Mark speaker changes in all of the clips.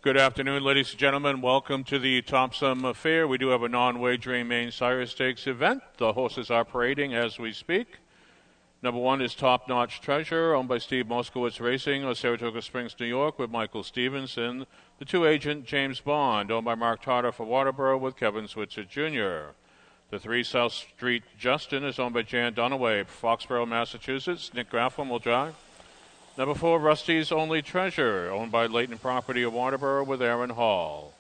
Speaker 1: Good afternoon, ladies and gentlemen. Welcome to the Topsham Fair. We do have a non-wagering main sire stakes event. The horses are parading as we speak. Number 1 is Top Notch Treasure, owned by Steve Moskowitz Racing of Saratoga Springs, New York, with Michael Stevenson. The 2 agent, James Bond, owned by Mark Tarter for Waterboro, with Kevin Switzer Jr. The 3 South Street Justin is owned by Jan Dunaway, Foxborough, Massachusetts. Nick Graffam will drive. Number 4, Rusty's Only Treasure, owned by Leighton Property of Waterboro, with Aaron Hall.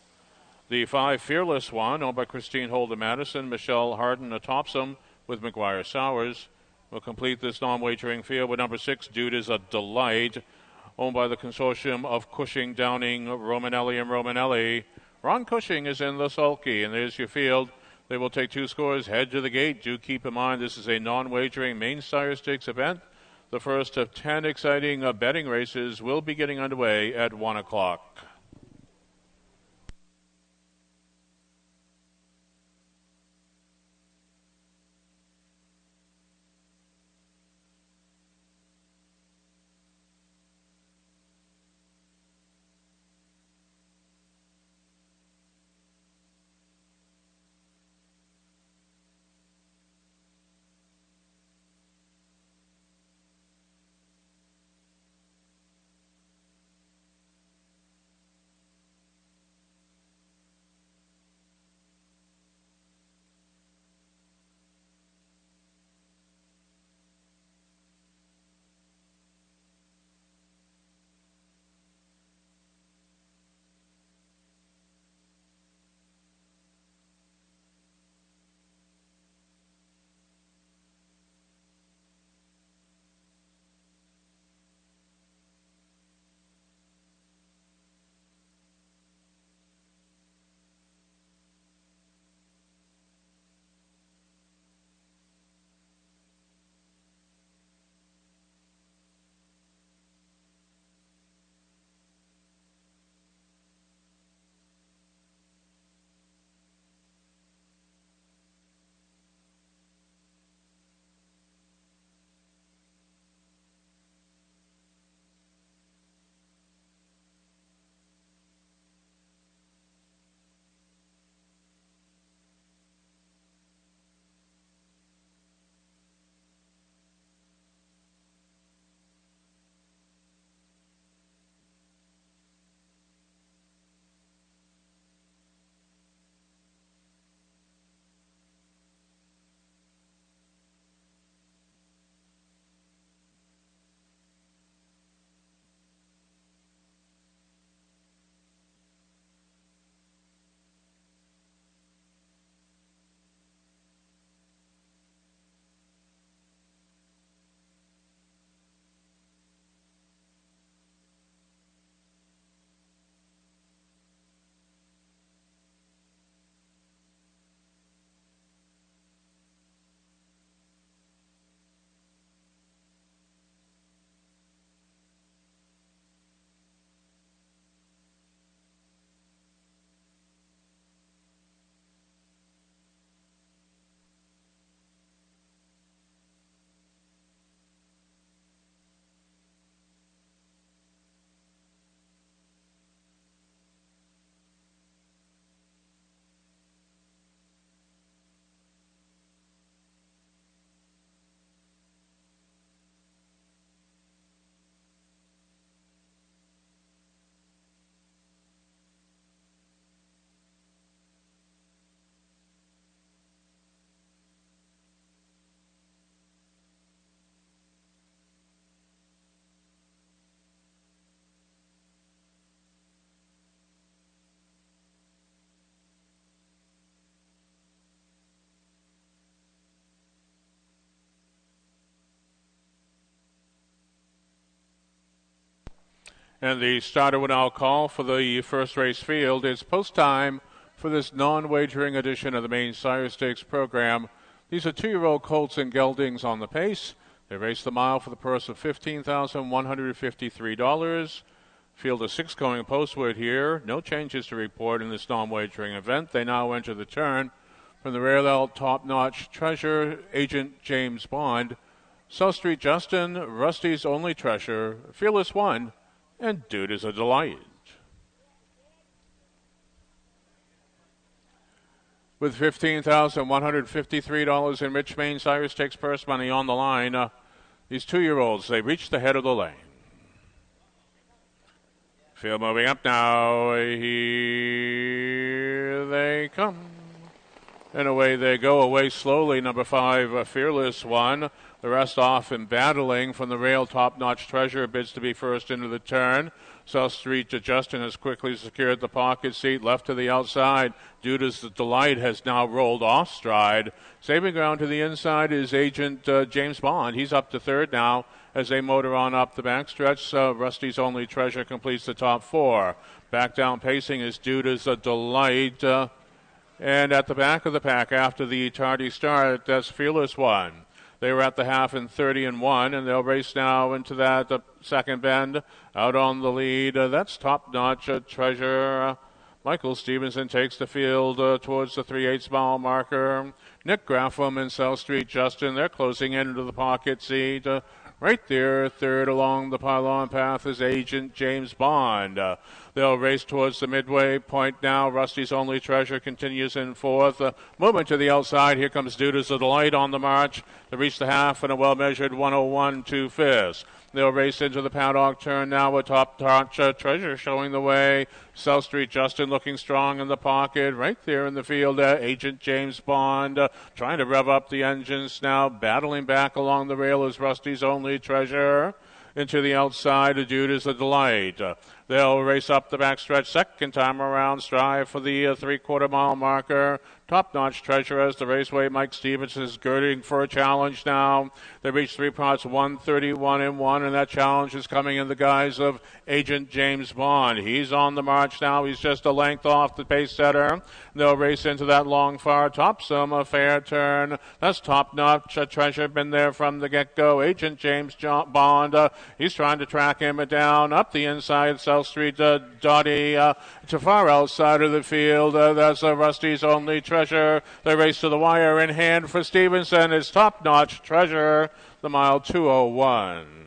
Speaker 1: The 5, Fearless One, owned by Christine Holder Madison, Michelle Harden of Topsham, with McGuire Sowers. We'll complete this non-wagering field with number 6, Dude is a Delight, owned by the consortium of Cushing, Downing, Romanelli, and Romanelli. Ron Cushing is in the sulky, and there's your field. They will take 2 scores, head to the gate. Do keep in mind this is a non-wagering main sire stakes event. The first of 10 exciting betting races will be getting underway at 1 o'clock. And the starter will now call for the first race field. It's post time for this non-wagering edition of the main sire stakes program. These are 2-year-old colts and geldings on the pace. They race the mile for the purse of $15,153. Field of 6 going postward here. No changes to report in this non-wagering event. They now enter the turn from the Rail Top Notch Treasure, agent James Bond, South Street Justin, Rusty's Only Treasure, Fearless One, and Dude is a Delight. with $15,153 in Rich Maine Sire Stakes purse money on the line. These 2-year-olds, they reached the head of the lane. Field moving up now. Here they come. And away they go, away slowly. Number 5, Fearless One. The rest off and battling from the rail. Top Notch Treasure bids to be first into the turn. South Street to Justin has quickly secured the pocket seat, left to the outside. Duda's the Delight has now rolled off stride. Saving ground to the inside is Agent James Bond. He's up to third now as they motor on up the backstretch. Rusty's Only Treasure completes the top 4. Back down pacing is Duda's Delight. And at the back of the pack after the tardy start, that's Fearless One. They were at the half in 30-1, and they'll race now into that second bend. Out on the lead, that's Top Notch Treasure. Michael Stevenson takes the field towards the 3/8 mile marker. Nick Graffam and South Street Justin, they're closing into the pocket seat. Right there, third along the pylon path is Agent James Bond. They'll race towards the midway point now. Rusty's Only Treasure continues in fourth. Movement to the outside. Here comes Duda's the Delight on the march. They reach the half in a well-measured 101 2/5. They'll race into the paddock turn now with Top Notch Treasure showing the way. South Street Justin looking strong in the pocket. Right there in the field, Agent James Bond trying to rev up the engines now. Battling back along the rail is Rusty's Only Treasure. Into the outside, Duda's the Delight. They'll race up the backstretch second time around, strive for the 3/4 mile marker. Top Notch Treasure as the raceway. Mike Stevens is girding for a challenge now. They reach 3 parts, 1:31-1, and that challenge is coming in the guise of Agent James Bond. He's on the march now. He's just a length off the pace setter. They'll race into that long far Topsham Fair turn. That's Top Notch Treasure, been there from the get-go. Agent James Bond, he's trying to track him down up the inside. South Street Dottie to far outside of the field. That's Rusty's Only Treasure. They race to the wire in hand for Stevenson. It's Top Notch Treasure, the mile 2:01.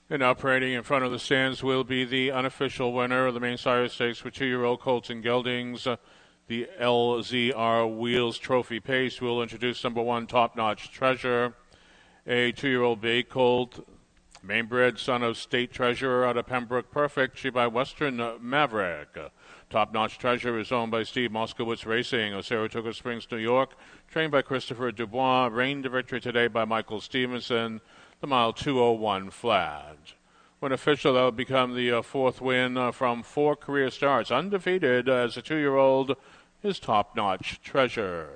Speaker 1: And now parading in front of the stands will be the unofficial winner of the Maine Sire Stakes for 2-year-old colts and geldings. The LZR Wheels Trophy Pace will introduce number 1, Top Notch Treasure, a 2-year-old bay colt, mainbred son of State Treasurer out of Pembroke Perfect, she by Western Maverick. Top Notch Treasure is owned by Steve Moskowitz Racing of Saratoga Springs, New York, trained by Christopher Dubois, reigned to victory today by Michael Stevenson. The mile 2:01 flat. When official, that will become the 4th win from 4 career starts. Undefeated as a 2-year-old is Top Notch Treasure.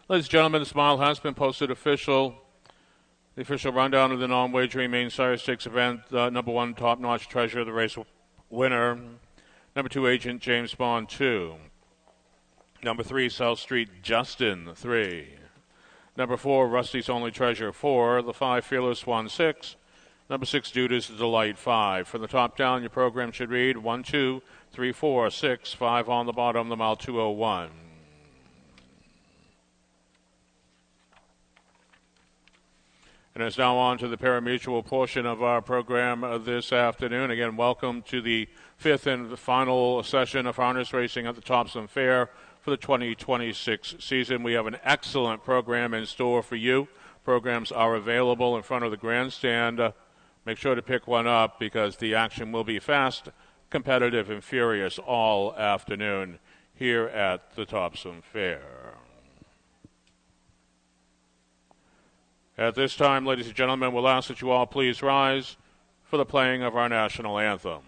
Speaker 1: Ladies and gentlemen, the smile has been posted official. The official rundown of the non-wagering main Sire Stakes event. Number 1, Top Notch Treasure, the race winner. Number 2, Agent James Bond, 2. Number 3, South Street Justin, 3. Number 4, Rusty's Only Treasure, 4. The 5, Fearless One, 6. Number 6, Dudas Delight, 5. From the top down, your program should read 1, 2, 3, 4, 6, 5 on the bottom, the mile 201. And it's now on to the pari-mutuel portion of our program this afternoon. Again, welcome to the 5th and final session of harness racing at the Topsham Fair for the 2026 season. We have an excellent program in store for you. Programs are available in front of the grandstand. Make sure to pick one up because the action will be fast, competitive, and furious all afternoon here at the Topsham Fair. At this time, ladies and gentlemen, we'll ask that you all please rise for the playing of our national anthem.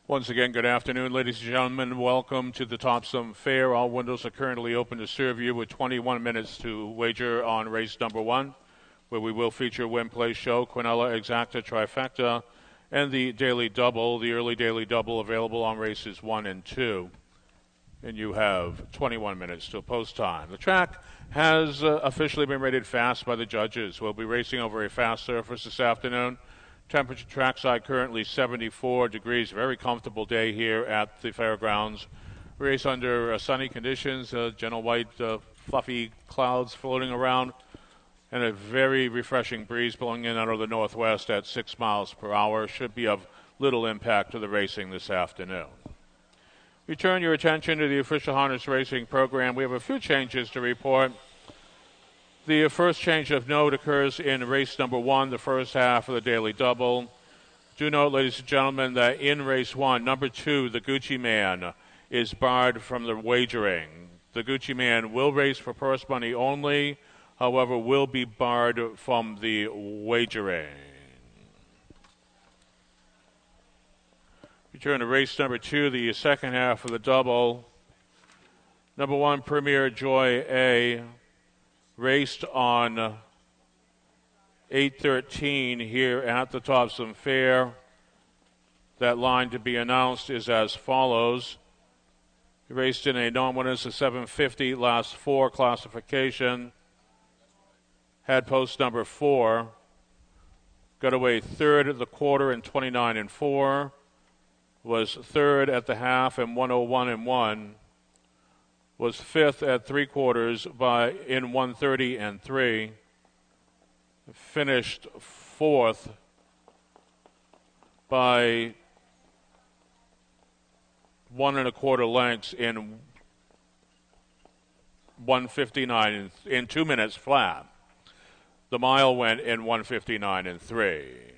Speaker 1: Once again, good afternoon, ladies and gentlemen. Welcome to the Topsham Fair. All windows are currently open to serve you with 21 minutes to wager on race number 1, where we will feature Win Play Show, Quinella Exacta Trifecta, and the Daily Double, the early Daily Double available on races 1 and 2. And you have 21 minutes till post time. The track has officially been rated fast by the judges. We'll be racing over a fast surface this afternoon. Temperature trackside currently 74 degrees. Very comfortable day here at the fairgrounds. Race under sunny conditions, gentle white fluffy clouds floating around, and a very refreshing breeze blowing in out of the northwest at 6 miles per hour. Should be of little impact to the racing this afternoon. We turn your attention to the official harness racing program. We have a few changes to report. The first change of note occurs in race number 1, the first half of the Daily Double. Do note, ladies and gentlemen, that in race 1, number 2, the Gucci Man, is barred from the wagering. The Gucci Man will race for purse money only, however, will be barred from the wagering. We turn to race number 2, the second half of the double. Number 1, Premier Joy A, raced on 8:13 here at the Topsham Fair. That line to be announced is as follows. He raced in a non-winners of 750 last 4 classification. Had post number 4. Got away third at the quarter in 29 and 4. Was third at the half in 101 and 1. Was fifth at 3/4 in 130 and 3. Finished fourth by 1 1/4 lengths in 159 in 2 minutes flat. The mile went in 159 and 3.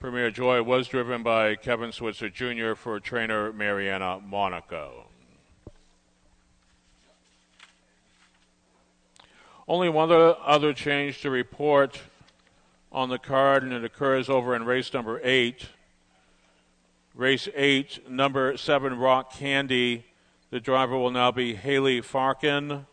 Speaker 1: Premier Joy was driven by Kevin Switzer Jr. for trainer Mariana Monaco. Only one other change to report on the card, and it occurs over in race number 8. Race 8, number 7, Rock Candy. The driver will now be Haley Farkin.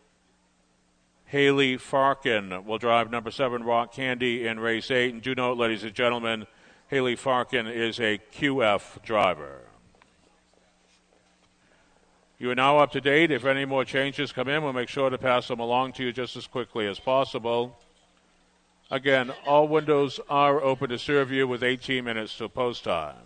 Speaker 1: Haley Farkin will drive number 7, Rock Candy, in race 8. And do note, ladies and gentlemen, Haley Farkin is a QF driver. You are now up to date. If any more changes come in, we'll make sure to pass them along to you just as quickly as possible. Again, all windows are open to serve you with 18 minutes till post time.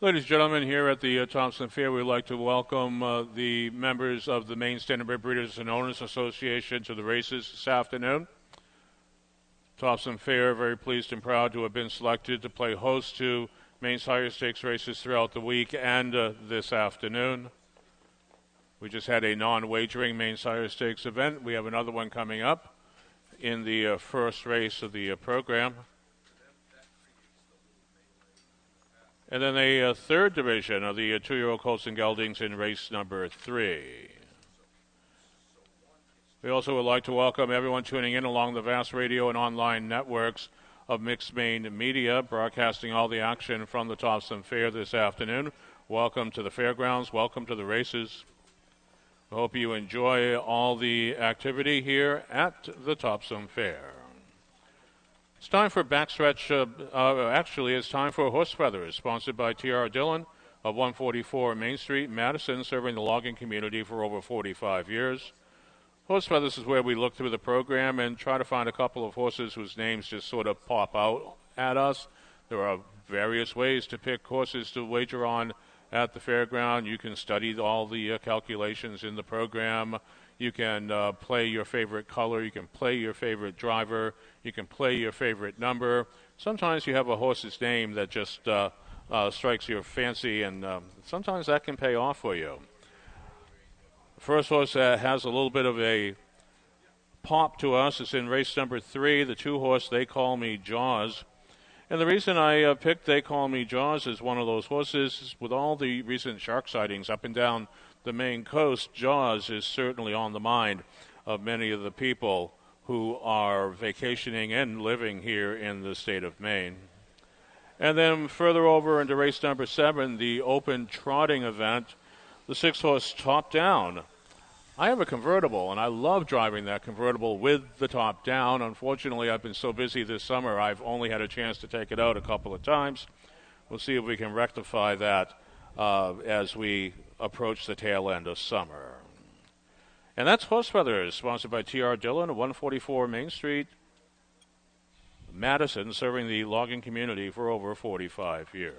Speaker 1: Ladies and gentlemen, here at the Topsham Fair, we'd like to welcome the members of the Maine Standardbred Breeders and Owners Association to the races this afternoon. Topsham Fair, very pleased and proud to have been selected to play host to Maine Sire Stakes races throughout the week and this afternoon. We just had a non-wagering Maine Sire Stakes event. We have another one coming up in the first race of the program. And then a third division of the 2-year-old colts and geldings in race number 3. We also would like to welcome everyone tuning in along the vast radio and online networks of Mixed Maine Media, broadcasting all the action from the Topsham Fair this afternoon. Welcome to the fairgrounds. Welcome to the races. I hope you enjoy all the activity here at the Topsham Fair. It's time for backstretch. Actually, it's time for Horse Feathers, sponsored by T.R. Dillon of 144 Main Street, Madison, serving the logging community for over 45 years. Horse Feathers is where we look through the program and try to find a couple of horses whose names just sort of pop out at us. There are various ways to pick horses to wager on at the fairground. You can study all the calculations in the program. You can play your favorite color. You can play your favorite driver. You can play your favorite number. Sometimes you have a horse's name that just strikes your fancy, and sometimes that can pay off for you. The first horse has a little bit of a pop to us. It's in race number 3, the 2-horse They Call Me Jaws. And the reason I picked They Call Me Jaws is one of those horses, with all the recent shark sightings up and down the Maine coast, Jaws is certainly on the mind of many of the people who are vacationing and living here in the state of Maine. And then further over into race number 7, the open trotting event, the 6-horse Top Down. I have a convertible, and I love driving that convertible with the top down. Unfortunately, I've been so busy this summer, I've only had a chance to take it out a couple of times. We'll see if we can rectify that as we approach the tail end of summer. And that's Horse Feathers, sponsored by T.R. Dillon, 144 Main Street, Madison, serving the logging community for over 45 years.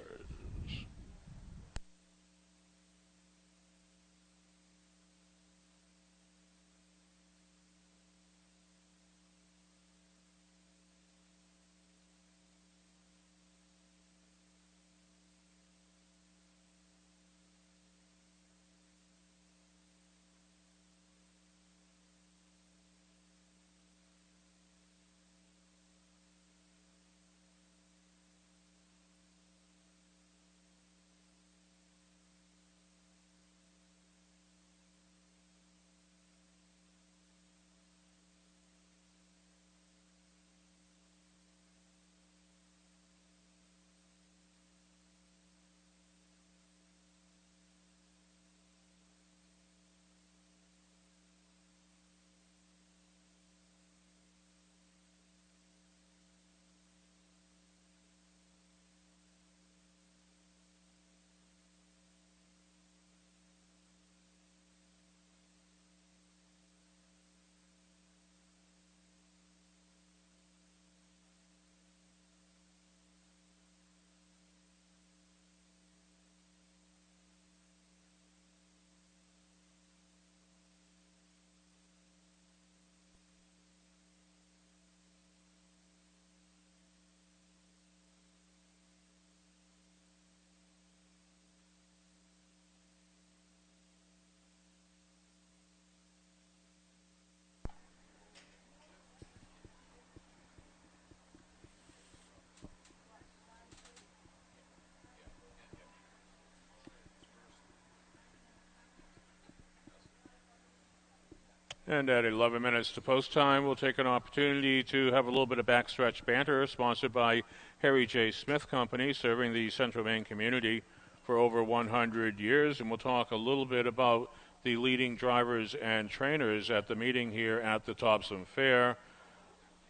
Speaker 1: And at 11 minutes to post time, we'll take an opportunity to have a little bit of backstretch banter, sponsored by Harry J. Smith Company, serving the Central Maine community for over 100 years. And we'll talk a little bit about the leading drivers and trainers at the meeting here at the Topsham Fair.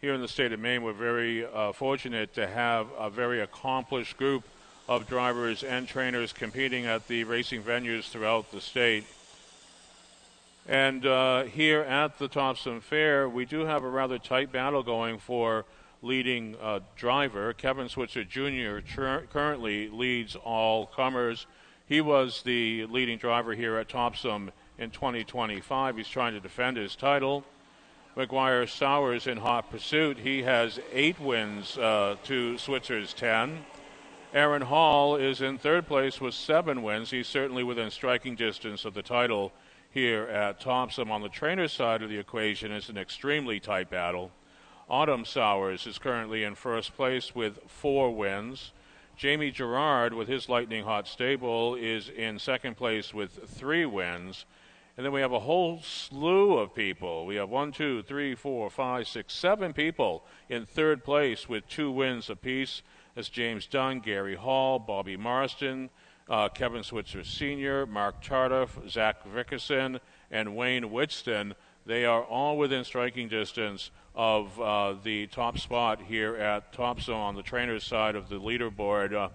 Speaker 1: Here in the state of Maine, we're very fortunate to have a very accomplished group of drivers and trainers competing at the racing venues throughout the state. And here at the Topsham Fair, we do have a rather tight battle going for leading driver. Kevin Switzer Jr. Currently leads all comers. He was the leading driver here at Topsham in 2025. He's trying to defend his title. McGuire Sowers in hot pursuit. He has 8 wins to Switzer's 10. Aaron Hall is in third place with 7 wins. He's certainly within striking distance of the title here at Topsham. On the trainer's side of the equation, it's an extremely tight battle. Autumn Sowers is currently in first place with 4 wins. Jamie Gerard, with his lightning hot stable, is in second place with 3 wins. And then we have a whole slew of people. We have 7 people in third place with 2 wins apiece. That's James Dunn, Gary Hall, Bobby Marston, Kevin Switzer Sr., Mark Tardiff, Zach Vickerson, and Wayne Whitston. They are all within striking distance of the top spot here at Topsham on the trainer's side of the leaderboard.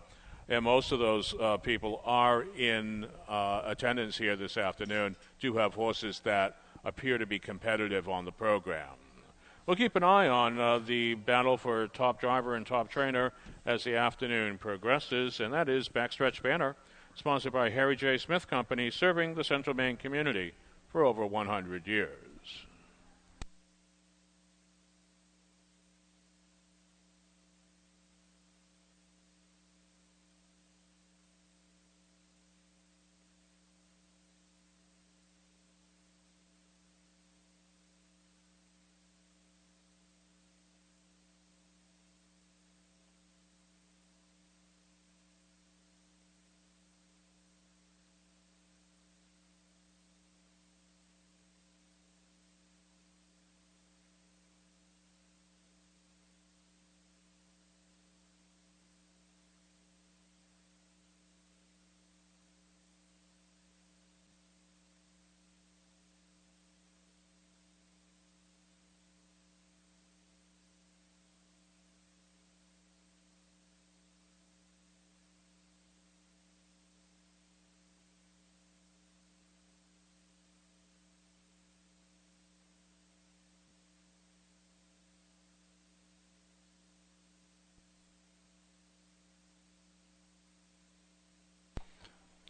Speaker 1: And most of those people are in attendance here this afternoon, do have horses that appear to be competitive on the program. We'll keep an eye on the battle for top driver and top trainer as the afternoon progresses, and that is Backstretch Banner, sponsored by Harry J. Smith Company, serving the Central Maine community for over 100 years.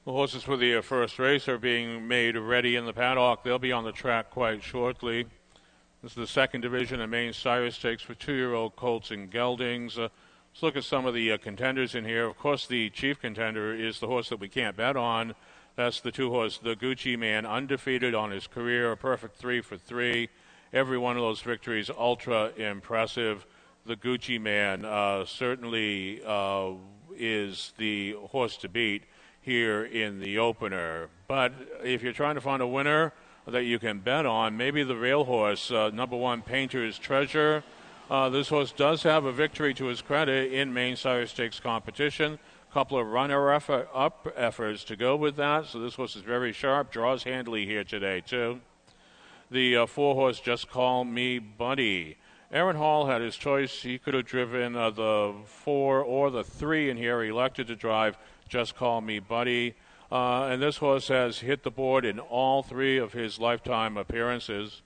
Speaker 1: The horses for the first race are being made ready in the paddock. They'll be on the track quite shortly. This is the second division of Maine Sire Stakes for 2-year-old colts and geldings. Let's look at some of the contenders in here. Of course, the chief contender is the horse that we can't bet on. That's the 2-horse, the Gucci Man, undefeated on his career, a perfect 3 for 3. Every one of those victories ultra impressive. The Gucci Man certainly is the horse to beat here in the opener. But if you're trying to find a winner that you can bet on, maybe the rail horse, number 1, Painter's Treasure. This horse does have a victory to his credit in Maine Sire Stakes competition. A couple of runner-up efforts to go with that, so this horse is very sharp, draws handily here today, too. The 4-horse, Just Call Me Buddy. Aaron Hall had his choice. He could have driven the 4 or the 3 in here. He elected to drive Just Call Me Buddy. And this horse has hit the board in all 3 of his lifetime appearances.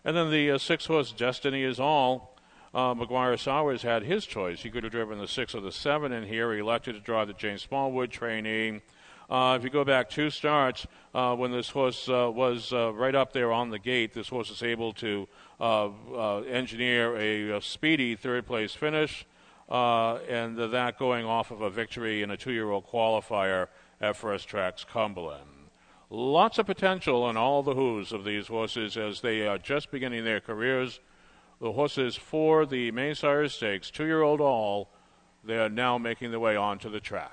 Speaker 1: And then the 6-horse, Destiny Is All. McGuire Sowers had his choice. He could have driven the 6 or the 7 in here. He elected to drive the James Smallwood trainee. If you go back 2 starts, when this horse was right up there on the gate, this horse was able to engineer a speedy third-place finish, and that going off of a victory in a 2-year-old qualifier at First Tracks Cumberland. Lots of potential in all the hooves of these horses as they are just beginning their careers. The horses for the Maine Sire Stakes, 2-year-old all, they are now making their way onto the track.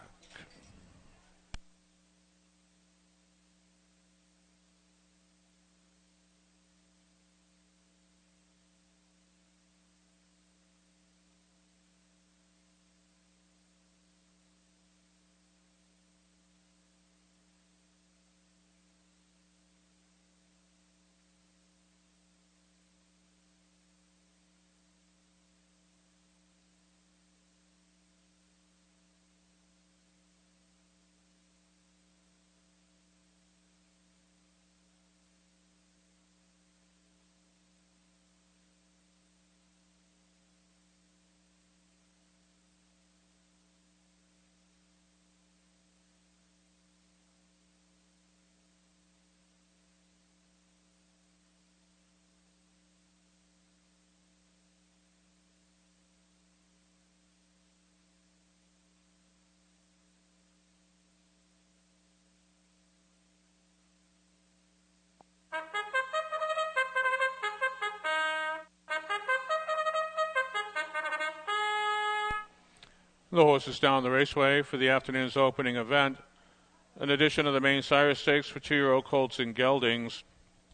Speaker 1: The horses down the raceway for the afternoon's opening event. In addition to the Maine Sire Stakes for 2-year-old colts and geldings,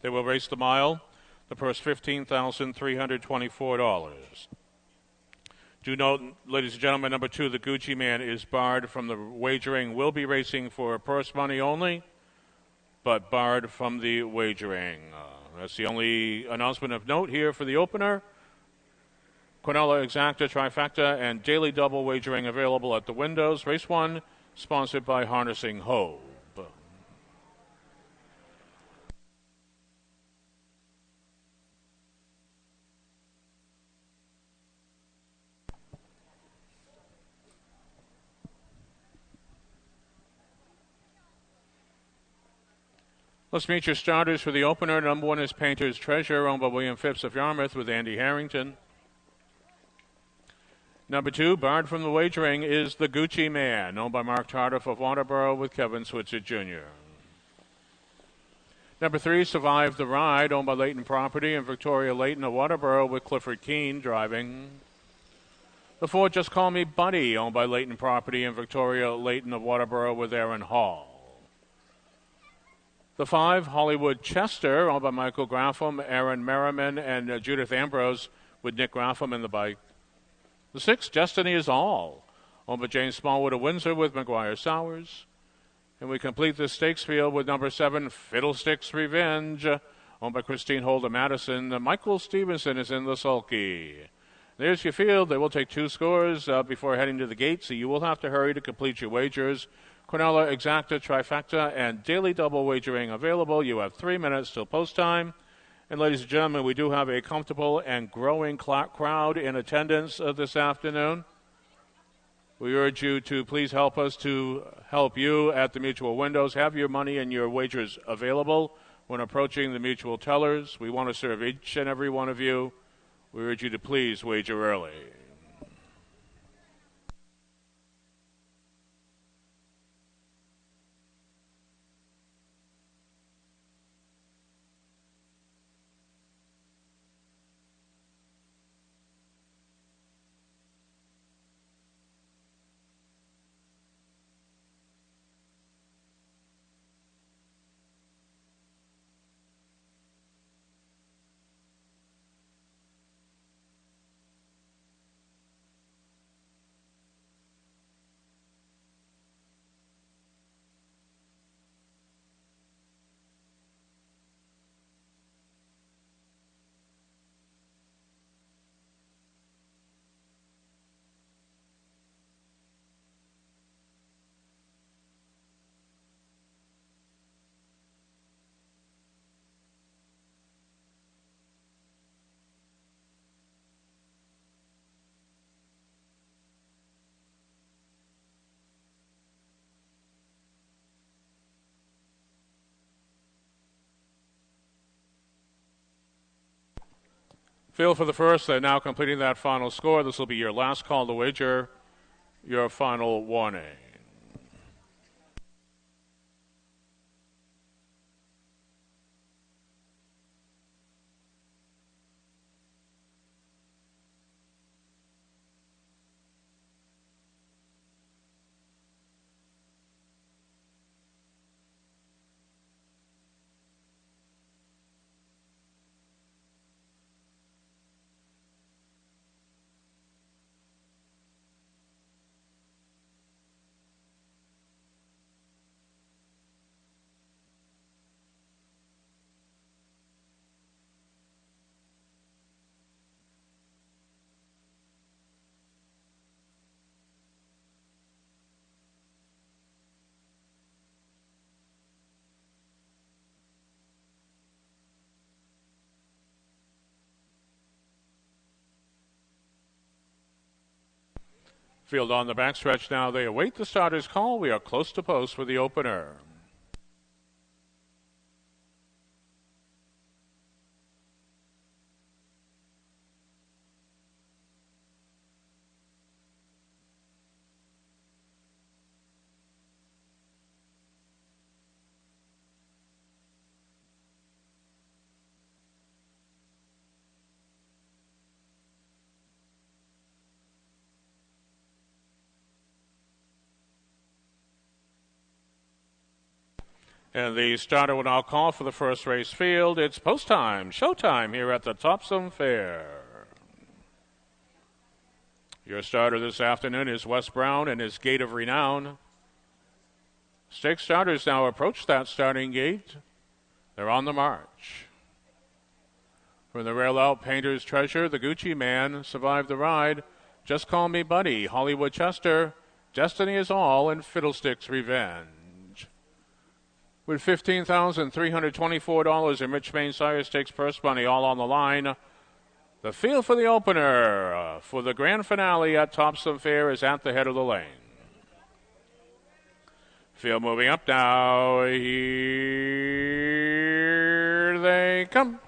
Speaker 1: they will race the mile. The purse $15,324. Do note, ladies and gentlemen, number 2, the Gucci Man, is barred from the wagering. Will be racing for purse money only, but barred from the wagering. That's the only announcement of note here for the opener. Quinella Exacta Trifecta and Daily Double wagering available at the windows. Race 1, sponsored by Harnessing Hope. Let's meet your starters for the opener. Number 1 is Painter's Treasure, owned by William Phipps of Yarmouth with Andy Harrington. Number 2, barred from the wagering, is the Gucci Man, owned by Mark Tardif of Waterboro with Kevin Switzer Jr. Number 3, Survive the Ride, owned by Leighton Property and Victoria Leighton of Waterboro with Clifford Keene driving. The 4, Just Call Me Buddy, owned by Leighton Property and Victoria Leighton of Waterboro with Aaron Hall. The 5, Hollywood Chester, owned by Michael Graffam, Aaron Merriman, and Judith Ambrose with Nick Graffam in the bike. The 6, Destiny Is All, owned by James Smallwood of Windsor with McGuire Sowers. And we complete the stakes field with number 7, Fiddlesticks Revenge, owned by Christine Holder Madison. Michael Stevenson is in the sulky. There's your field. They will take 2 scores before heading to the gate, so you will have to hurry to complete your wagers. Quinella Exacta Trifecta and Daily Double wagering available. You have 3 minutes till post time. And ladies and gentlemen, we do have a comfortable and growing crowd in attendance this afternoon. We urge you to please help us to help you at the Mutual windows. Have your money and your wagers available when approaching the Mutual tellers. We want to serve each and every one of you. We urge you to please wager early. Field for the first. They're now completing that final score. This will be your last call to wager, your final warning. Field on the backstretch now. They await the starter's call. We are close to post for the opener. And the starter will now call for the first race field. It's post time, showtime here at the Topsham Fair. Your starter this afternoon is Wes Brown and his Gate of Renown. Stakes starters now approach that starting gate. They're on the march. From the rail out, Painter's Treasure, the Gucci Man, Survived the Ride, Just Call Me Buddy, Hollywood Chester, Destiny Is All, and Fiddlestick's Revenge. With $15,324 in Rich Main Sire Stakes purse money all on the line, the field for the opener for the grand finale at Topsham Fair is at the head of the lane. Field moving up now. Here they come.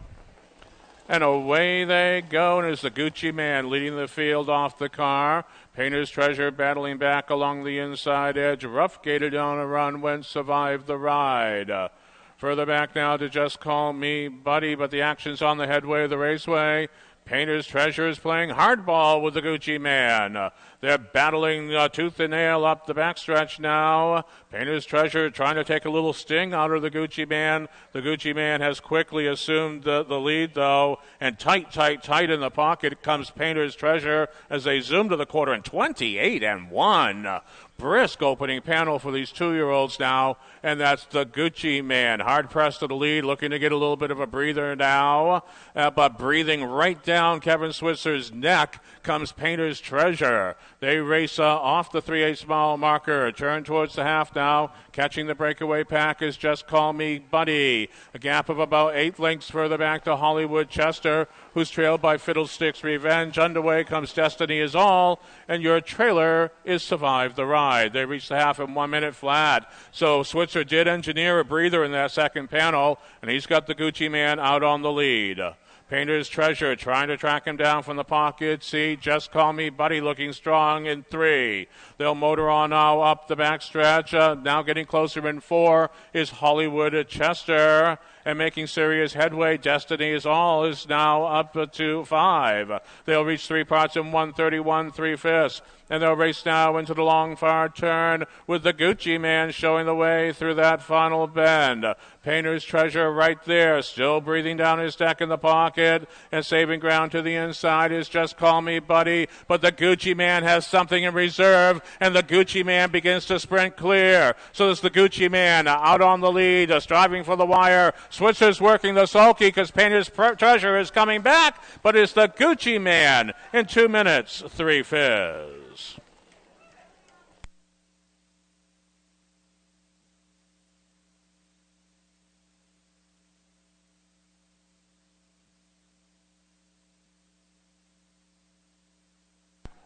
Speaker 1: And away they go, and it's the Gucci Man leading the field off the car. Painter's Treasure battling back along the inside edge. Rough gated on a run when Survived the Ride. Further back now to Just Call Me Buddy, but the action's on the headway of the raceway. Painter's Treasure is playing hardball with the Gucci Man. They're battling tooth and nail up the backstretch now. Painter's Treasure trying to take a little sting out of the Gucci Man. The Gucci Man has quickly assumed the lead, though, and tight in the pocket comes Painter's Treasure as they zoom to the quarter, and 28-1. Brisk opening panel for these two-year-olds now, and that's the Gucci Man. Hard pressed to the lead, looking to get a little bit of a breather now, but breathing right down down Kevin Switzer's neck comes Painter's Treasure. They race off the 3/8 mile marker, turn towards the half now. Catching the breakaway pack is Just Call Me Buddy. A gap of about 8 lengths further back to Hollywood Chester, who's trailed by Fiddlestick's Revenge. Underway comes Destiny Is All, and Your Trailer is Survive the Ride. They reached the half in 1 minute flat. So Switzer did engineer a breather in that second panel, and he's got the Gucci Man out on the lead. Painter's Treasure trying to track him down from the pocket. See, Just Call Me Buddy looking strong in 3. They'll motor on now up the backstretch. Now getting closer in 4 is Hollywood Chester. And making serious headway, Destiny Is All is now up to 5. They'll reach 3 parts in 1:31 3/5. And they'll race now into the long far turn with the Gucci Man showing the way through that final bend. Painter's Treasure right there, still breathing down his deck in the pocket. And saving ground to the inside is Just Call Me Buddy. But the Gucci Man has something in reserve, and the Gucci Man begins to sprint clear. So it's the Gucci Man out on the lead, striving for the wire. Switzer's working the sulky because Painter's Treasure is coming back, but it's the Gucci Man in 2 minutes 3/5.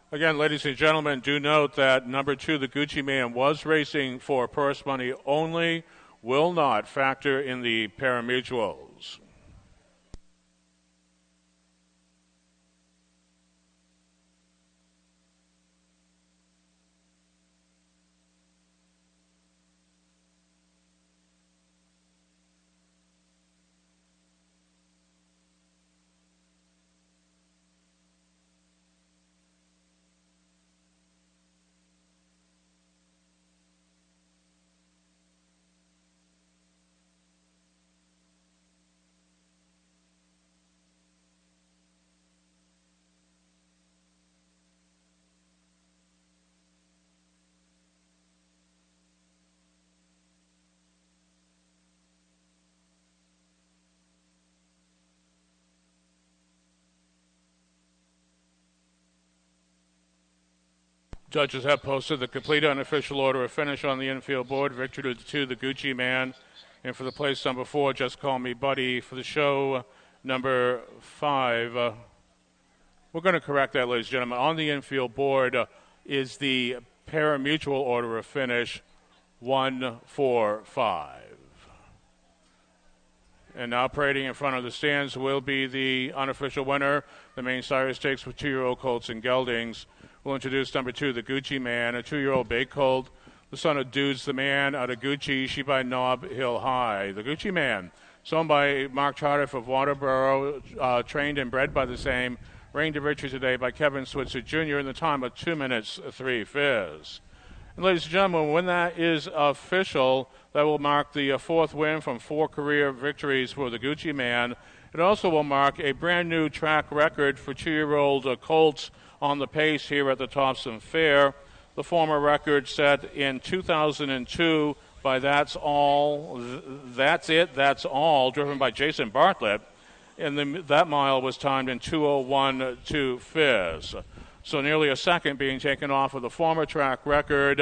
Speaker 1: Again, ladies and gentlemen, do note that number 2, the Gucci Man, was racing for purse money only, will not factor in the pari-mutuels. Judges have posted the complete unofficial order of finish on the infield board. Victory to 2, the Gucci Man. And for the place number 4, Just Call Me Buddy. For the show number 5, we're going to correct that, ladies and gentlemen. On the infield board is the pari-mutuel order of finish 1, 4, 5. And now parading in front of the stands will be the unofficial winner, the main sire stakes for 2-year-old colts and geldings. We'll introduce number 2, the Gucci Man, a 2-year-old bay colt, the son of Dudes the Man out of Gucci, she by Nob Hill High. The Gucci Man, sold by Mark Chardiff of Waterboro, trained and bred by the same, reigned to victory today by Kevin Switzer Jr. in the time of 2 minutes 3/5. And ladies and gentlemen, when that is official, that will mark the 4th win from 4 career victories for the Gucci Man. It also will mark a brand new track record for 2-year-old colts on the pace here at the Topsham Fair. The former record set in 2002 by That's All, That's It, That's All, driven by Jason Bartlett. And that mile was timed in 2:01 2/5. So nearly a second being taken off of the former track record.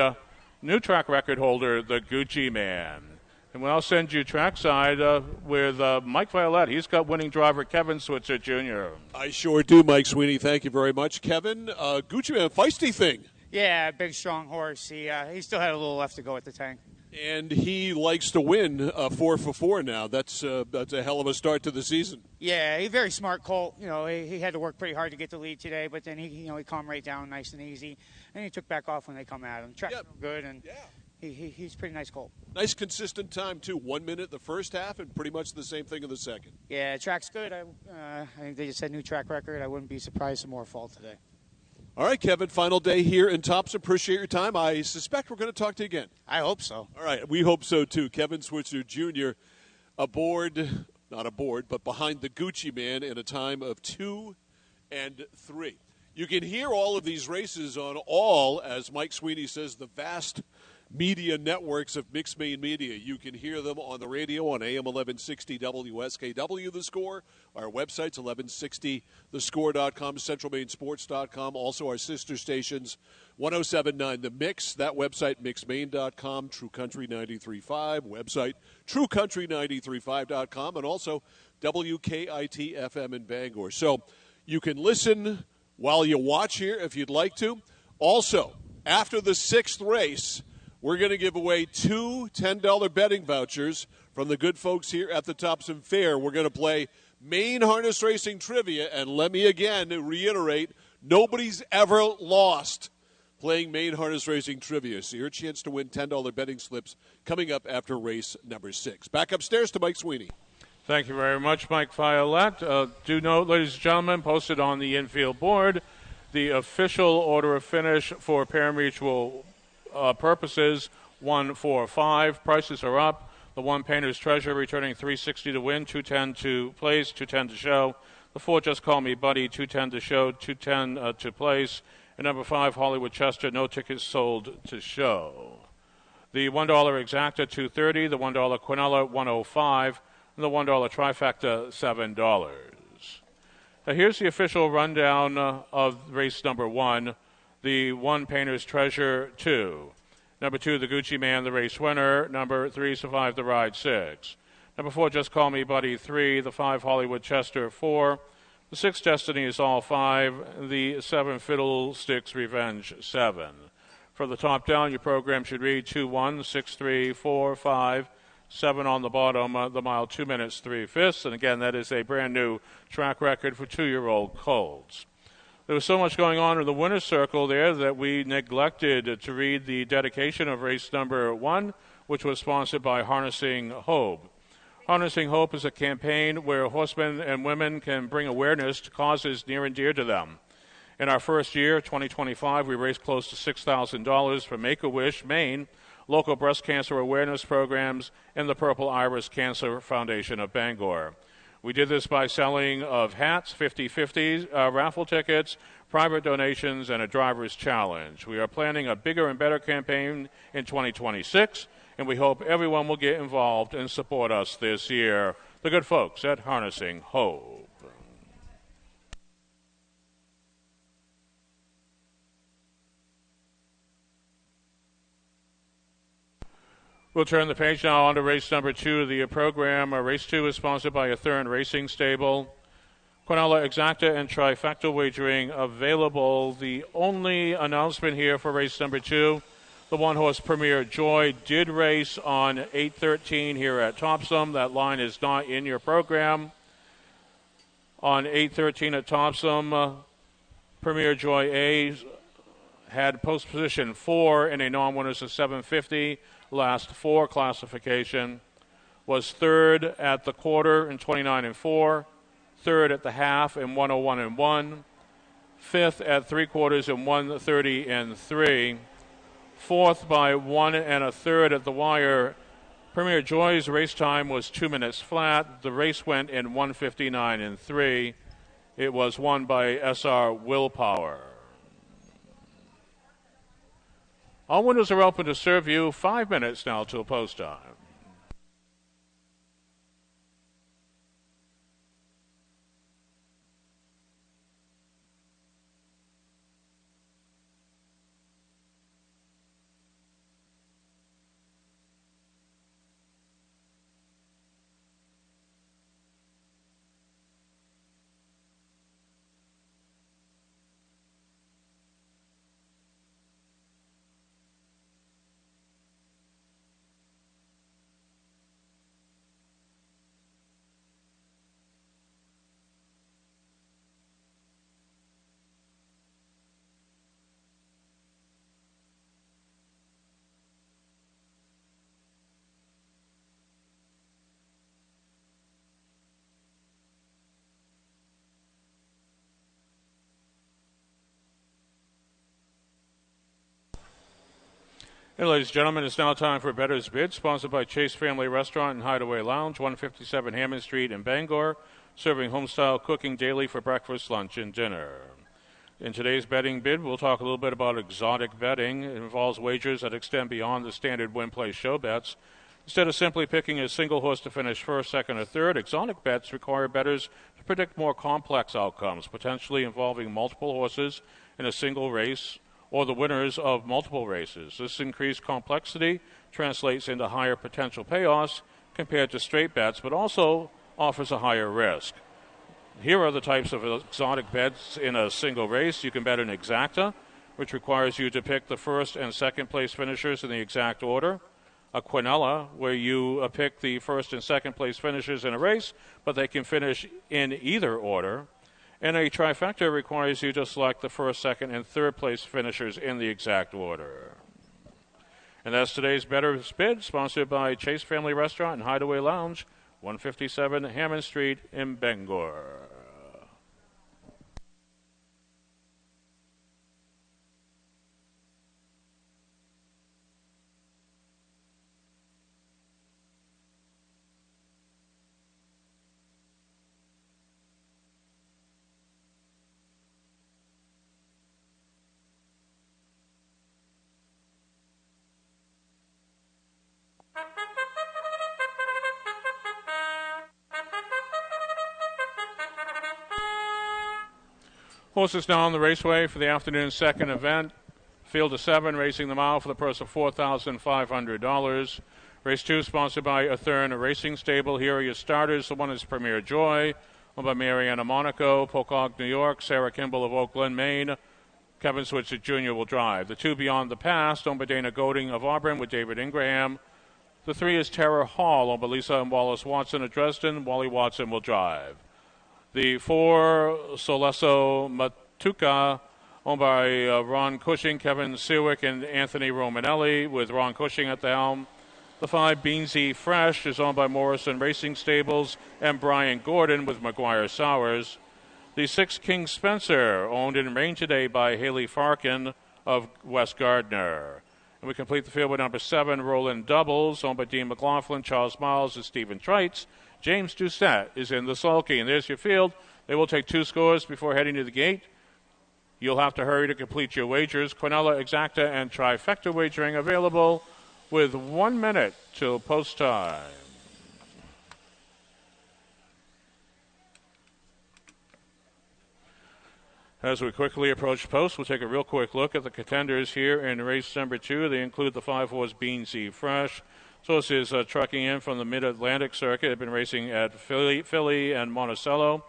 Speaker 1: New track record holder, the Gucci Man. And we'll send you trackside with Mike Violette. He's got winning driver Kevin Switzer Jr.
Speaker 2: I sure do, Mike Sweeney. Thank you very much. Kevin, Gucci Man, feisty thing.
Speaker 3: Yeah, big, strong horse. He still had a little left to go at the tank.
Speaker 2: And he likes to win 4 for 4 now. That's a hell of a start to the season.
Speaker 3: Yeah, he's a very smart colt. You know, he had to work pretty hard to get the lead today, but then he calmed right down nice and easy. And he took back off when they come at him. Track's good, and he's a pretty nice colt.
Speaker 2: Nice consistent time, too. 1 minute the first half and pretty much the same thing in the second.
Speaker 3: Yeah, track's good. I think they just said new track record. I wouldn't be surprised some more fall today.
Speaker 2: All right, Kevin, final day here in Topsham. Appreciate your time. I suspect we're going to talk to you again.
Speaker 3: I hope so.
Speaker 2: All right, we hope so, too. Kevin Switzer Jr. Not aboard, but behind the Gucci Man in a time of 2 and 3. You can hear all of these races on all, as Mike Sweeney says, the vast media networks of Mixed Main Media. You can hear them on the radio on AM 1160 WSKW, The Score. Our website's 1160thescore.com, centralmainsports.com. Also our sister stations, 1079 The Mix, that website, mixmain.com, True Country 93.5, website, truecountry935.com, and also WKIT FM in Bangor. So you can listen while you watch here if you'd like to. Also, after the sixth race, we're going to give away two $10 betting vouchers from the good folks here at the Topsham Fair. We're going to play Maine Harness Racing Trivia, and let me again reiterate, nobody's ever lost playing Maine Harness Racing Trivia. So your chance to win $10 betting slips coming up after race number 6. Back upstairs to Mike Sweeney.
Speaker 1: Thank you very much, Mike Violette. Do note, ladies and gentlemen, posted on the infield board, the official order of finish for pari-mutuel purposes, 1-4-5. Prices are up. The 1 Painter's Treasure returning $360 to win, $210 to place, $210 to show. The 4 Just Call Me Buddy, $210 to show, $210 to place. And number 5 Hollywood Chester, no tickets sold to show. The $1 Exacta, $230. The $1 Quinella, $105. And the $1 Trifecta, $7. Now here's the official rundown of race number 1. The 1 Painter's Treasure, 2. Number 2, the Gucci Man, the race winner. Number 3, Survive the Ride, 6. Number 4, Just Call Me Buddy, 3. The 5, Hollywood Chester, 4. The 6, Destiny is all 5. The 7, Fiddlesticks Revenge, 7. For the top down, your program should read 2-1, 6-3, 4-5, 7 on the bottom, the mile 2 minutes 3/5. And again, that is a brand new track record for 2-year-old colts. There was so much going on in the winner's circle there that we neglected to read the dedication of race number 1, which was sponsored by Harnessing Hope. Harnessing Hope is a campaign where horsemen and women can bring awareness to causes near and dear to them. In our first year, 2025, we raised close to $6,000 for Make-A-Wish, Maine, local breast cancer awareness programs, and the Purple Iris Cancer Foundation of Bangor. We did this by selling of hats, 50/50 raffle tickets, private donations, and a driver's challenge. We are planning a bigger and better campaign in 2026, and we hope everyone will get involved and support us this year. The good folks at Harnessing Hope. We'll turn the page now on to race number 2 of the program. Race 2 is sponsored by a Thurn Racing Stable. Quinella Exacta and Trifecta wagering available. The only announcement here for race number 2, the one-horse Premier Joy did race on 8:13 here at Topsham. That line is not in your program. On 8:13 at Topsham, Premier Joy A had post position 4 in a non-winners of 750. Last 4 classification, was 3rd at the quarter in 29-4, 3rd at the half in 101-1, 5th at 3/4 in 130-3, 4th by 1 1/3 at the wire. Premier Joy's race time was 2 minutes flat. The race went in 1:59-3. It was won by SR Willpower. All windows are open to serve you. 5 minutes now till post time. And ladies and gentlemen, it's now time for Bettor's Bid, sponsored by Chase Family Restaurant and Hideaway Lounge, 157 Hammond Street in Bangor, serving homestyle cooking daily for breakfast, lunch, and dinner. In today's betting bid, we'll talk a little bit about exotic betting. It involves wagers that extend beyond the standard win-play show bets. Instead of simply picking a single horse to finish first, second, or third, exotic bets require bettors to predict more complex outcomes, potentially involving multiple horses in a single race or the winners of multiple races. This increased complexity translates into higher potential payoffs compared to straight bets, but also offers a higher risk. Here are the types of exotic bets in a single race. You can bet an exacta, which requires you to pick the first and second place finishers in the exact order. A quinella, where you pick the first and second place finishers in a race, but they can finish in either order. And a trifecta requires you to select the first, second, and third place finishers in the exact order. And that's today's Bettor's Bid, sponsored by Chase Family Restaurant and Hideaway Lounge, 157 Hammond Street in Bangor. Horses now on the raceway for the afternoon's second event. Field of 7, racing the mile for the purse of $4,500. Race 2, sponsored by Athern Racing Stable. Here are your starters. The one is Premier Joy, owned by Mariana Monaco, Pocock, New York. Sarah Kimball of Oakland, Maine. Kevin Switzer Jr. will drive. The 2, Beyond the Past, owned by Dana Golding of Auburn with David Ingraham. The 3 is Terror Hall, owned by Lisa and Wallace Watson of Dresden. Wally Watson will drive. The 4, Soleso Matuka, owned by Ron Cushing, Kevin Sewick, and Anthony Romanelli, with Ron Cushing at the helm. The 5, Beansy Fresh, is owned by Morrison Racing Stables and Brian Gordon, with McGuire Sowers. The 6, King Spencer, owned in rain today by Haley Farkin of West Gardner. And we complete the field with number 7, Roland Doubles, owned by Dean McLaughlin, Charles Miles, and Stephen Treitz. James Doucette is in the sulky, and there's your field. They will take 2 scores before heading to the gate. You'll have to hurry to complete your wagers. Quinella, exacta, and trifecta wagering available with 1 minute till post time. As we quickly approach post, we'll take a real quick look at the contenders here in race number 2. They include the 5-horse Beansy Fresh. So this is trucking in from the Mid-Atlantic Circuit. They've been racing at Philly and Monticello.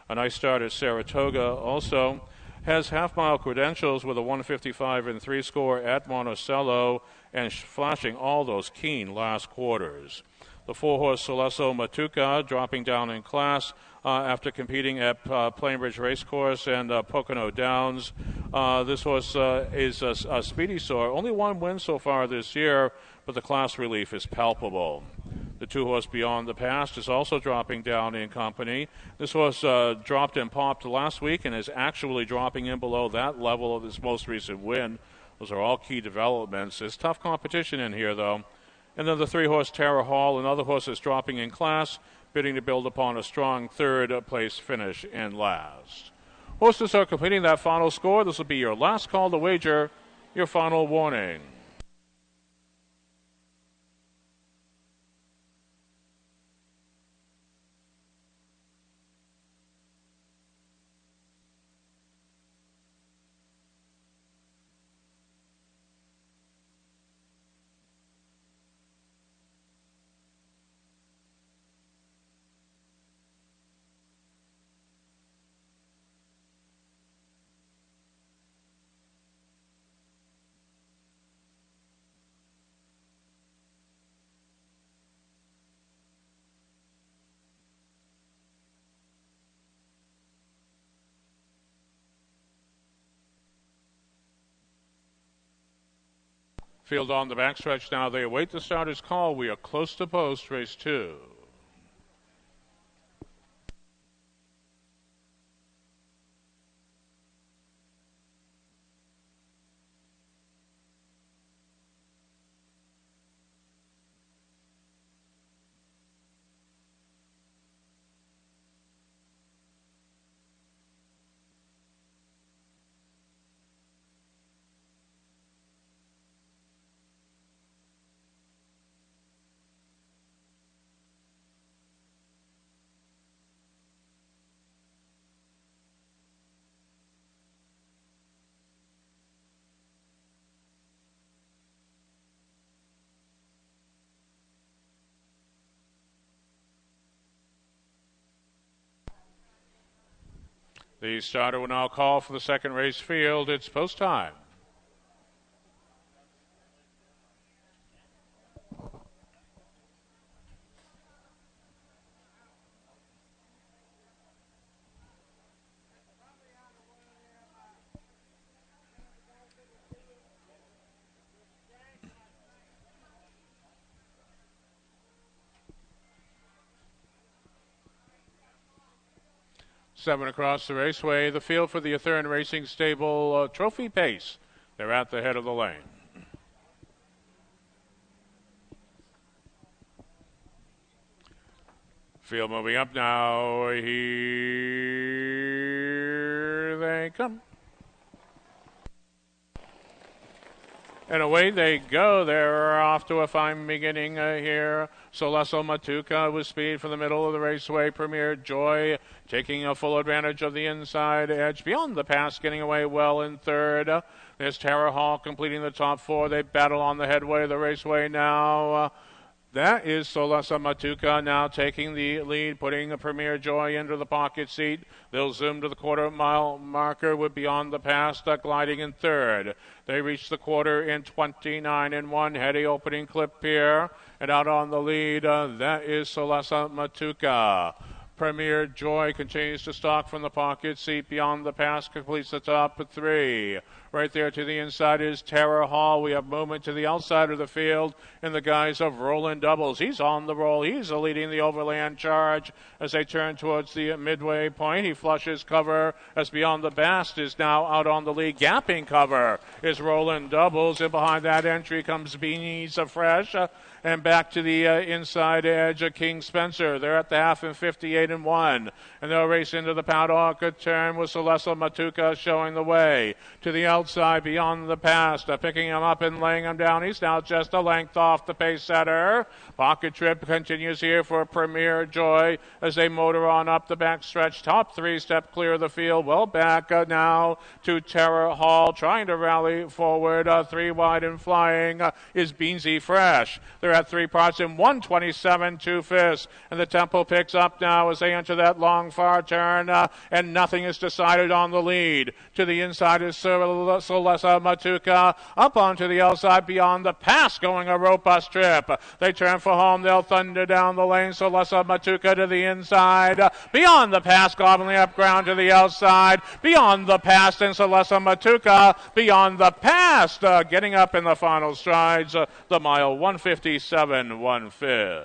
Speaker 1: A nice start at Saratoga also. Has half-mile credentials with a 155 and 3 score at Monticello and flashing all those keen last quarters. The 4-horse Soleso Matuka dropping down in class after competing at Plainbridge Racecourse and Pocono Downs. This horse is a speedy sore. Only 1 win so far this year, but the class relief is palpable. The 2-horse Beyond the Past is also dropping down in company. This horse dropped and popped last week and is actually dropping in below that level of his most recent win. Those are all key developments. There's tough competition in here, though. And then the 3-horse Terror Hall, another horse is dropping in class, bidding to build upon a strong third-place finish in last. Horses are completing that final score. This will be your last call to wager, your final warning. Field on the backstretch now. They await the starter's call. We are close to post, race 2. The starter will now call for the second race field. It's post time. Seven across the raceway. The field for the Athern Racing Stable Trophy Pace. They're at the head of the lane. Field moving up now. Here they come. And away they go. They're off to a fine beginning here. Soleso Matuka with speed from the middle of the raceway. Premier Joy taking a full advantage of the inside edge. Beyond the pass, getting away well in third. There's Tara Hall completing the top four. They battle on the headway of the raceway now. That is Solasa Matuka now taking the lead, putting a Premier Joy into the pocket seat. They'll zoom to the quarter-mile marker with Beyond the Pass gliding in third. They reach the quarter in 29-1. Heady opening clip here. And out on the lead, that is Solasa Matuka. Premier Joy continues to stalk from the pocket seat. Beyond the Pass completes the top of three. Right there to the inside is Tara Hall. We have movement to the outside of the field in the guise of Roland Doubles. He's on the roll. He's leading the overland charge as they turn towards the midway point. He flushes cover as Beyond the Bast is now out on the lead. Gapping cover is Roland Doubles. And behind that entry comes Beanies Fresh. And back to the inside edge of King Spencer. They're at the half in 58-1. And they'll race into the paddock turn with Celeste Matuka showing the way. To the outside, Beyond the Pass. Picking him up and laying him down. He's now just a length off the pace setter. Pocket trip continues here for Premier Joy as they motor on up the back stretch. Top three step clear of the field. Well back now to Tara Hall trying to rally forward. Three wide and flying is Beansy Fresh. They're at three parts in 127 2/5. And the tempo picks up now as they enter that long far turn. And nothing is decided on the lead. To the inside is Solesa Matuka. Up onto the outside Beyond the Pass going a robust trip. They turn for home. They'll thunder down the lane. Solesa Matuka to the inside. Beyond the Pass gobbling up ground to the outside. Beyond the Pass and Solesa Matuka. Beyond the Pass getting up in the final strides. The mile 157 1/5.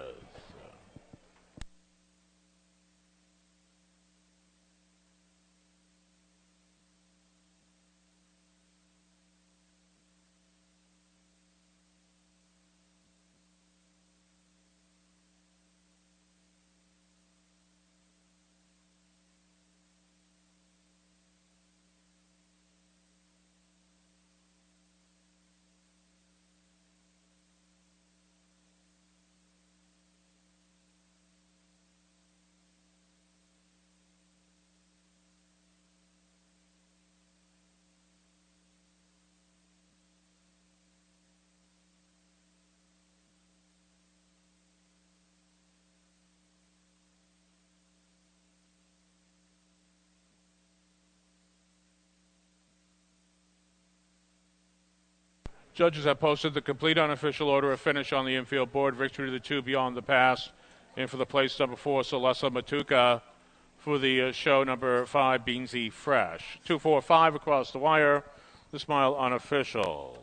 Speaker 1: Judges have posted the complete unofficial order of finish on the infield board. Victory to the two Beyond the Pass. And for the place number 4, Solesa Matuka. For the show number 5, Beansy Fresh. 2-4-5 across the wire. This mile unofficial.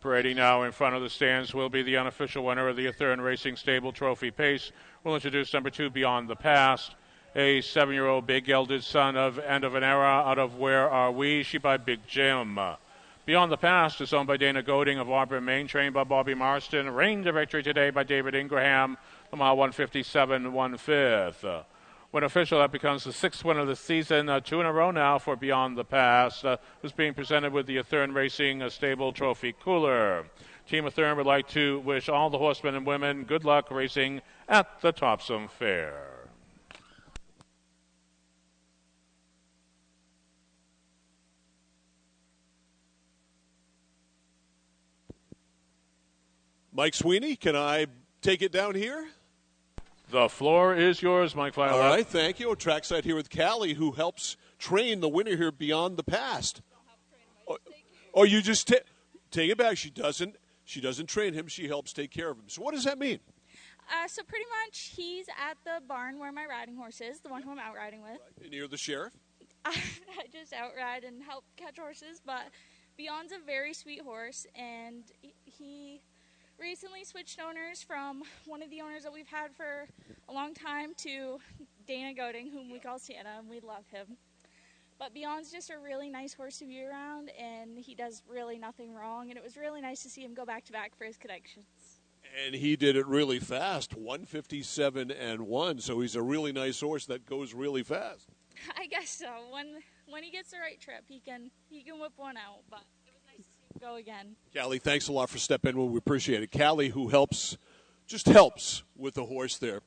Speaker 1: Parading now in front of the stands will be the unofficial winner of the Athern Racing Stable Trophy Pace. We'll introduce number 2, Beyond the Past, a 7-year-old big gelded son of End of an Era out of Where Are We? She by Big Jim. Beyond the Past is owned by Dana Goding of Auburn, Maine, trained by Bobby Marston. Reigned to victory today by David Ingraham, the mile 157 1/5. When official, that becomes the 6th win of the season, 2 in a row now for Beyond the Pass, who's being presented with the Athern Racing Stable Trophy Cooler. Team Athern would like to wish all the horsemen and women good luck racing at the Topsham Fair.
Speaker 2: Mike Sweeney, can I take it down here?
Speaker 1: The floor is yours, Mike Violet.
Speaker 2: All right, thank you. Trackside here with Callie, who helps train the winner here Beyond the Past. Oh, you just take it back. She doesn't train him. She helps take care of him. So what does that mean?
Speaker 4: So pretty much he's at the barn where my riding horse is, the one who I'm out riding with.
Speaker 2: And you're the sheriff?
Speaker 4: I just outride and help catch horses, but Beyond's a very sweet horse, and he recently switched owners from one of the owners that we've had for a long time to Dana Goding, whom we call Santa, and we love him. But Beyond's just a really nice horse to be around, and he does really nothing wrong, and it was really nice to see him go back-to-back for his connections.
Speaker 2: And he did it really fast, 157-1, so he's a really nice horse that goes really fast.
Speaker 4: I guess so. When he gets the right trip, he can whip one out, but it was nice to see him go again.
Speaker 2: Callie, thanks a lot for stepping in. We appreciate it. Callie, who helps with the horse there,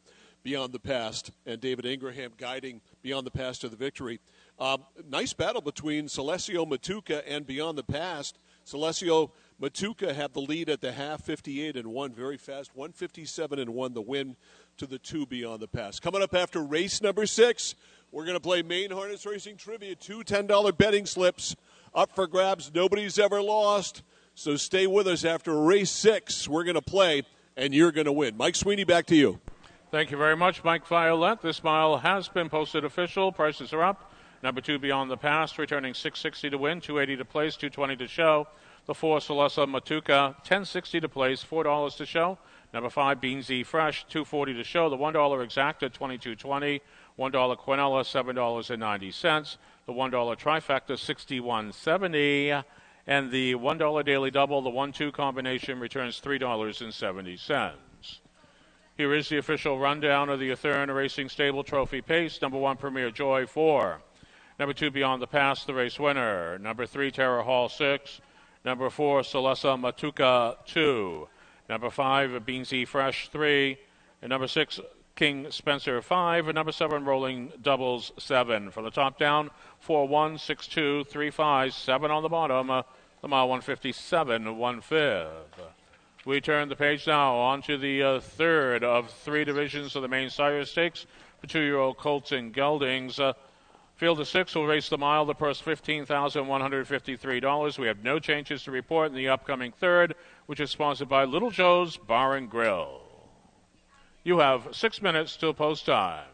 Speaker 2: Beyond the Past, and David Ingraham guiding Beyond the Past to the victory. Nice battle between Celesio Matuka and Beyond the Past. Celesio Matuka had the lead at the half, 58-1, very fast, 157-1, the win to the 2 Beyond the Past. Coming up after race number 6, we're going to play Maine Harness Racing Trivia, 2 $10 betting slips up for grabs. Nobody's ever lost, so stay with us after race 6. We're going to play, and you're going to win. Mike Sweeney, back to you.
Speaker 1: Thank you very much, Mike Violet. This mile has been posted official. Prices are up. Number 2, Beyond the Past, returning $6.60 to win, $2.80 to place, $2.20 to show. The 4, Celestia Matuka, $10.60 to place, $4 to show. Number 5, Beansy Fresh, $2.40 to show. The $1 Exacta, $22.20. $1 Quinella, $7.90. The $1 Trifecta, $61.70. And the $1 Daily Double, the 1-2 combination, returns $3.70. Here is the official rundown of the Athearn Racing Stable Trophy Pace. Number 1, Premier Joy, 4. Number 2, Beyond the Past, the race winner. Number 3, Terror Hall, 6. Number 4, Celestia Matuka, 2. Number 5, Beansy Fresh, 3. And number 6, King Spencer, 5. And number 7, Rolling Doubles, 7. For the top down, 4-1, 6-2, 3-5, 7 on the bottom. The mile 157, 1/5. We turn the page now on to the third of 3 divisions of the main sire stakes for 2-year-old colts and geldings. Field of 6 will race the mile. The purse $15,153. We have no changes to report in the upcoming third, which is sponsored by Little Joe's Bar and Grill. You have 6 minutes till post time.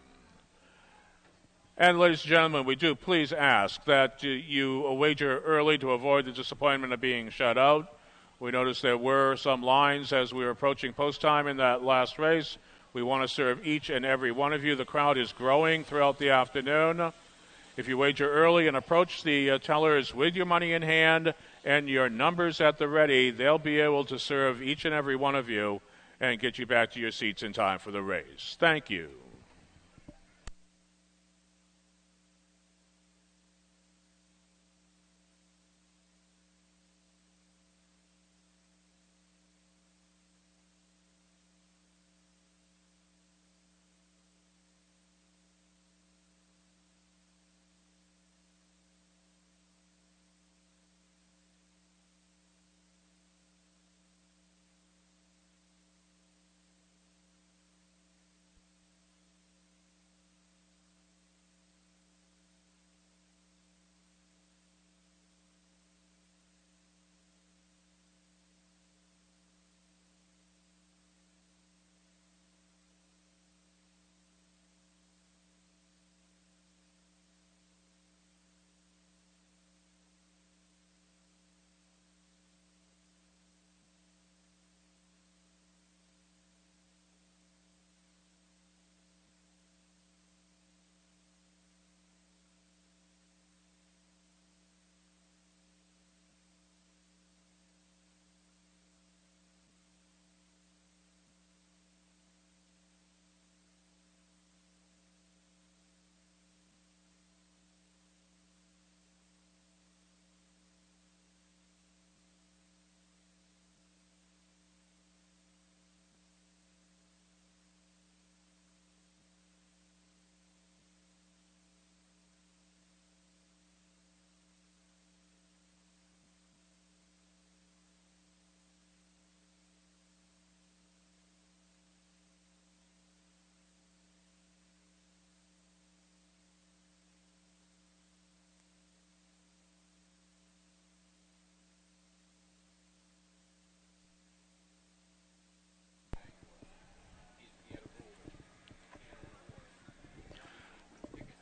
Speaker 1: And ladies and gentlemen, we do please ask that you wager early to avoid the disappointment of being shut out. We noticed there were some lines as we were approaching post time in that last race. We want to serve each and every one of you. The crowd is growing throughout the afternoon. If you wager early and approach the tellers with your money in hand and your numbers at the ready, they'll be able to serve each and every one of you and get you back to your seats in time for the race. Thank you.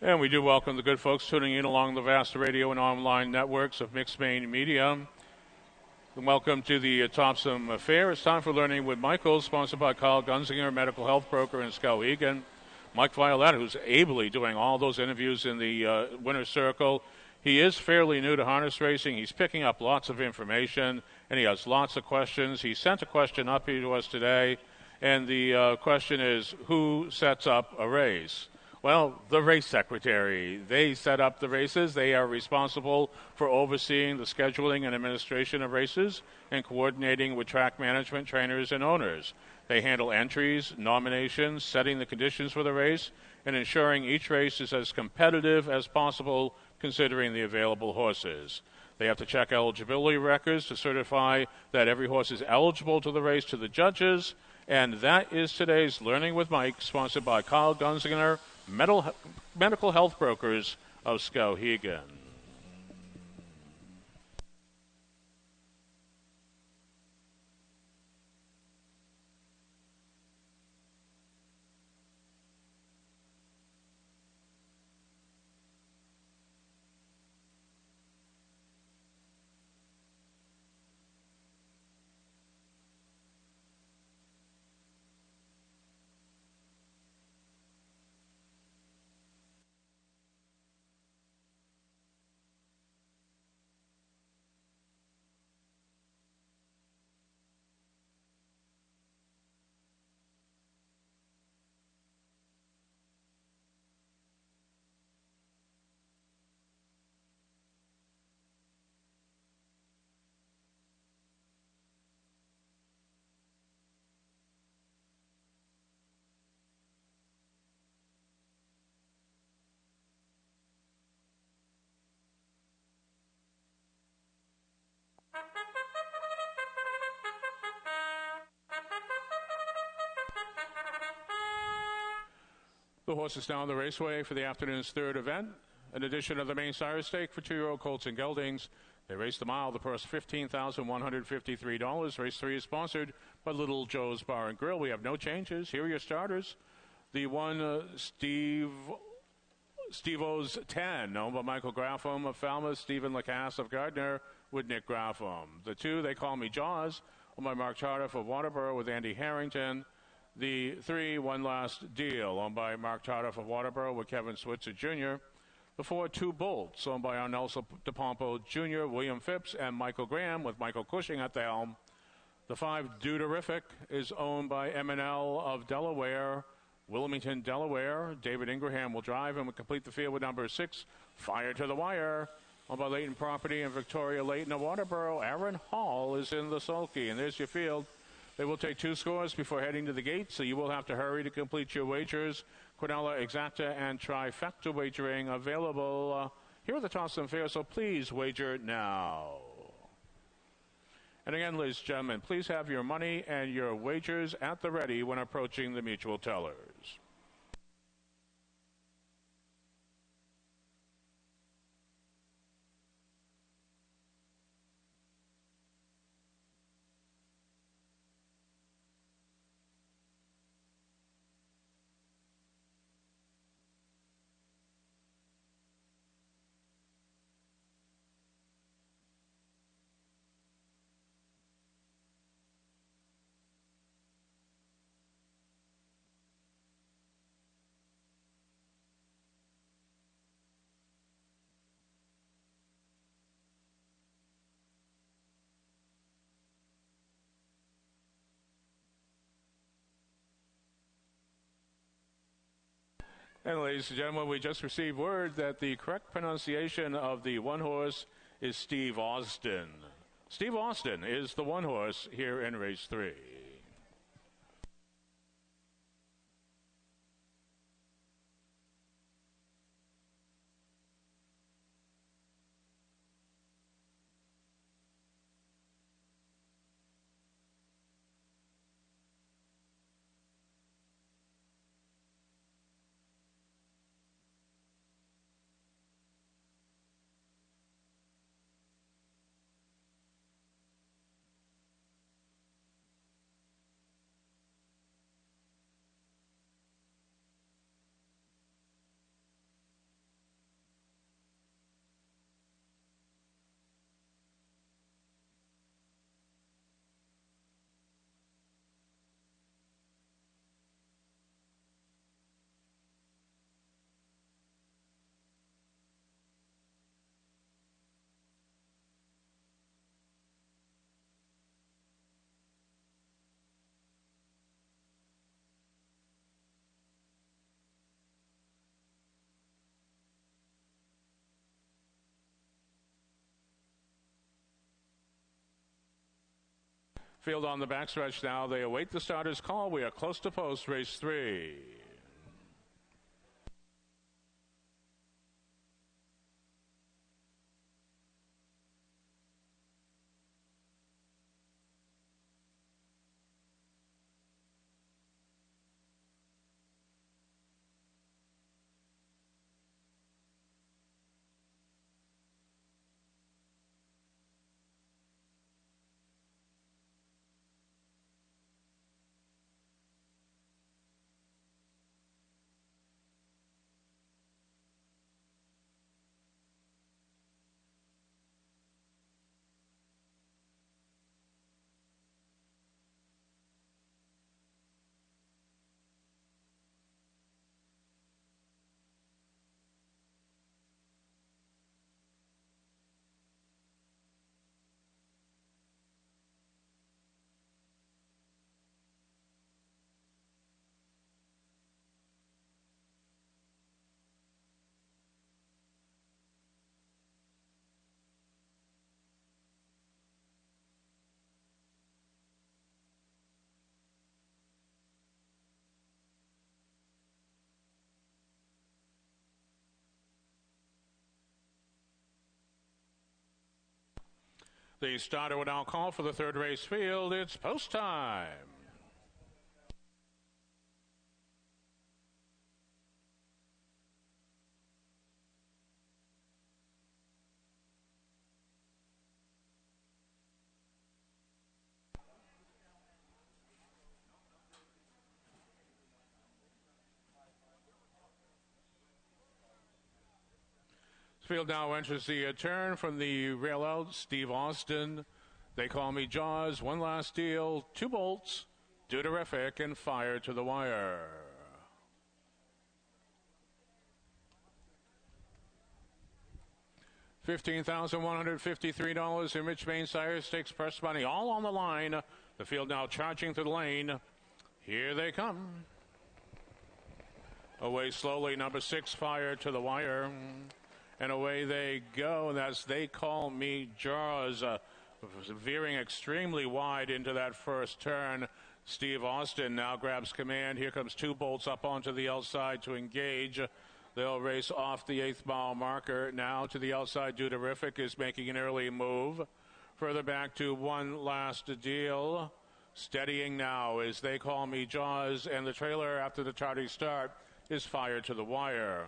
Speaker 1: And we do welcome the good folks tuning in along the vast radio and online networks of Mixed Maine Media. And welcome to the Topsham Fair. It's time for Learning with Michael, sponsored by Kyle Gunzinger, medical health broker in Skowhegan. Mike Violetta, who's ably doing all those interviews in the winner's circle. He is fairly new to harness racing. He's picking up lots of information, and he has lots of questions. He sent a question up here to us today, and the question is, who sets up a race? Well, the race secretary. They set up the races. They are responsible for overseeing the scheduling and administration of races and coordinating with track management, trainers, and owners. They handle entries, nominations, setting the conditions for the race, and ensuring each race is as competitive as possible considering the available horses. They have to check eligibility records to certify that every horse is eligible to the race to the judges. And that is today's Learning with Mike, sponsored by Kyle Gunzinger, medical health brokers of Skowhegan. The horses down the raceway for the afternoon's third event. An edition of the main sire stake for 2-year-old colts and geldings. They race the mile. The purse $15,153. Race 3 is sponsored by Little Joe's Bar and Grill. We have no changes. Here are your starters. The one, Steve-O's 10, owned by Michael Graffam of Falmouth, Stephen Lacasse of Gardner with Nick Graffam. The 2, They Call Me Jaws, owned by Mark Tardiff of Waterboro with Andy Harrington. The 3, One Last Deal, owned by Mark Tardiff of Waterboro with Kevin Switzer Jr. The 4, Two Bolts, owned by Arnelso DePompo Jr., William Phipps, and Michael Graham with Michael Cushing at the helm. The 5, Duderific, is owned by M&L of Delaware, Wilmington, Delaware. David Ingraham will drive and will complete the field with number 6, Fire to the Wire, owned by Leighton Property and Victoria Leighton of Waterboro. Aaron Hall is in the sulky, and there's your field. They will take 2 scores before heading to the gate, so you will have to hurry to complete your wagers. Quinella, Exacta, and Trifecta wagering available here at the Topsham Fair, so please wager now. And again, ladies and gentlemen, please have your money and your wagers at the ready when approaching the mutual tellers. And ladies and gentlemen, we just received word that the correct pronunciation of the one horse is Steve Austin. Steve Austin is the one horse here in race 3. Field on the backstretch now. They await the starter's call. We are close to post, race 3. The starter will now call for the third race field. It's post time. Field now enters the turn from the rail out. Steve Austin. They call me Jaws. One last deal. 2 bolts. Do terrific and fire to the wire. $15,153 in Rich Main Sire Stakes purse money. All on the line. The field now charging through the lane. Here they come. Away slowly. Number 6, fire to the wire. And away they go. And that's They Call Me Jaws. Veering extremely wide into that first turn. Steve Austin now grabs command. Here comes 2 bolts up onto the outside to engage. They'll race off the 8th mile marker. Now to the outside, Do Terrific is making an early move. Further back to One Last Deal. Steadying now as They Call Me Jaws. And the trailer after the tardy start is Fire to the Wire.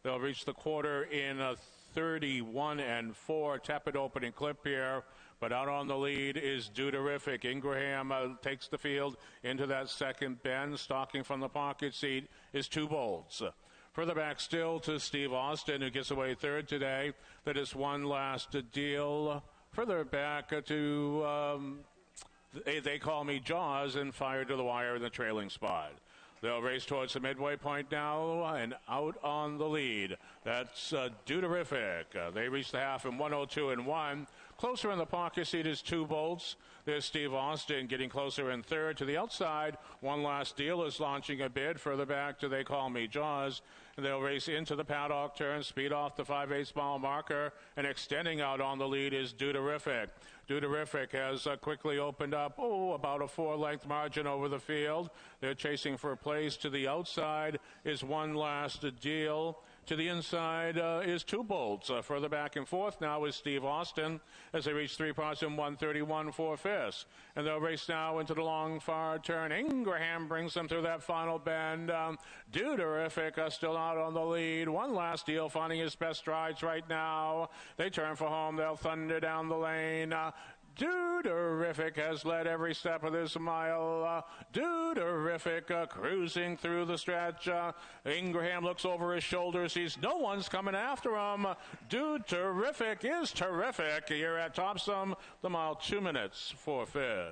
Speaker 1: They'll reach the quarter in a 31-4. Tepid opening clip here. But out on the lead is Do Terrific. Ingraham takes the field into that second bend. Stalking from the pocket seat is 2 bolts. Further back still to Steve Austin, who gets away third today. That is One Last Deal. Further back to They Call Me Jaws and Fire to the Wire in the trailing spot. They'll race towards the midway point now and out on the lead. That's Do Terrific. They reach the half in 102-1. Closer in the pocket seat is 2 bolts. There's Steve Austin getting closer in third. To the outside, One Last Deal is launching a bid. Further back to They Call Me Jaws. And they'll race into the paddock turn, speed off the 5/8 mile marker, and extending out on the lead is Do Terrific. Do Terrific has quickly opened up, about a 4-length margin over the field. They're chasing for place. To the outside is One Last Deal. To the inside is 2 bolts. Further back and forth now is Steve Austin as they reach 3 parts in 131-4/5. And they'll race now into the long far turn. Ingraham brings them through that final bend. Do Terrific still out on the lead. One Last Deal finding his best strides right now. They turn for home. They'll thunder down the lane. Do Terrific has led every step of this mile. Do Terrific cruising through the stretch. Ingraham looks over his shoulder, sees no one's coming after him. Do Terrific is terrific. You're at Topsham, the mile 2 minutes 4/5.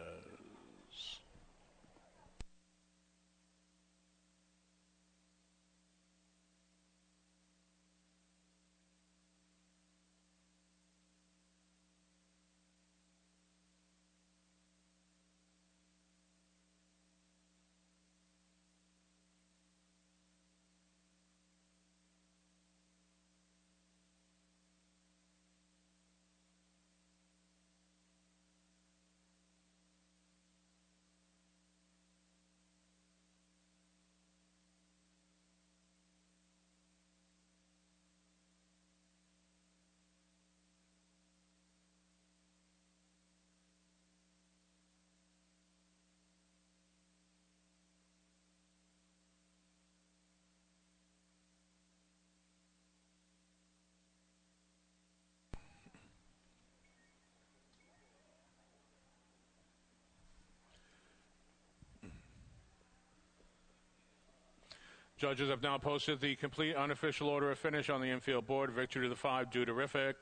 Speaker 1: Judges have now posted the complete unofficial order of finish on the infield board. Victory to the 5, Duderific.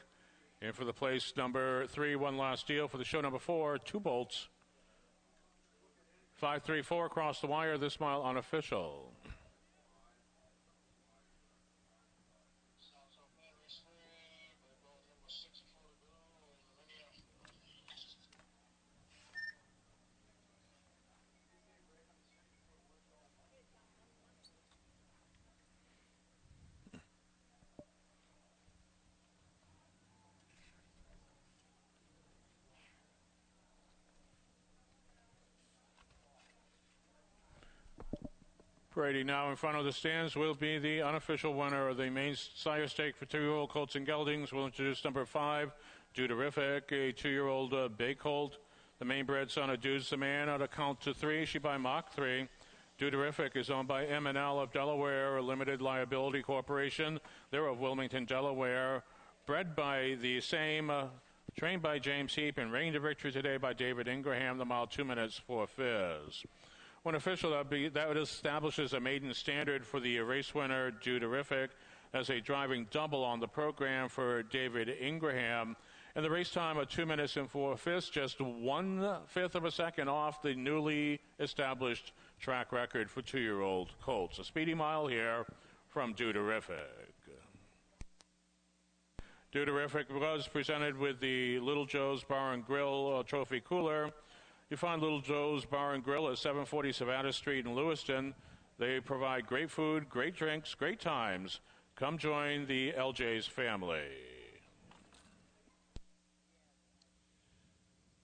Speaker 1: And for the place number 3, one last deal. For the show number 4, 2 bolts. 5-3-4 across the wire. This mile unofficial. Parading now in front of the stands will be the unofficial winner of the main sire stake for 2-year-old colts and geldings. We'll introduce number 5, Duderific, a 2-year-old bay colt. The mainbred son of Dude's the man at a count to 3. She by Mach 3. Duderific is owned by M&L of Delaware, a limited liability corporation. They're of Wilmington, Delaware. Bred by the same, trained by James Heap, and reigned to victory today by David Ingraham. The mile 2 minutes for Fizz. When official, that establishes a maiden standard for the race winner, Duderific, as a driving double on the program for David Ingraham. And the race time of 2 minutes and 4/5, just 1/5 of a second off the newly established track record for 2-year-old colts. A speedy mile here from Duderific. Duderific was presented with the Little Joe's Bar and Grill trophy cooler. You find Little Joe's Bar and Grill at 740 Savannah Street in Lewiston. They provide great food, great drinks, great times. Come join the LJ's family.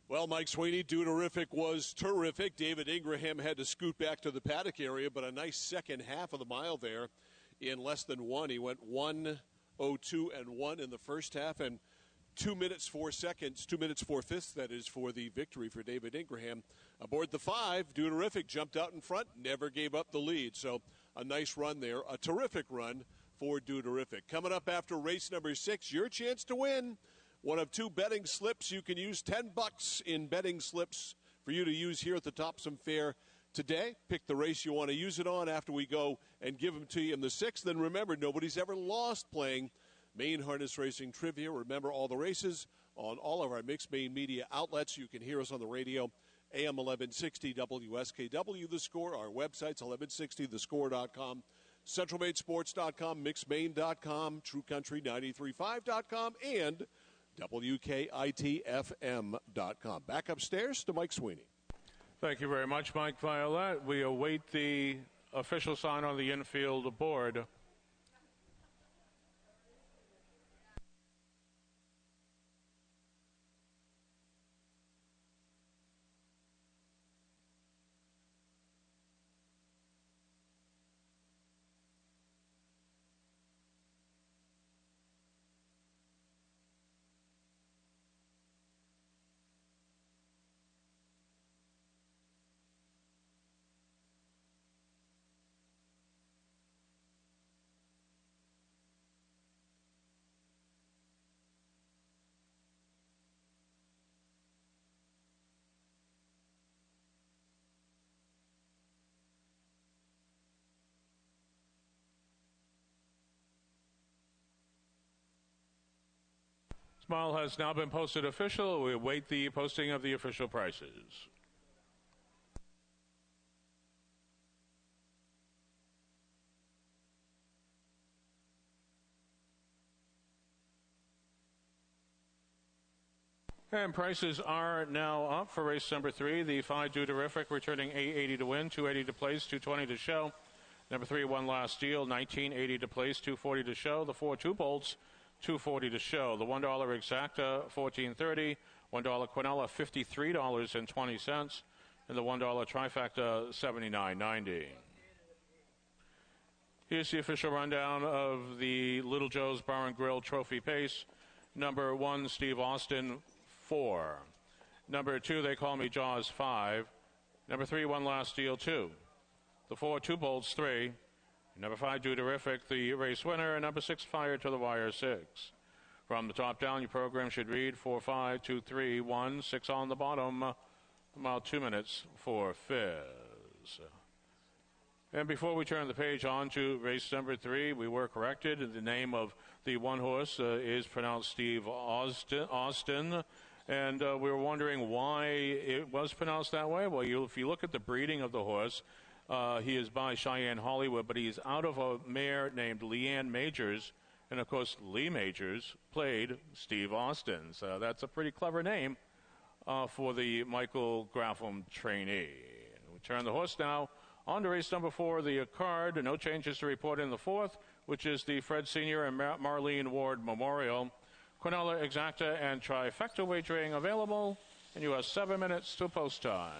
Speaker 2: Well, Mike Sweeney, Duderific was terrific. David Ingraham had to scoot back to the paddock area, but a nice second half of the mile there in less than 1. He went 1:02 and 1 in the first half, and 2 minutes 4 seconds, 2 minutes 4/5, that is, for the victory for David Ingraham. Aboard the 5, Duderific jumped out in front, never gave up the lead. So a nice run there, a terrific run for Duderific. Coming up after race number 6, your chance to win one of 2 betting slips. You can use $10 in betting slips for you to use here at the Topsham Fair today. Pick the race you want to use it on after we go and give them to you in the 6th. Then remember, nobody's ever lost playing Maine Harness Racing Trivia. Remember all the races on all of our mixed Maine media outlets. You can hear us on the radio, AM 1160 WSKW, The Score. Our websites, 1160thescore.com, centralmainesports.com, mixedmaine.com, truecountry935.com, and WKITFM.com. Back upstairs to Mike Sweeney.
Speaker 1: Thank you very much, Mike Violet. We await the official sign on the infield board. Mile has now been posted official. We await the posting of the official prices. And prices are now up for race number 3. The 5 Duderific returning $880 to win, $280 to place, $220 to show. Number 3 one last deal, $19.80 to place, $240 to show. The 4 2 bolts, $240 to show. The $1 Exacta, $14.30. $1 Quinella, $53.20. And the $1 Trifecta, $79.90. Here's the official rundown of the Little Joe's Bar and Grill Trophy Pace. Number 1, Steve Austin, 4. Number 2, They Call Me Jaws, 5. Number 3, One Last Deal, 2. The 4 2 bolts, 3. Number 5, Duderific, the race winner. And number 6, Fire to the Wire, 6. From the top down, your program should read 4, 5, 2, 3, 1, 6 on the bottom. About 2 minutes for Fizz. And before we turn the page on to race number 3, we were corrected. The name of the one horse is pronounced Steve Austin. And we were wondering why it was pronounced that way. Well, if you look at the breeding of the horse, he is by Cheyenne Hollywood, but he's out of a mare named Leanne Majors. And, of course, Lee Majors played Steve Austin. So that's a pretty clever name for the Michael Graffam trainee. We turn the horse now on to race number 4, the card. No changes to report in the 4th, which is the Fred Sr. and Marlene Ward Memorial. Quinella, Exacta, and Trifecta wagering available. And you have 7 minutes to post time.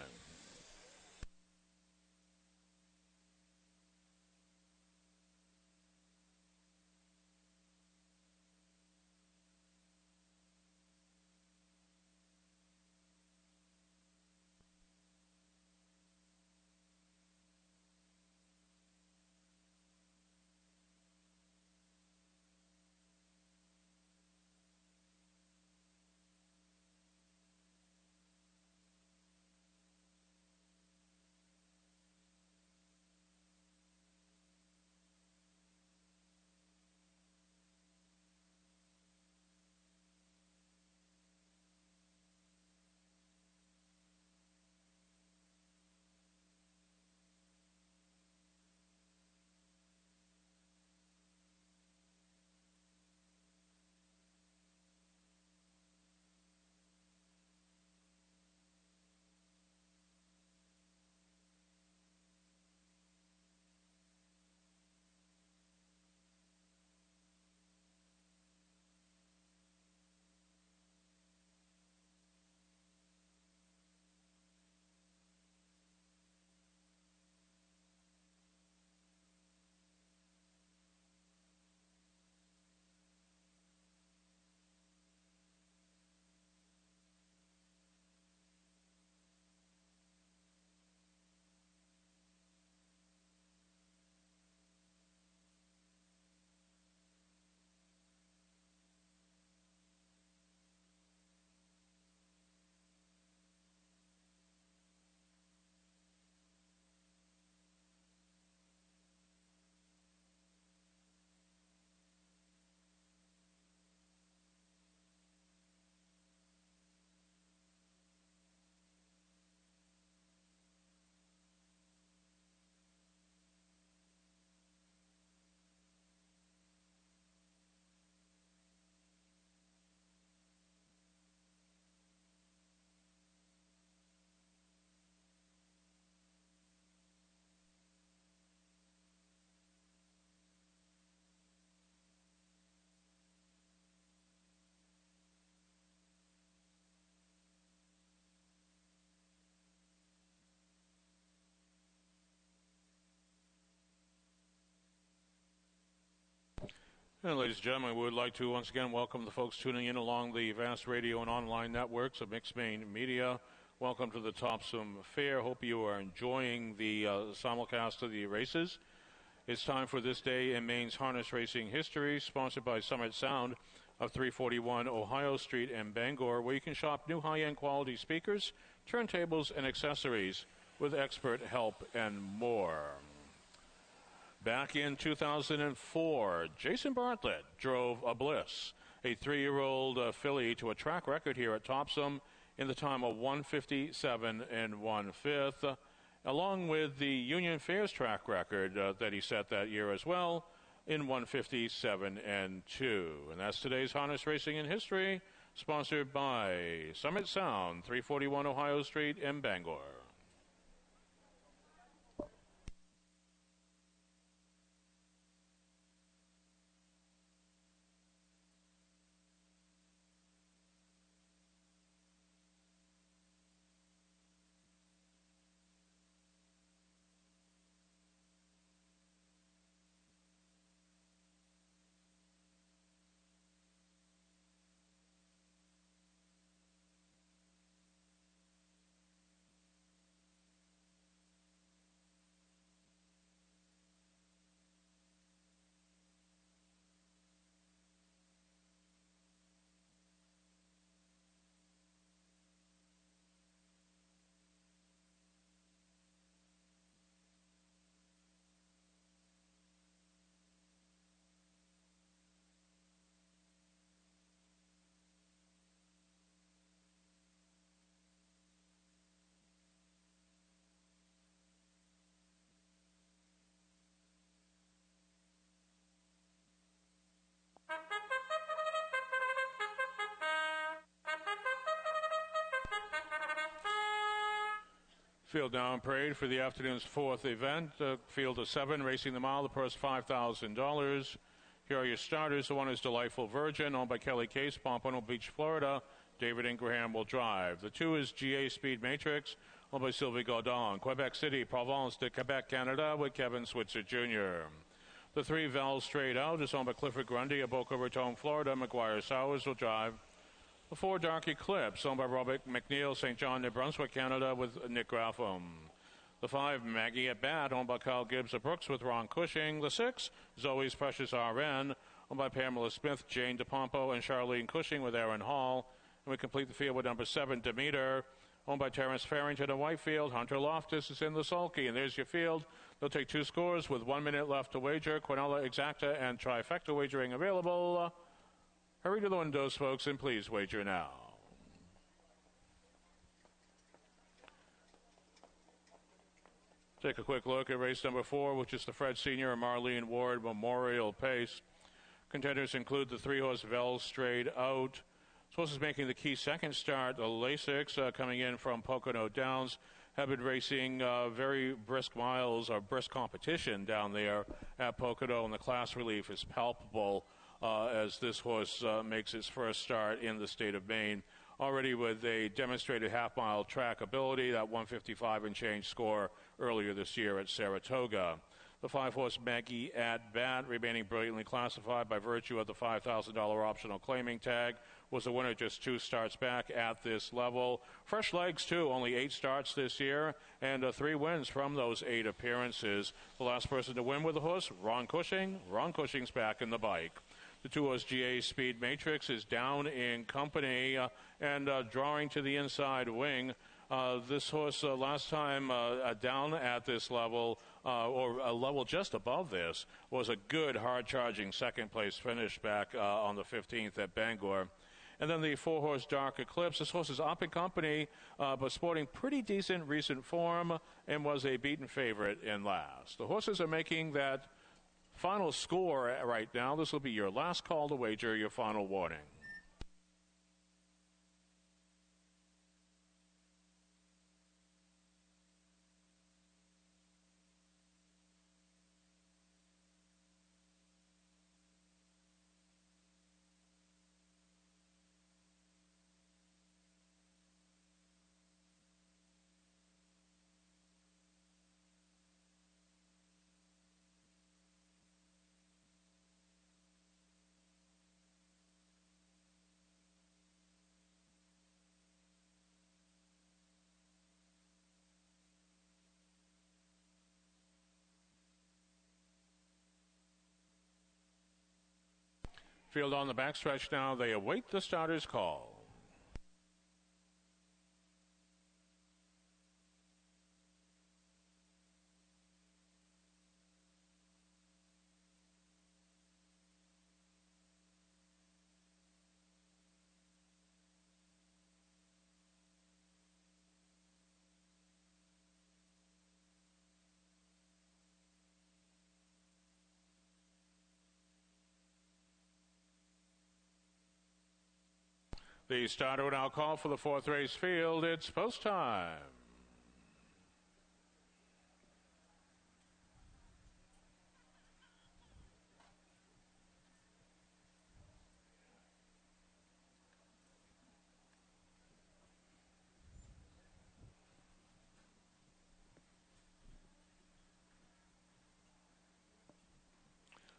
Speaker 1: And ladies and gentlemen, we would like to once again welcome the folks tuning in along the vast radio and online networks of Mixed Maine Media. Welcome to the Topsham Fair. Hope you are enjoying the simulcast of the races. It's time for This Day in Maine's Harness Racing History, sponsored by Summit Sound of 341 Ohio Street in Bangor, where you can shop new high-end quality speakers, turntables, and accessories with expert help and more. Back in 2004, Jason Bartlett drove a Bliss, a 3-year-old filly, to a track record here at Topsham in the time of 1:57 1/5, along with the Union Fairs track record that he set that year as well in 1:57 2. And that's today's Harness Racing in History, sponsored by Summit Sound, 341 Ohio Street in Bangor. Field now in parade for the afternoon's fourth event. Field of 7 racing the mile. The purse $5,000. Here are your starters. The one is Delightful Virgin, owned by Kelly Case, Pompano Beach, Florida. David Ingraham will drive. The 2 is GA Speed Matrix, owned by Sylvie Gaudon. Quebec City, Provence de Quebec, Canada, with Kevin Switzer Jr. The 3 Val Straight Out is owned by Clifford Grundy of Boca Raton, Florida. McGuire Sowers will drive. The 4 Dark Eclipse, owned by Robert McNeil, St. John, New Brunswick, Canada, with Nick Graffam. The 5 Maggie at Bat, owned by Kyle Gibbs of Brooks, with Ron Cushing. The 6 Zoe's Precious RN, owned by Pamela Smith, Jane DePompo, and Charlene Cushing, with Aaron Hall. And we complete the field with number 7 Demeter, owned by Terrence Farrington of Whitefield. Hunter Loftus is in the sulky, and there's your field. They'll take 2 scores with 1 minute left to wager. Quinella Exacta and Trifecta wagering available. Hurry to the windows, folks, and please wager now. Take a quick look at race number 4, which is the Fred Sr. and Marlene Ward Memorial Pace. Contenders include the 3-horse Vel Straight Out. This horse is making the key second start. The Lasix, coming in from Pocono Downs, have been racing very brisk miles or brisk competition down there at Pocono, and the class relief is palpable as this horse makes its first start in the state of Maine. Already with a demonstrated half-mile track ability, that 155 and change score earlier this year at Saratoga. The 5-horse Maggie at Bat, remaining brilliantly classified by virtue of the $5,000 optional claiming tag, was a winner just 2 starts back at this level. Fresh legs, too, only 8 starts this year, and 3 wins from those 8 appearances. The last person to win with the horse, Ron Cushing. Ron Cushing's back in the bike. The 2-horse GA Speed Matrix is down in company and drawing to the inside wing. This horse last time down at this level, or a level just above this, was a good hard-charging second-place finish back on the 15th at Bangor. And then the 4-horse Dark Eclipse. This horse is up in company, but sporting pretty decent recent form and was a beaten favorite in last. The horses are making that final score right now. This will be your last call to wager, your final warning. Field on the backstretch now. They await the starter's call. The starter will now call for the 4th race field. It's post time.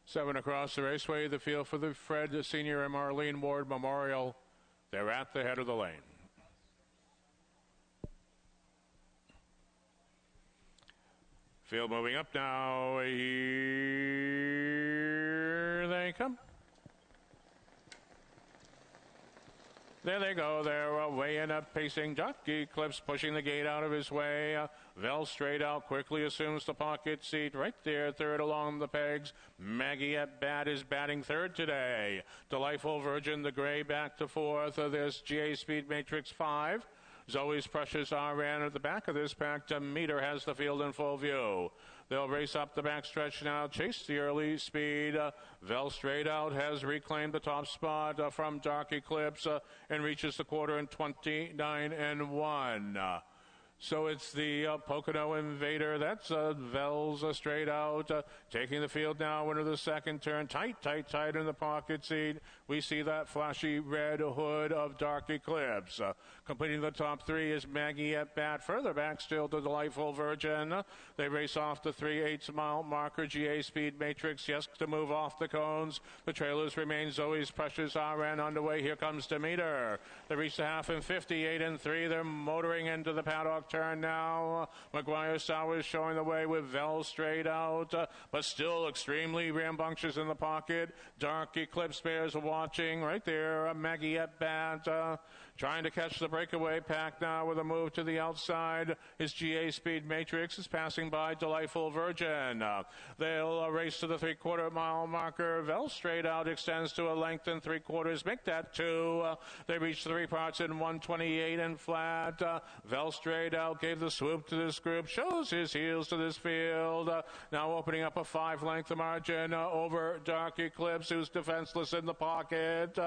Speaker 1: Seven across the raceway, the field for the Fred Sr. and Marlene Ward Memorial. They're at the head of the lane. Field moving up now. Here they come. There they go. They're weighing up, pacing. Dark Eclipse pushing the gate out of his way. Vel Straight Out quickly assumes the pocket seat right there, third along the pegs. Maggie at Bat is batting third today. Delightful Virgin, the gray, back to fourth. There's GA Speed Matrix 5. Zoe's Precious RN at the back of this pack. Demeter has the field in full view. They'll race up the backstretch now, chase the early speed. Vel Straight Out has reclaimed the top spot from Dark Eclipse and reaches the quarter in 29 and 1. So it's the Pocono Invader. That's Vels straight out. Taking the field now into the second turn. Tight in the pocket seat. We see that flashy red hood of Dark Eclipse. Completing the top three is Maggie at bat. Further back still to Delightful Virgin. They race off the 3/8 mile marker. GA Speed Matrix, yes, to move off the cones. The trailers remain Zoe's Precious RN underway. Here comes Demeter. They reach the half in 58-3. They're motoring into the paddock turn now. McGuire Sowers showing the way with Vel straight out, but still extremely rambunctious in the pocket. Dark Eclipse bears watching right there. Maggie at bat, trying to catch the breakaway pack now with a move to the outside. His GA Speed Matrix is passing by Delightful Virgin. They'll race to the 3/4 mile marker. Vel straight out extends to a length and 3/4. Make that two. They reach 3 parts in 128 and flat. Vel straight out gave the swoop to this group, shows his heels to this field. Now opening up a 5-length margin over Dark Eclipse, who's defenseless in the pocket.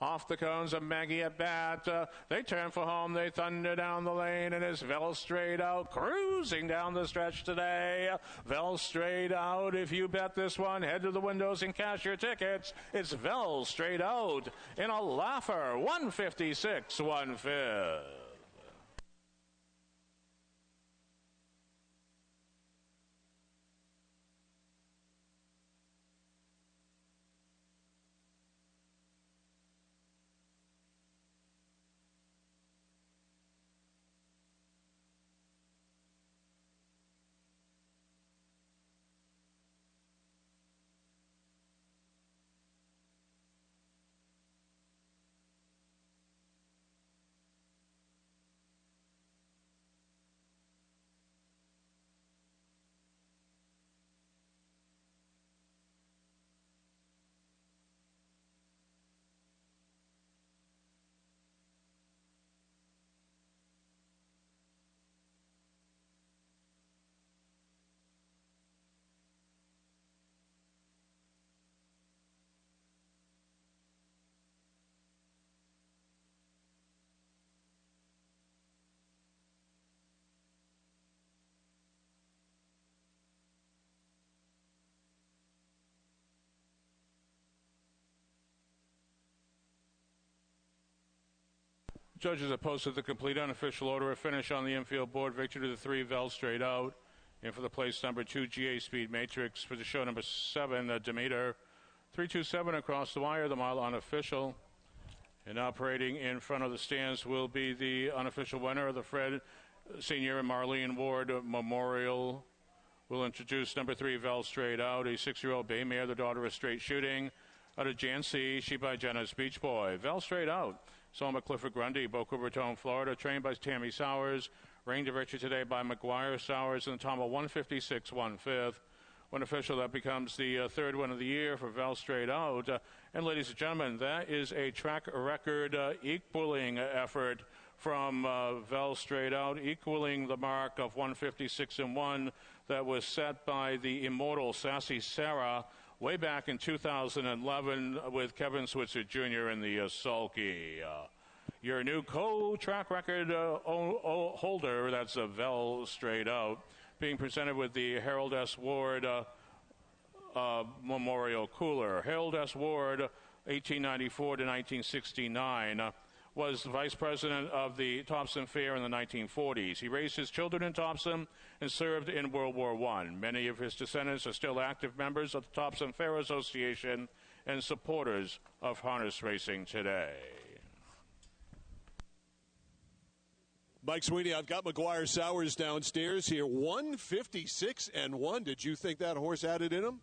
Speaker 1: Off the cones of Maggie at bat. They turn for home. They thunder down the lane, and it's Vel straight out, cruising down the stretch today. Vel straight out. If you bet this one, head to the windows and cash your tickets. It's Vel straight out in a laugher. 156 1/5. Judges have posted the complete unofficial order of finish on the infield board. Victory to the 3, Vel straight out. And for the place number 2, GA Speed Matrix. For the show number 7, Demeter. 327 across the wire, the mile unofficial. And now parading in front of the stands will be the unofficial winner of the Fred Senior and Marlene Ward Memorial. We'll introduce number 3, Vel straight out, a 6-year-old bay mare, the daughter of straight shooting. Out of Jancy, she by Jenna's Beach Boy. Vel straight out. Selma Clifford Grundy, Boca Raton, Florida, trained by Tammy Sowers. Reigned to victory today by McGuire Sowers in the time of 156 1/5. One official, that becomes the third win of the year for Vel straight out. And ladies and gentlemen, that is a track record equaling effort from Vel straight out, equaling the mark of 156 1 that was set by the immortal Sassy Sarah way back in 2011 with Kevin Switzer Jr. in the sulky. Your new co-track record holder, that's a Vel straight out, being presented with the Harold S. Ward Memorial Cooler. Harold S. Ward, 1894 to 1969, was the vice president of the Topsham Fair in the 1940s. He raised his children in Topsham and served in World War I. Many of his descendants are still active members of the Topsham Fair Association and supporters of harness racing today.
Speaker 2: Mike Sweeney, I've got McGuire Sowers downstairs here. 156 1. Did you think that horse had it in him?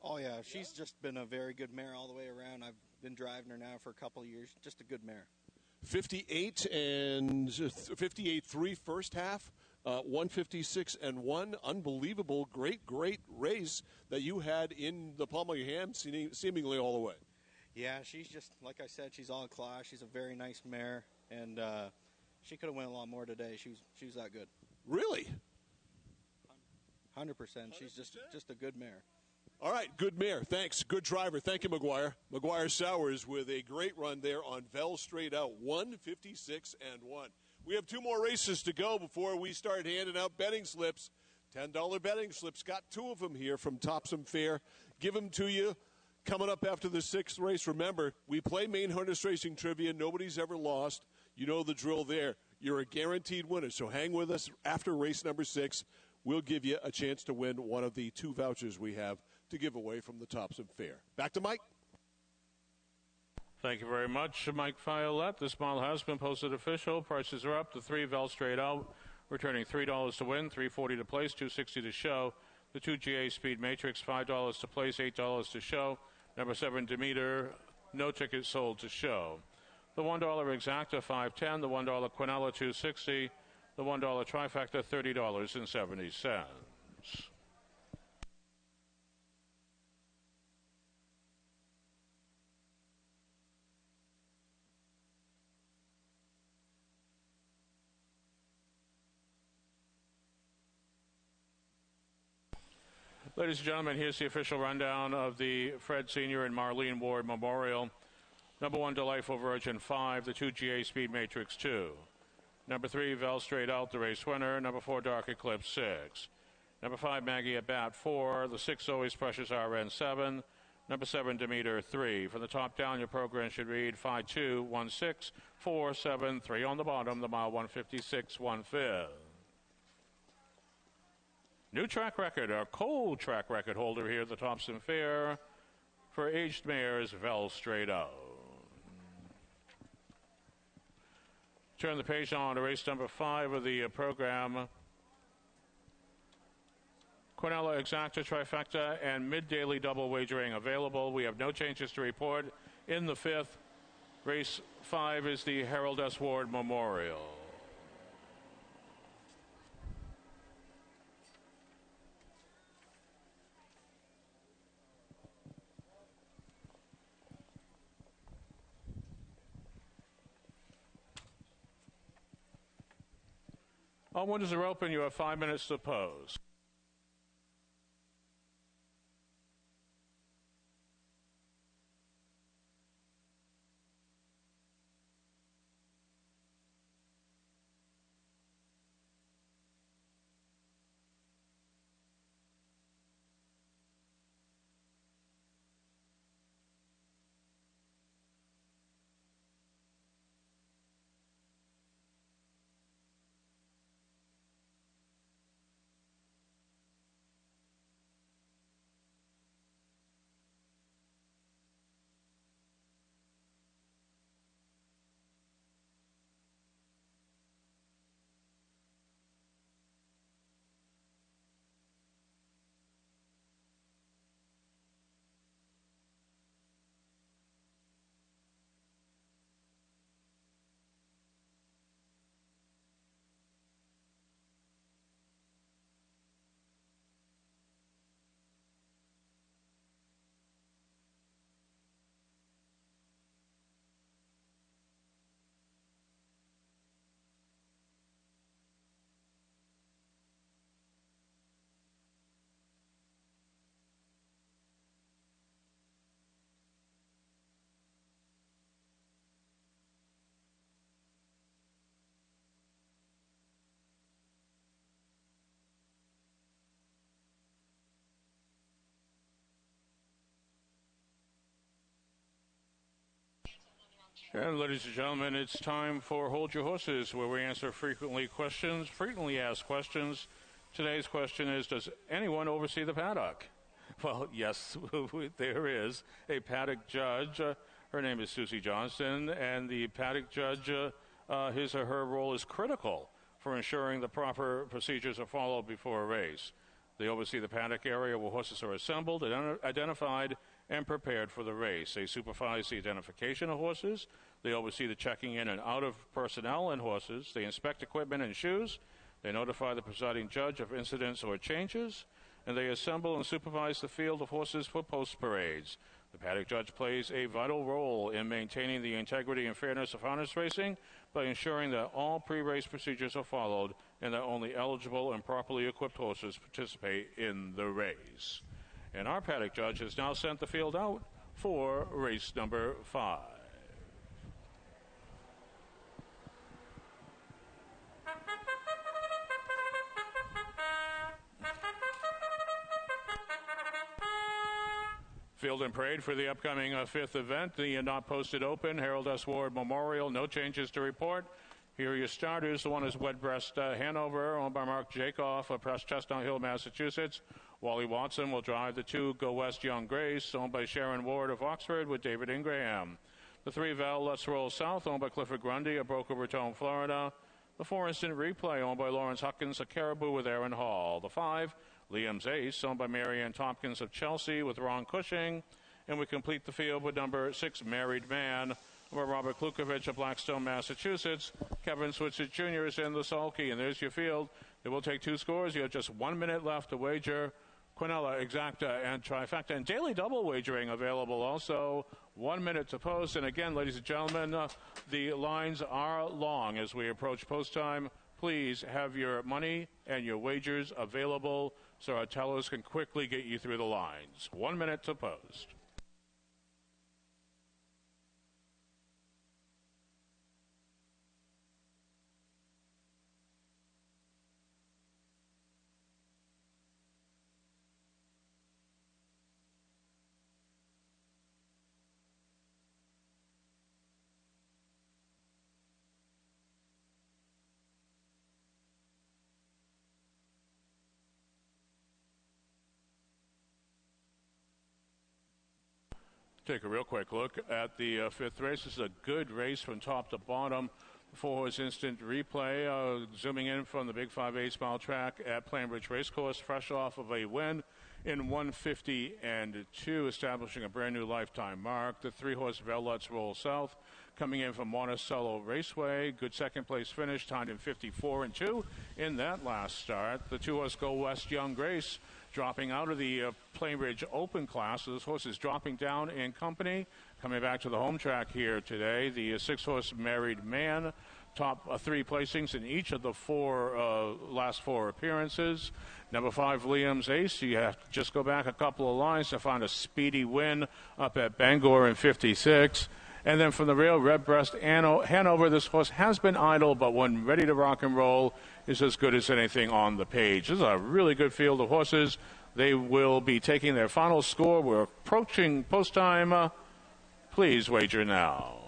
Speaker 5: Oh, yeah. She's just been a very good mare all the way around. I've been driving her now for a couple of years. Just a good mare.
Speaker 2: 58-3 first half, 156 1. Unbelievable, great race that you had in the palm of your hand, seemingly all the way.
Speaker 5: Yeah, she's just, like I said, she's all class. She's a very nice mare, and she could have won a lot more today. She was that good.
Speaker 2: Really?
Speaker 5: 100%. She's just a good mare.
Speaker 2: All right, good mare. Thanks. Good driver. Thank you, McGuire. McGuire Sowers with a great run there on Vel straight out, 156 1. We have 2 more races to go before we start handing out betting slips. $10 betting slips. Got 2 of them here from Topsham Fair. Give them to you. Coming up after the 6th race, remember, we play Maine Harness Racing Trivia. Nobody's ever lost. You know the drill there. You're a guaranteed winner, so hang with us after race number 6. We'll give you a chance to win one of the 2 vouchers we have to give away from the Topsham Fair. Back to Mike.
Speaker 1: Thank you very much, Mike Fiolette. This mile has been posted official. Prices are up. The 3 Vel straight out, returning $3 to win, $3.40 to place, $2.60 to show. The 2 GA Speed Matrix, $5 to place, $8 to show. Number 7 Demeter, no tickets sold to show. The $1 Exacta, $5.10. The $1 Quinella, $2.60. The $1 Trifecta, $30.70. Ladies and gentlemen, here's the official rundown of the Fred Sr. and Marlene Ward Memorial. Number 1, Delightful Virgin, 5. The 2 GA Speed Matrix, 2. Number 3, Vel Straight Out, the race winner. Number 4, Dark Eclipse, 6. Number 5, Maggie at Bat, 4. The 6, Always Precious RN, 7. Number 7, Demeter, 3. From the top down, your program should read 5, 2, 1, 6, 4, 7, 3 on the bottom, the mile 156, 1/5. New track record, our co-track record holder here at the Topsham Fair for aged mares, Vel Straight Out. Turn the page on to race number 5 of the program. Quinella Exacta Trifecta and mid-daily double wagering available. We have no changes to report in the 5th. Race 5 is the Harold S. Ward Memorial. All windows are open. You have 5 minutes to pose. And ladies and gentlemen, it's time for Hold Your Horses, where we answer frequently asked questions. Today's question is, does anyone oversee the paddock? Well, yes, there is a paddock judge. Her name is Susie Johnston, and the paddock judge, his or her role is critical for ensuring the proper procedures are followed before a race. They oversee the paddock area where horses are assembled, identified, and prepared for the race. They supervise the identification of horses. They oversee the checking in and out of personnel and horses. They inspect equipment and shoes. They notify the presiding judge of incidents or changes. And they assemble and supervise the field of horses for post parades. The paddock judge plays a vital role in maintaining the integrity and fairness of harness racing by ensuring that all pre-race procedures are followed and that only eligible and properly equipped horses participate in the race. And our paddock judge has now sent the field out for race number 5. Field and Parade for the upcoming fifth event, the not posted open, Harold S. Ward Memorial. No changes to report. Here are your starters. The one is Wedbreast Hanover, owned by Mark Jacoff of Press Chestnut Hill, Massachusetts. Wally Watson will drive the 2 Go West Young Grace, owned by Sharon Ward of Oxford with David Ingraham. The 3 Val Let's Roll South, owned by Clifford Grundy of Boca Raton, Florida. The 4 Instant Replay, owned by Lawrence Huckins of Caribou with Aaron Hall. The 5 Liam's Ace, owned by Marianne Tompkins of Chelsea with Ron Cushing. And we complete the field with number 6 Married Man, over Robert Klukovich of Blackstone, Massachusetts. Kevin Switzer Jr. is in the sulky, and there's your field. It will take 2 scores. You have just 1 minute left to wager. Quinella, Exacta, and Trifecta, and daily double wagering available also. 1 minute to post. And again, ladies and gentlemen, the lines are long as we approach post time. Please have your money and your wagers available so our tellers can quickly get you through the lines. 1 minute to post. Take a real quick look at the fifth race. This is a good race from top to bottom. 4-horse Instant Replay, zooming in from the Big 5/8 mile track at Plainbridge Racecourse, fresh off of a win in 150-2, establishing a brand new lifetime mark. The 3-horse Let's Roll South, coming in from Monticello Raceway, good second place finish, timed in 54-2 in that last start. The 2-horse Go West Young Grace, dropping out of the Plainbridge Open class. So this horse is dropping down in company. Coming back to the home track here today, the 6-horse Married Man, top 3 placings in each of the last 4 appearances. Number 5, Liam's Ace. You have to just go back a couple of lines to find a speedy win up at Bangor in 56. And then from the rail, Redbreast Hanover. This horse has been idle, but when ready to rock and roll, is as good as anything on the page. This is a really good field of horses. They will be taking their final score. We're approaching post time. Please wager now.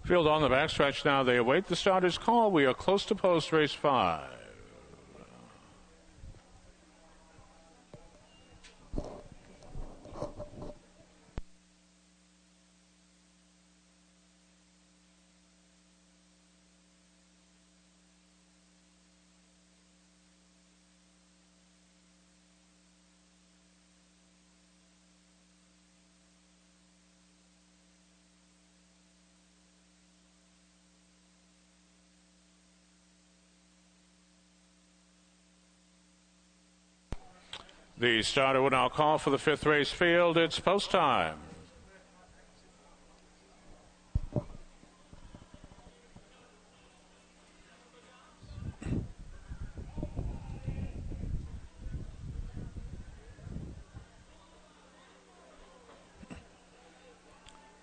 Speaker 1: Field on the backstretch now. They await the starter's call. We are close to post race 5. The starter will now call for the 5th race field. It's post time.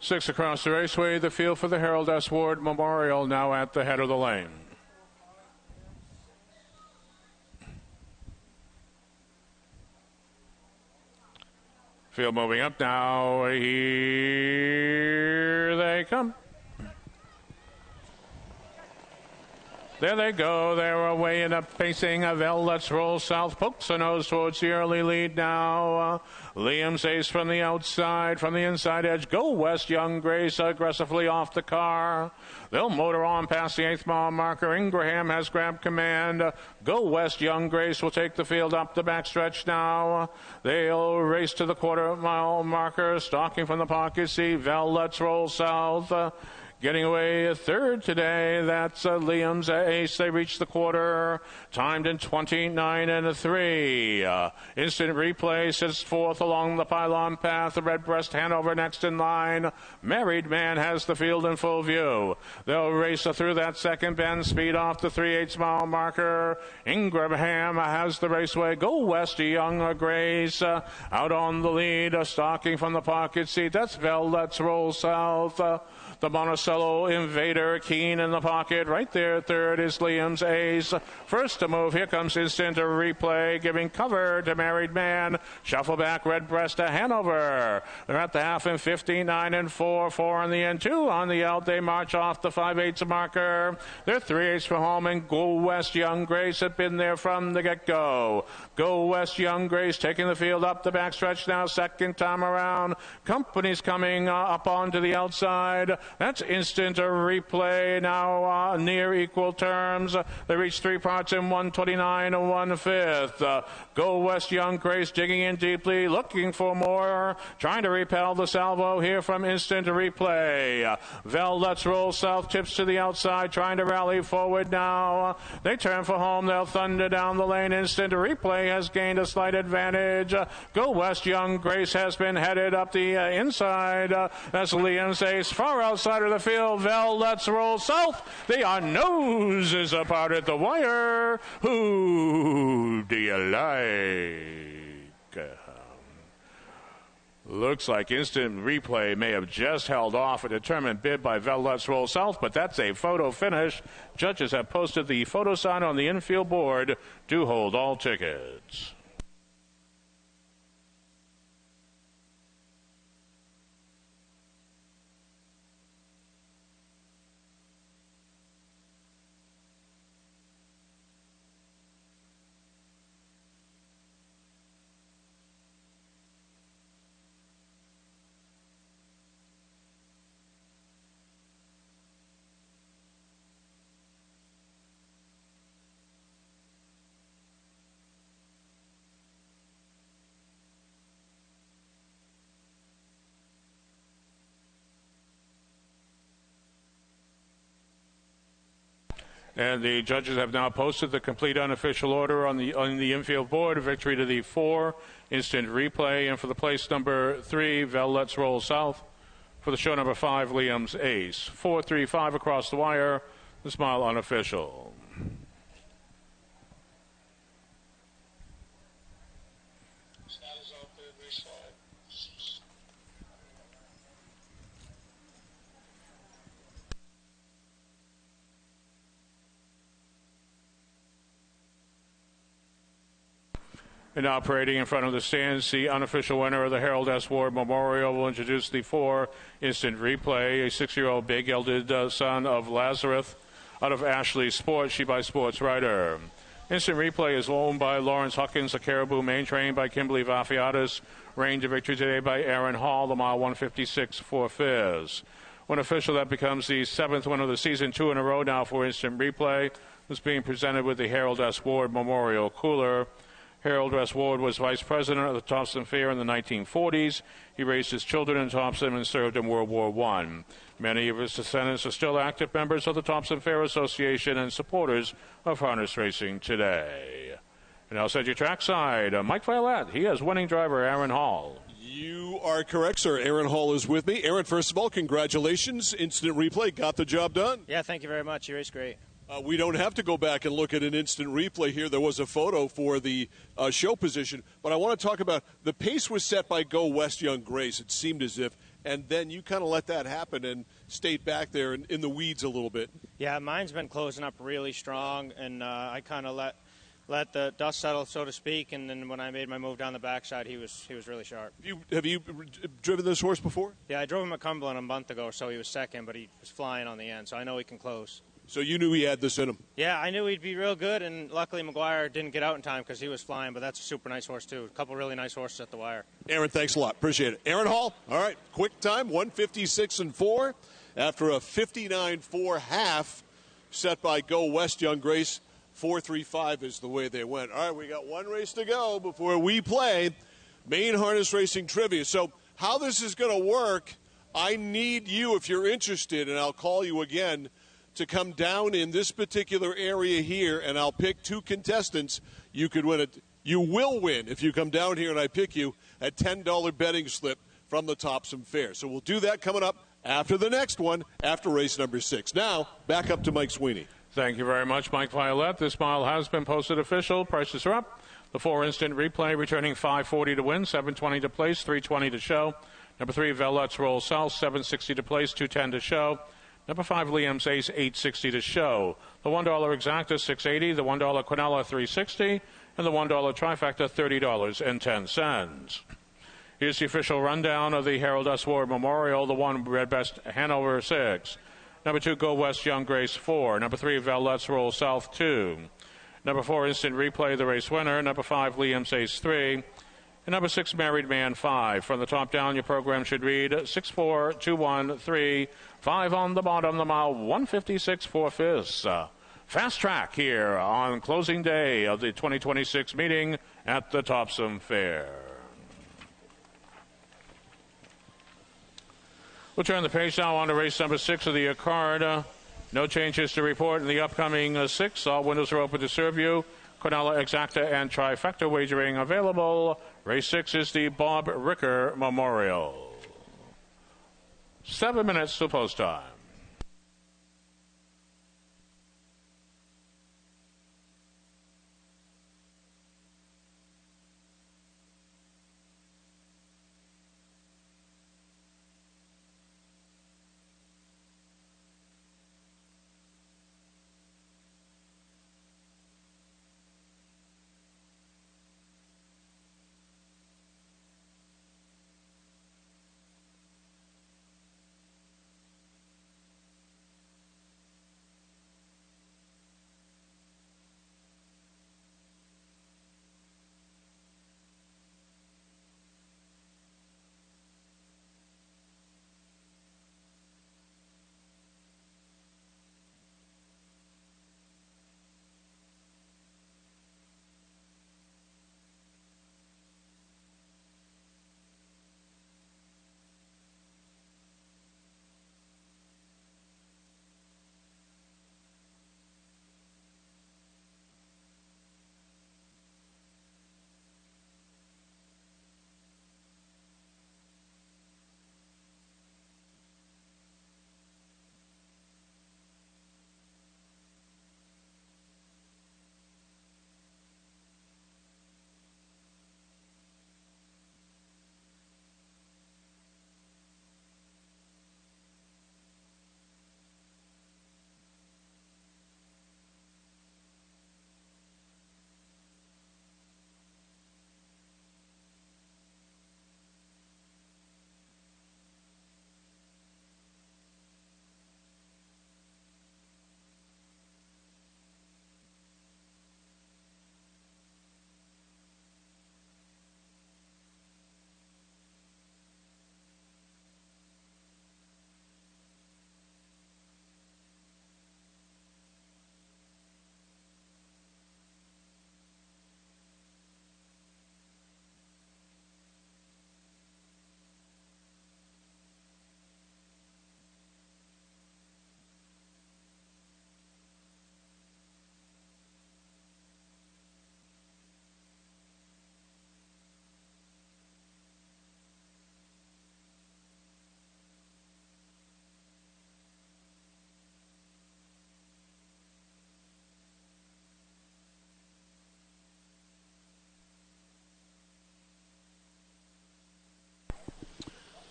Speaker 1: Six across the raceway, the field for the Harold S. Ward Memorial, now at the head of the lane. Field moving up now. Here they come. There they go. They're away and up pacing. Let's roll south. Pokes a nose towards the early lead now. Liam's ace from the outside, from the inside edge. Go West, Young Grace aggressively off the car. They'll motor on past the 8th mile marker. Ingraham has grabbed command. Go West, Young Grace will take the field up the backstretch now. They'll race to the quarter-mile marker. Stalking from the pocket seat. Let's roll south. Getting away third today, that's Liam's ace. They reach the quarter, timed in 29 and 3. Instant Replay sits fourth along the pylon path. The Redbreast Hanover next in line. Married Man has the field in full view. They'll race through that second bend, speed off the 3/8 mile marker. Ingraham has the raceway. Go West, Young Grace out on the lead, stalking from the pocket seat. That's Let's roll south. The Monticello Invader, keen in the pocket. Right there, third is Liam's ace. First to move, here comes Instant Replay, giving cover to Married Man. Shuffle back, Redbreast to Hanover. They're at the half in 59 and 4, 4 on the end, 2 on the out. They march off the 5/8 marker. They're 3/8 from home, and Go West, Young Grace have been there from the get-go. Go West, Young Grace taking the field up the backstretch now, second time around. Company's coming up onto the outside. That's Instant Replay now near equal terms. They reach 3 parts in 129 and 1/5. Go West, Young Grace digging in deeply, looking for more, trying to repel the salvo here from Instant Replay. Let's roll south, tips to the outside, trying to rally forward now. They turn for home, they'll thunder down the lane. Instant Replay has gained a slight advantage. Go West, Young Grace has been headed up the inside. That's Liam's ace far outside of the field. Let's roll south. They are noses apart at the wire. Who do you like? Looks like Instant Replay may have just held off a determined bid by Let's roll south, but that's a photo finish. Judges have posted the photo sign on the infield board. Do hold all tickets. And the judges have now posted the complete unofficial order on the infield board. Victory to the 4, Instant Replay. And for the place number 3, Let's roll south. For the show number 5, Liam's ace. 4-3-5 across the wire. The Smile unofficial. And now parading in front of the stands, the unofficial winner of the Harold S. Ward Memorial will introduce the 4 Instant Replay, a 6-year-old big-gelded son of Lazarus out of Ashley Sports, she by Sports Writer. Instant Replay is owned by Lawrence Huckins, a Caribou main trained by Kimberly Vafiatis. Reigned to victory today by Aaron Hall, the mile 156 for Fizz. One official that becomes the 7th win of the season, 2 in a row now for Instant Replay, is being presented with the Harold S. Ward Memorial Cooler. Harold S. Ward was vice president of the Topsham Fair in the 1940s. He raised his children in Topsham and served in World War I. Many of his descendants are still active members of the Topsham Fair Association and supporters of harness racing today. And I'll set you trackside. Mike Violette, he has winning driver Aaron Hall.
Speaker 2: You are correct, sir. Aaron Hall is with me. Aaron, first of all, congratulations. Instant Replay got the job done.
Speaker 6: Yeah, thank you very much. You raced great.
Speaker 2: We don't have to go back and look at an instant replay here. There was a photo for the show position, but I want to talk about the pace was set by Go West Young Grace, it seemed as if, and then you kind of let that happen and stayed back there in the weeds a little bit.
Speaker 6: Yeah, mine's been closing up really strong, and I kind of let let the dust settle, so to speak, and then when I made my move down the backside, he was really sharp.
Speaker 2: Have you driven this horse before?
Speaker 6: Yeah, I drove him at Cumberland a month ago, so he was second, but he was flying on the end, so I know he can close.
Speaker 2: So you knew he had this in him?
Speaker 6: Yeah, I knew he'd be real good, and luckily McGuire didn't get out in time because he was flying, but that's a super nice horse, too. A couple really nice horses at the wire.
Speaker 2: Aaron, thanks a lot. Appreciate it. Aaron Hall, all right, quick time, 1:56.4 after a 59.4 half set by Go West Young Grace. 4:35 is the way they went. All right, we got one race to go before we play Maine Harness Racing Trivia. So how this is going to work, I need you, if you're interested, and I'll call you again, to come down in this particular area here, and I'll pick two contestants. You could win it. You will win if you come down here and I pick you a $10 betting slip from the Topsham Fair. So we'll do that coming up after the next one, after race number 6. Now, back up to Mike Sweeney.
Speaker 1: Thank you very much, Mike Violette. This mile has been posted official. Prices are up. The 4 instant replay returning $5.40 to win, $7.20 to place, $3.20 to show. Number 3, Vellet's Roll South, $7.60 to place, $2.10 to show. Number 5, Liam's Ace, $8.60 to show. The $1 Exacta, $6.80. The $1 Quinella, $3.60. And the $1 Trifecta, $30.10. Here's the official rundown of the Harold S. Ward Memorial. The 1 Red Best Hanover, 6. Number 2, Go West Young Grace, 4. Number 3, Vellet's Roll South, 2. Number 4, Instant Replay, the race winner. Number 5, Liam's Ace, 3. And number 6, Married Man, 5. From the top down, your program should read 6, 4, 2, 1, 3, 5 on the bottom. The mile, 156 4/5. Fast track here on closing day of the 2026 meeting at the Topsham Fair. We'll turn the page now on to race number 6 of the card. No changes to report in the upcoming 6. All windows are open to serve you. Quinella, Exacta, and Trifecta wagering available. Race 6 is the Bob Ricker Memorial. 7 minutes to post time.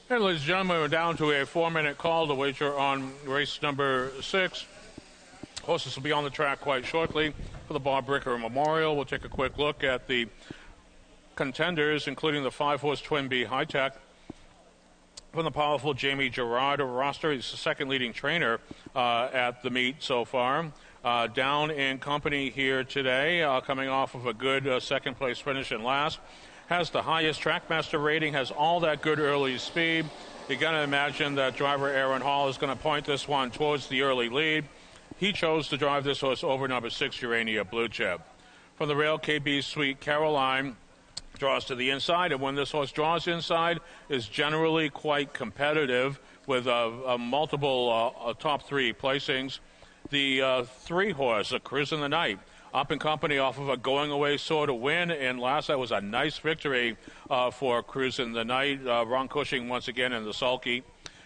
Speaker 1: And ladies and gentlemen, we're down to a 4-minute call to wager on race number 6. Horses will be on the track quite shortly. for the Bob Ricker Memorial. We'll take a quick look at the contenders, including the 5-horse Twin B High Tech from the powerful Jamie Gerard roster. He's the second leading trainer at the meet so far. Down in company here today, coming off of a good second place finish in last. Has the highest Trackmaster rating, has all that good early speed. You're going to imagine that driver Aaron Hall is going to point this one towards the early lead. He chose to drive this horse over number 6, Urania Blue Chip. From the rail, KB Sweet Caroline draws to the inside, and when this horse draws inside, is generally quite competitive with multiple top 3 placings. The 3-horse, Cruise in the Night, up in company off of a going-away sort of win, and last that was a nice victory for Cruise in the Night. Ron Cushing once again in the sulky.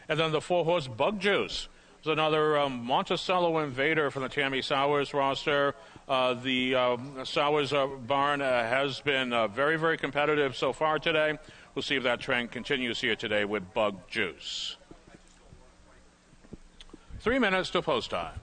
Speaker 1: And then the 4-horse Bug Juice is another Monticello Invader from the Tammy Sowers roster. The Sowers barn has been very, very competitive so far today. We'll see if that trend continues here today with Bug Juice. 3 minutes to post time.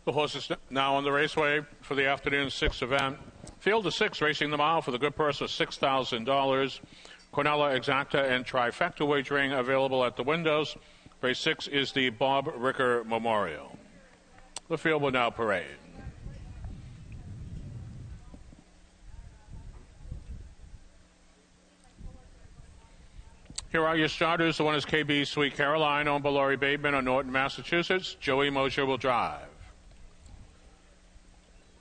Speaker 1: The horses now on the raceway for the afternoon 6th event. Field of 6 racing the mile for the good purse of $6,000. Cornella Exacta and Trifecta wagering available at the windows. Race 6 is the Bob Ricker Memorial. The field will now parade. Here are your starters. The one is KB Sweet Caroline, owned by Laurie Bateman of Norton, Massachusetts. Joey Mosher will drive.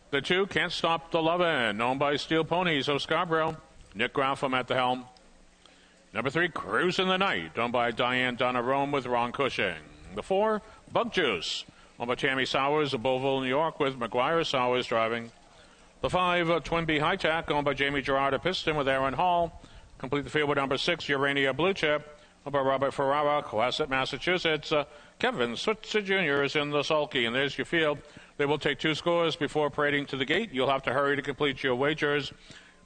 Speaker 1: The 2, Can't Stop the Lovin', owned by Steel Ponies of Scarborough. Nick Grafham at the helm. Number 3, Cruise in the Night, owned by Diane Donna Rome with Ron Cushing. The 4, Bug Juice, owned by Tammy Sowers of Beauville, New York, with McGuire Sowers driving. The 5, Twin B High Tech, owned by Jamie Gerard of Piston with Aaron Hall. Complete the field with number 6, Urania Blue Chip, owned by Robert Ferrara, Cohasset, Massachusetts. Kevin Switzer Jr. is in the sulky, and there's your field. They will take 2 scores before parading to the gate. You'll have to hurry to complete your wagers.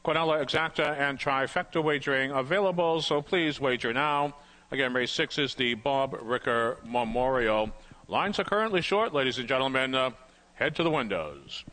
Speaker 1: Cornella Exacta and Trifecta wagering available, so please wager now. Again, race 6 is the Bob Ricker Memorial. Lines are currently short, ladies and gentlemen. Head to the windows.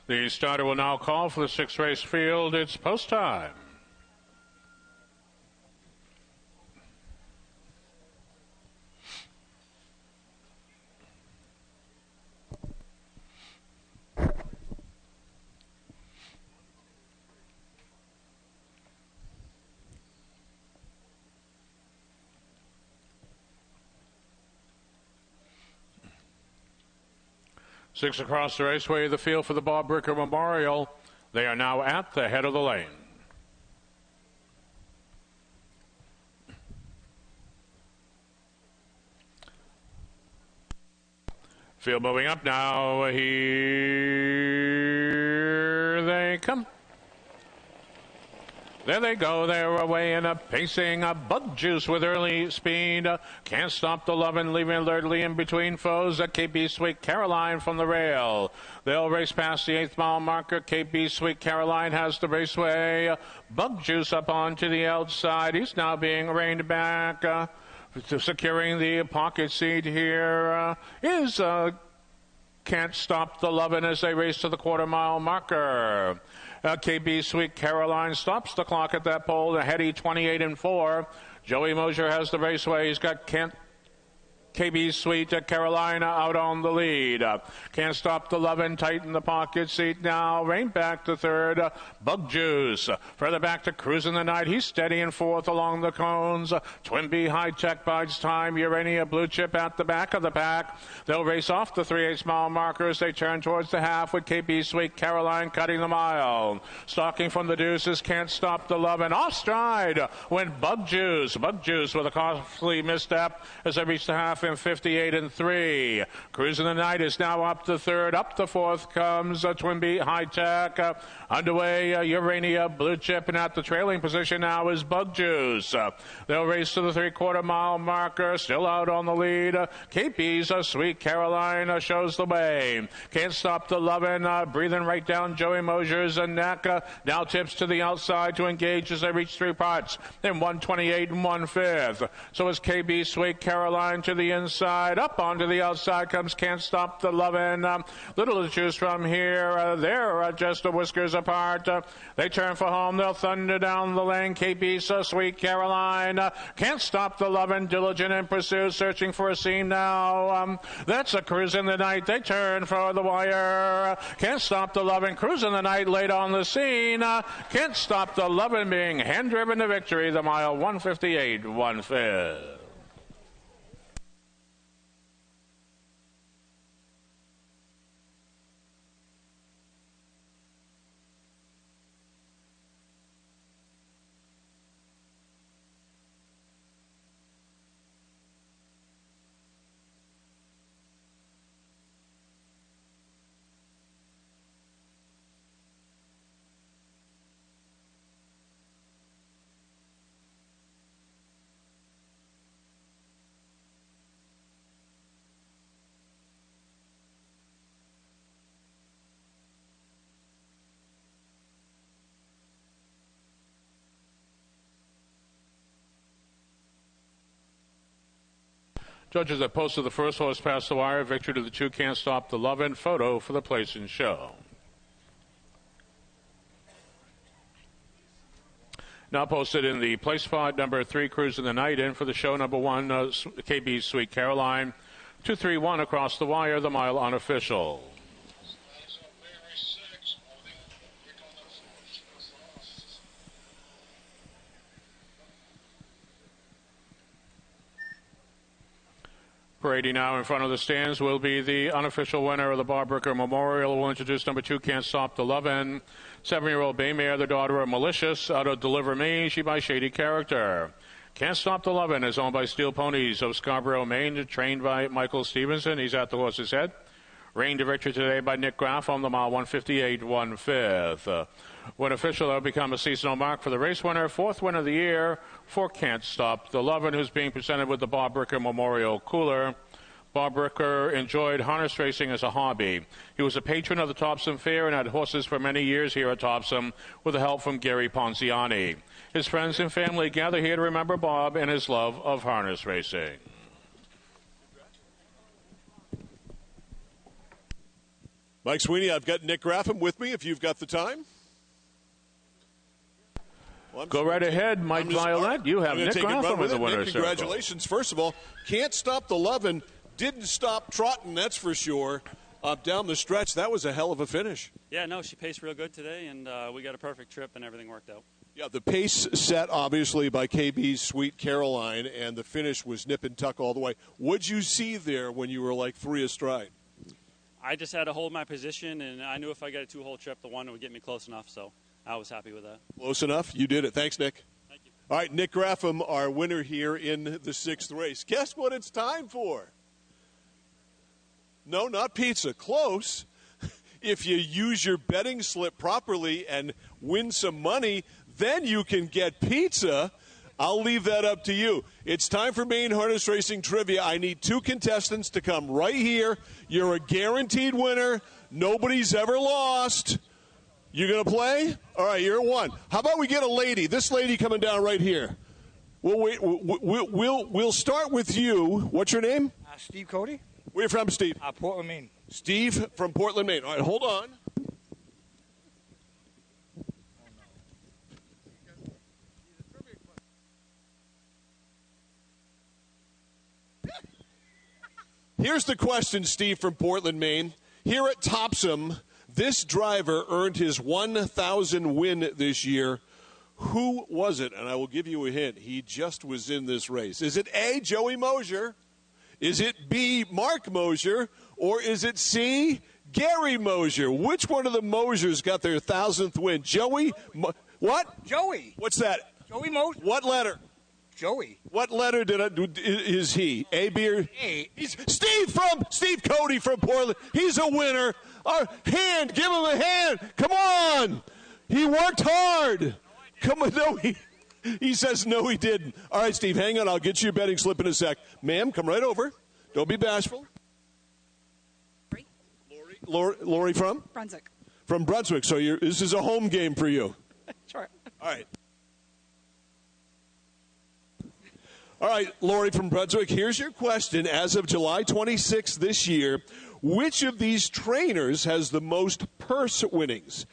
Speaker 1: The starter will now call for the 6th race field. It's post time. Six across the raceway, the field for the Bob Bricker Memorial. They are now at the head of the lane. Field moving up now. Here they come. There they go. They're away and pacing. Bug Juice with early speed. Can't stop the Lovin', leaving alertly in between foes. KB Sweet Caroline from the rail. They'll race past the 8th mile marker. KB Sweet Caroline has the raceway. Bug Juice up onto the outside. He's now being reined back. Securing the pocket seat here is Can't Stop the Lovin' as they race to the quarter-mile marker. KB Sweet Caroline stops the clock at that pole. A heady 28-4. Joey Mosier has the raceway. He's got KB Sweet Carolina out on the lead. Can't Stop the Lovin', tighten the pocket seat now. Rain back to third. Bug Juice further back to Cruising the Night. He's steady in fourth along the cones. Twinbee High Tech bides time. Urania Blue Chip at the back of the pack. They'll race off the 3/8 mile markers. They turn towards the half with KB Sweet Caroline cutting the mile. Stalking from the deuces. Can't Stop the Lovin'. Off stride went Bug Juice. Bug Juice with a costly misstep as they reach the half in 58-3. Cruising the Night is now up to third. Up to fourth comes Twinbee High Tech. Underway, Urania Blue Chip, and at the trailing position now is Bug Juice. They'll race to the 3/4 mile marker. Still out on the lead. KP's Sweet Caroline shows the way. Can't Stop the Lovin', breathing right down Joey Mosier's neck. Now tips to the outside to engage as they reach 3 parts in 1:28 1/5. So is KB Sweet Caroline to the inside. Up onto the outside comes Can't Stop the Lovin'. Little to choose from here. They're just a whiskers apart. They turn for home. They'll thunder down the lane. KB's Sweet Caroline. Can't Stop the Lovin'. Diligent in pursuit. Searching for a seam now. That's a Cruising the Night. They turn for the wire. Can't Stop the Lovin'. Cruising the Night late on the scene. Can't Stop the Lovin' being hand-driven to victory. The mile 1:58 1/5. Judges have posted the first horse past the wire. Victory to the 2 Can't Stop the Lovin'. Photo for the place in show. Now posted in the place spot, number 3, Cruising the Night. In for the show, number 1, KB Sweet Caroline. 2-3-1 across the wire, the mile unofficial. Parading now in front of the stands will be the unofficial winner of the Bob Bricker Memorial. We'll introduce number 2, Can't Stop the Lovin'. 7-year-old Baymare, the daughter of Malicious, out of Deliver Me. She by Shady Character. Can't Stop the Lovin' is owned by Steel Ponies of Scarborough, Maine, trained by Michael Stevenson. He's at the horse's head. Reigned to victory today by Nick Graff on the mile 1:58 1/5. When official, that'll become a seasonal mark for the race winner. 4th win of the year for Can't Stop the Lovin', who's being presented with the Bob Bricker Memorial Cooler. Bob Bricker enjoyed harness racing as a hobby. He was a patron of the Topsham Fair and had horses for many years here at Topsham with the help from Gary Ponziani. His friends and family gather here to remember Bob and his love of harness racing.
Speaker 2: Mike Sweeney, I've got Nick Graffam with me if you've got the time. Well,
Speaker 1: Go right ahead, Mike Violet. You have Nick Graffam in the winner's circle.
Speaker 2: Congratulations. First of all, can't stop the lovin'. Didn't stop trotting, that's for sure. Down the stretch, that was a hell of a finish.
Speaker 7: Yeah, no, she paced real good today, and we got a perfect trip, and everything worked out.
Speaker 2: Yeah, the pace set, obviously, by KB's Sweet Caroline, and the finish was nip and tuck all the way. What'd you see there when you were like 3 astride?
Speaker 7: I just had to hold my position, and I knew if I got a 2-hole trip, the one would get me close enough, so I was happy with that.
Speaker 2: Close enough? You did it. Thanks, Nick.
Speaker 7: Thank you.
Speaker 2: All right, Nick Graffam, our winner here in the 6th race. Guess what it's time for? No, not pizza. Close. If you use your betting slip properly and win some money, then you can get pizza. I'll leave that up to you. It's time for Maine Harness Racing Trivia. I need 2 contestants to come right here. You're a guaranteed winner. Nobody's ever lost. You going to play? All right, you're 1. How about we get a lady? This lady coming down right here. We'll start with you. What's your name?
Speaker 8: Steve Cody.
Speaker 2: Where you from, Steve?
Speaker 8: Portland, Maine.
Speaker 2: Steve from Portland, Maine. All right, hold on. Here's the question, Steve from Portland, Maine. Here at Topsham, this driver earned his 1,000 win this year. Who was it? And I will give you a hint. He just was in this race. Is it A, Joey Mosier? Is it B, Mark Mosier? Or is it C, Gary Mosier? Which one of the Mosiers got their 1,000th win? Joey? What?
Speaker 8: Joey.
Speaker 2: What's that?
Speaker 8: Joey Mosier.
Speaker 2: What letter?
Speaker 8: Joey.
Speaker 2: What letter is he? A, B, or
Speaker 8: A?
Speaker 2: He's Steve Cody from Portland. He's a winner. Hand, give him a hand. Come on. He worked hard. Come on, no, he says no, he didn't. All right, Steve, hang on. I'll get you a betting slip in a sec. Ma'am, come right over. Don't be bashful. Lori from?
Speaker 9: Brunswick.
Speaker 2: From Brunswick. So this is a home game for you.
Speaker 9: Sure.
Speaker 2: All right. All right, Lori from Brunswick, here's your question. As of July 26th this year, which of these trainers has the most purse winnings?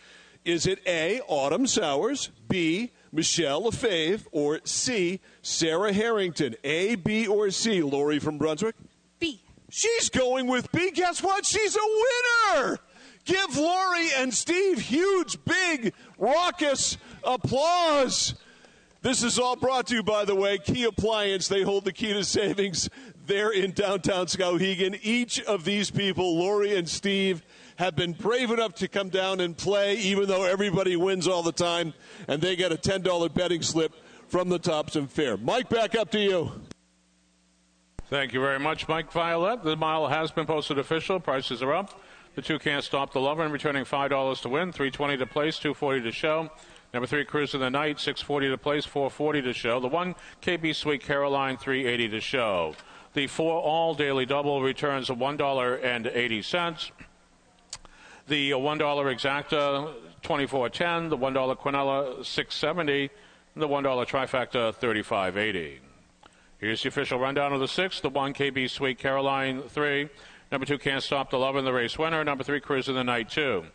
Speaker 2: Is it A, Autumn Sowers, B, Michelle Lefebvre, or C, Sarah Harrington? A, B, or C, Lori from Brunswick?
Speaker 9: B.
Speaker 2: She's going with B. Guess what? She's a winner! Give Lori and Steve huge, big, raucous applause. This is all brought to you, by the way, Key Appliance. They hold the key to savings there in downtown Skowhegan. Each of these people, Lori and Steve, have been brave enough to come down and play, even though everybody wins all the time, and they get a $10 betting slip from the Topsham Fair. Mike, back up to you.
Speaker 1: Thank you very much, Mike Violet. The mile has been posted official. Prices are up. The 2 Can't Stop the Lover, returning $5 to win, $3.20 to place, $2.40 to show. Number 3, Cruise of the Night, $6.40 to place, $4.40 to show. The 1, KB Sweet Caroline, $3.80 to show. The 4 All Daily Double returns $1.80. The $1 Exacta, $24.10. The $1 Quinella, $6.70. And the $1 Trifecta, $35.80. Here's the official rundown of the 6. The 1, KB Sweet Caroline, 3. Number 2, Can't Stop the Love, in the race winner. Number 3, Cruise of the Night, 2.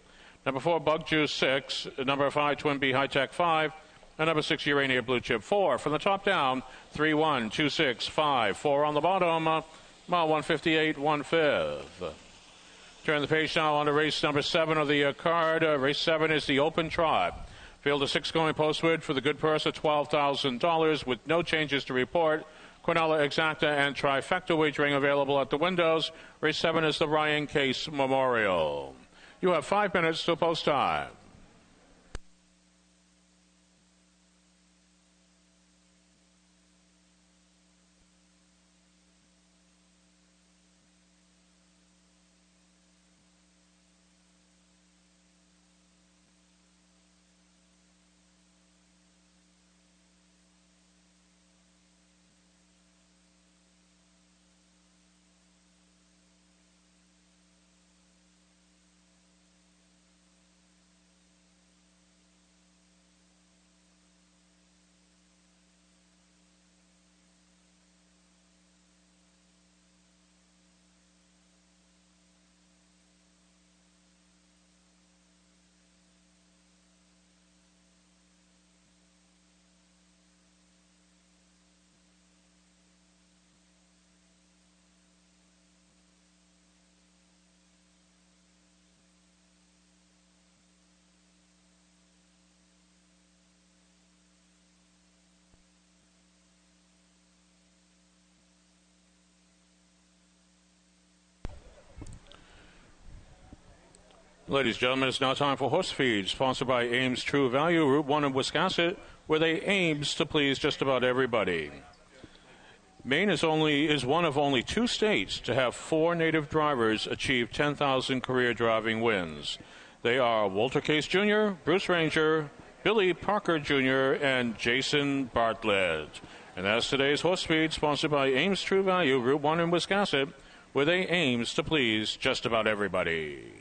Speaker 1: Number 4, Bug Juice, 6. Number 5, Twin B High Tech, 5. And number 6, Urania Blue Chip, 4. From the top down, 3, 1, 2, 6, 5. 4 on the bottom, mile 158, 1/5. Turn the page now on to race number 7 of the card. Race 7 is the Open Trot. Field of 6 going postward for the good purse of $12,000 with no changes to report. Quinella, Exacta, and Trifecta wagering available at the windows. Race 7 is the Ryan Case Memorial. You have 5 minutes till post time. Ladies and gentlemen, it's now time for Horse Feed, sponsored by Ames True Value, Route 1 in Wiscasset, where they aims to please just about everybody. Maine is one of only 2 states to have 4 native drivers achieve 10,000 career driving wins. They are Walter Case Jr., Bruce Ranger, Billy Parker Jr., and Jason Bartlett. And that's today's Horse Feed, sponsored by Ames True Value, Route 1 in Wiscasset, where they aims to please just about everybody.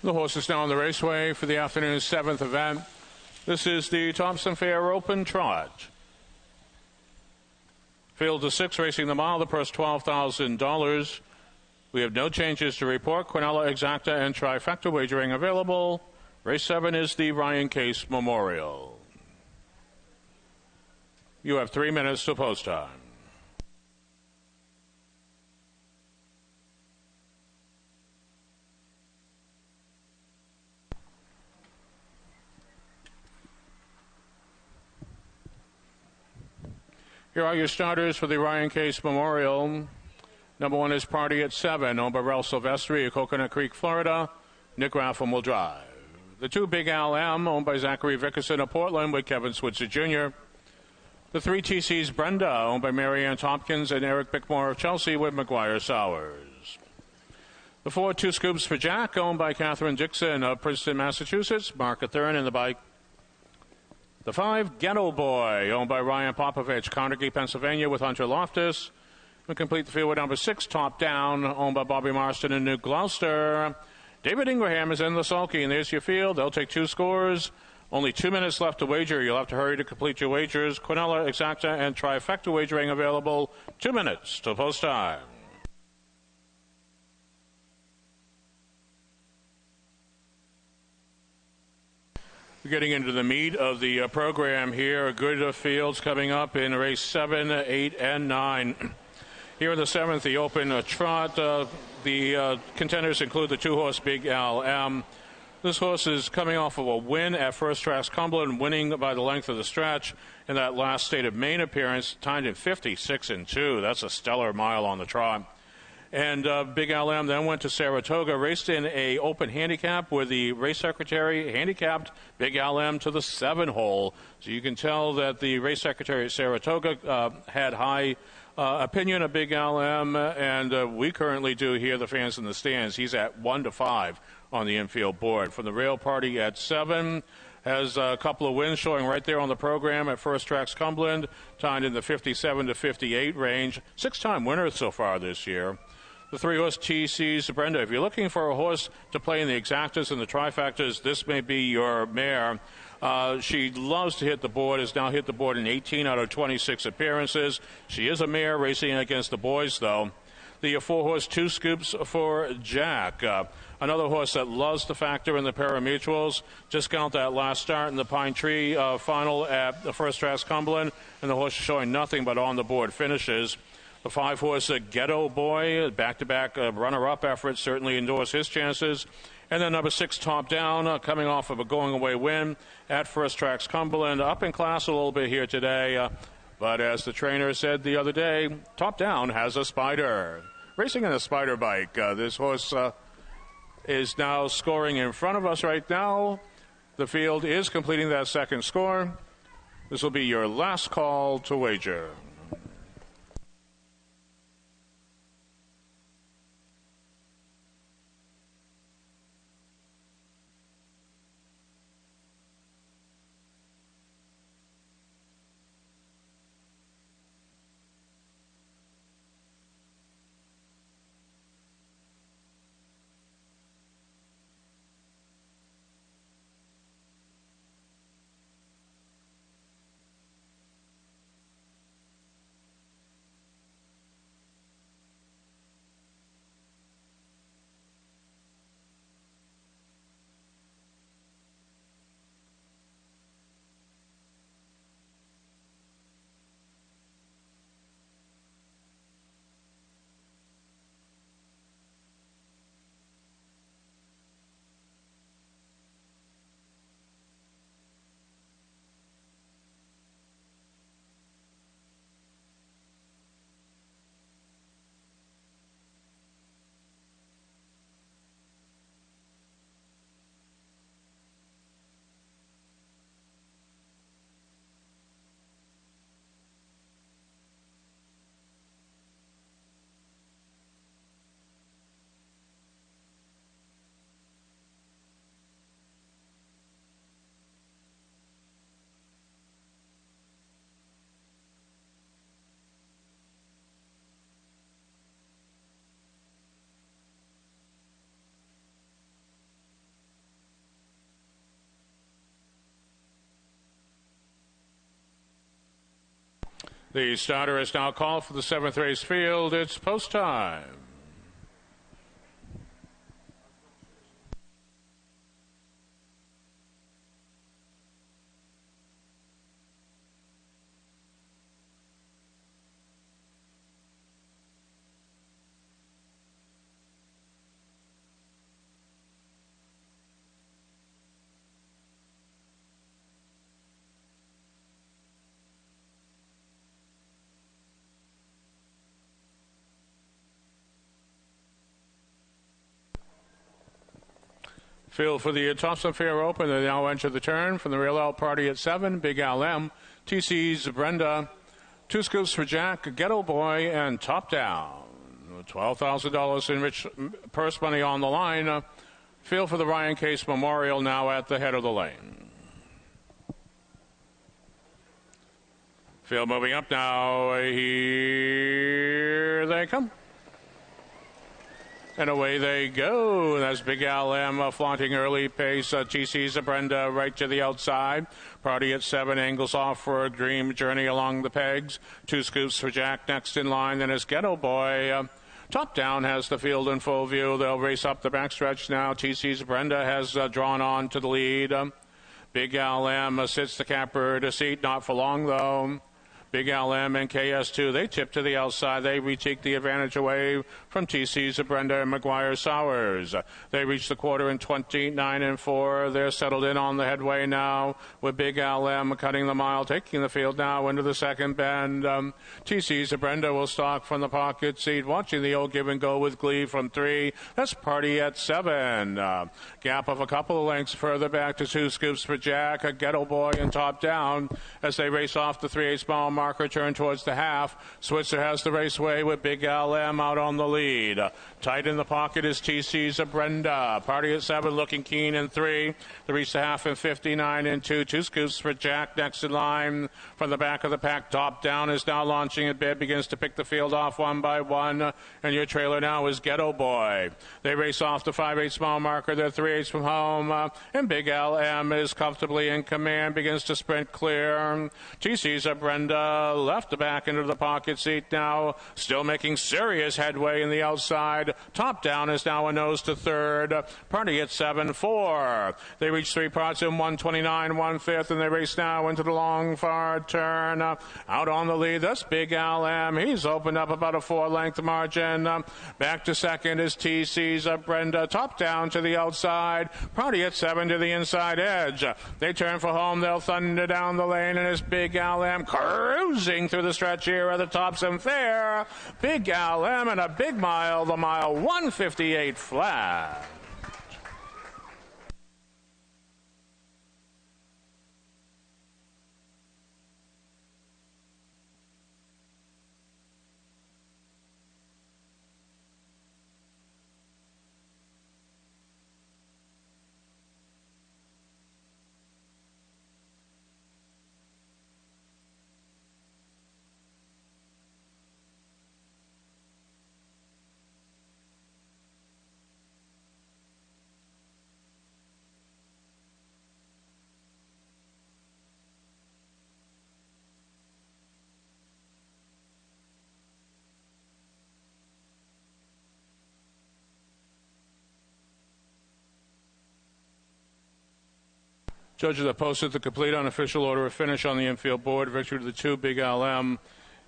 Speaker 1: The horses now on the raceway for the afternoon's 7th event. This is the Topsham Fair Open Trot. Field of 6 racing the mile, the purse $12,000. We have no changes to report. Quinella, Exacta, and Trifecta wagering available. Race 7 is the Ryan Case Memorial. You have 3 minutes to post time. Here are your starters for the Ryan Case Memorial. Number 1 is Party at 7, owned by Ralph Silvestri of Coconut Creek, Florida. Nick Raffam will drive. The 2, Big Al M, owned by Zachary Vickerson of Portland with Kevin Switzer Jr. The 3, TC's Brenda, owned by Marianne Tompkins and Eric Bickmore of Chelsea with McGuire Sowers. The 4, 2 Scoops for Jack, owned by Catherine Dixon of Princeton, Massachusetts. Mark Athern in the bike. The 5, Ghetto Boy, owned by Ryan Popovich, Carnegie, Pennsylvania, with Hunter Loftus. We complete the field with number 6, Top Down, owned by Bobby Marston in New Gloucester. David Ingraham is in the sulky, and there's your field. They'll take 2 scores. Only 2 minutes left to wager. You'll have to hurry to complete your wagers. Quinella, Exacta, and Trifecta wagering available. 2 minutes to post time. We're getting into the meat of the program here. Good fields coming up in race 7, 8, and 9. Here in the 7th, the open trot. The contenders include the 2-horse Big Al M. This horse is coming off of a win at First Tracks Cumberland, winning by the length of the stretch in that last State of Maine appearance, timed in 56-2. That's a stellar mile on the trot. And Big Al M then went to Saratoga, raced in a open handicap where the race secretary handicapped Big Al M to the 7-hole. So you can tell that the race secretary at Saratoga had high opinion of Big Al M, and we currently do here, the fans in the stands. He's at 1-5 on the infield board. From the rail party at 7, has a couple of wins showing right there on the program at First Tracks Cumberland, timed in the 57-58 range. 6-time winner so far this year. The 3-horse TC's Brenda. If you're looking for a horse to play in the exactas and the trifectas, this may be your mare. She loves to hit the board, has now hit the board in 18 out of 26 appearances. She is a mare racing against the boys, though. The 4-horse 2 Scoops for Jack. Another horse that loves to factor in the paramutuals. Just count that last start in the Pine Tree final at the First Tracks Cumberland, and the horse is showing nothing but on-the-board finishes. The 5-horse Ghetto Boy, back-to-back runner-up effort, certainly endorse his chances. And then number 6, Top Down, coming off of a going-away win at First Tracks Cumberland. Up in class a little bit here today. But as the trainer said the other day, Top Down has a spider. Racing in a spider bike. This horse is now scoring in front of us right now. The field is completing that second score. This will be your last call to wager. The starter is now called for the 7th race field. It's post time. Field for the Topsham Fair Open. They now enter the turn from the rail out party at 7. Big Al M, TC's Brenda, 2 scoops for Jack, Ghetto Boy, and Top Down. $12,000 in rich purse money on the line. Field for the Ryan Case Memorial now at the head of the lane. Field moving up now. Here they come. And away they go. That's Big Al M flaunting early pace. TC's Brenda right to the outside. Party at 7, angles off for a Dream Journey along the pegs. 2 scoops for Jack next in line. Then it's Ghetto Boy. Top Down has the field in full view. They'll race up the backstretch now. TC's Brenda has drawn on to the lead. Big Al M sits the capper to seat. Not for long, though. Big Al M and KS2, they tip to the outside. They retake the advantage away from TC's Brenda and McGuire Sowers. They reach the quarter in 29-4. They're settled in on the headway now with Big Al M cutting the mile, taking the field now into the second bend. TC's Brenda will stalk from the pocket seat, watching the old give and go with glee from 3. That's Party at 7. Gap of a couple of lengths further back to 2 scoops for Jack, a Ghetto Boy, and Top Down as they race off the 3/8 mile marker, turn towards the half. Switzer has the raceway with Big Al M out on the lead. Tight in the pocket is TC's Brenda. Party at 7 looking keen in 3. They reach the half in 59-2. 2 scoops for Jack next in line from the back of the pack. Top Down is now launching at bid, begins to pick the field off one by one. And your trailer now is Ghetto Boy. They race off the 5/8 mile marker. They're 3/8 from home. And Big Al M is comfortably in command, begins to sprint clear. TC's Brenda left the back into the pocket seat now, still making serious headway in the outside. Top Down is now a nose to 3rd. Party at 7-4. They reach 3 parts in 129 1/5, and they race now into the long far turn. Out on the lead, that's Big Al M. He's opened up about a 4-length margin. Back to second is TC's Brenda. Top Down to the outside. Party at 7 to the inside edge. They turn for home. They'll thunder down the lane, and it's Big Al M cruising through the stretch here at the Topsham Fair. Big Al M and a big mile, the mile 158 flat. Judges have posted the complete unofficial order of finish on the infield board. Victory to the 2, Big Al M.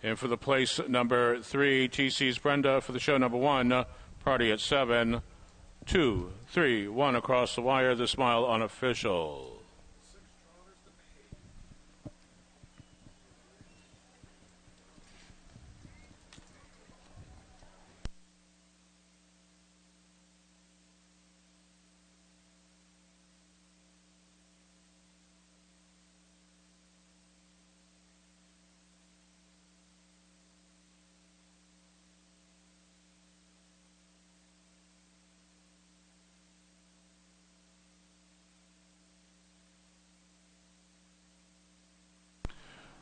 Speaker 1: And for the place number 3, TC's Brenda. For the show number 1, Party at 7. 2, 3, 1 across the wire. The smile unofficial.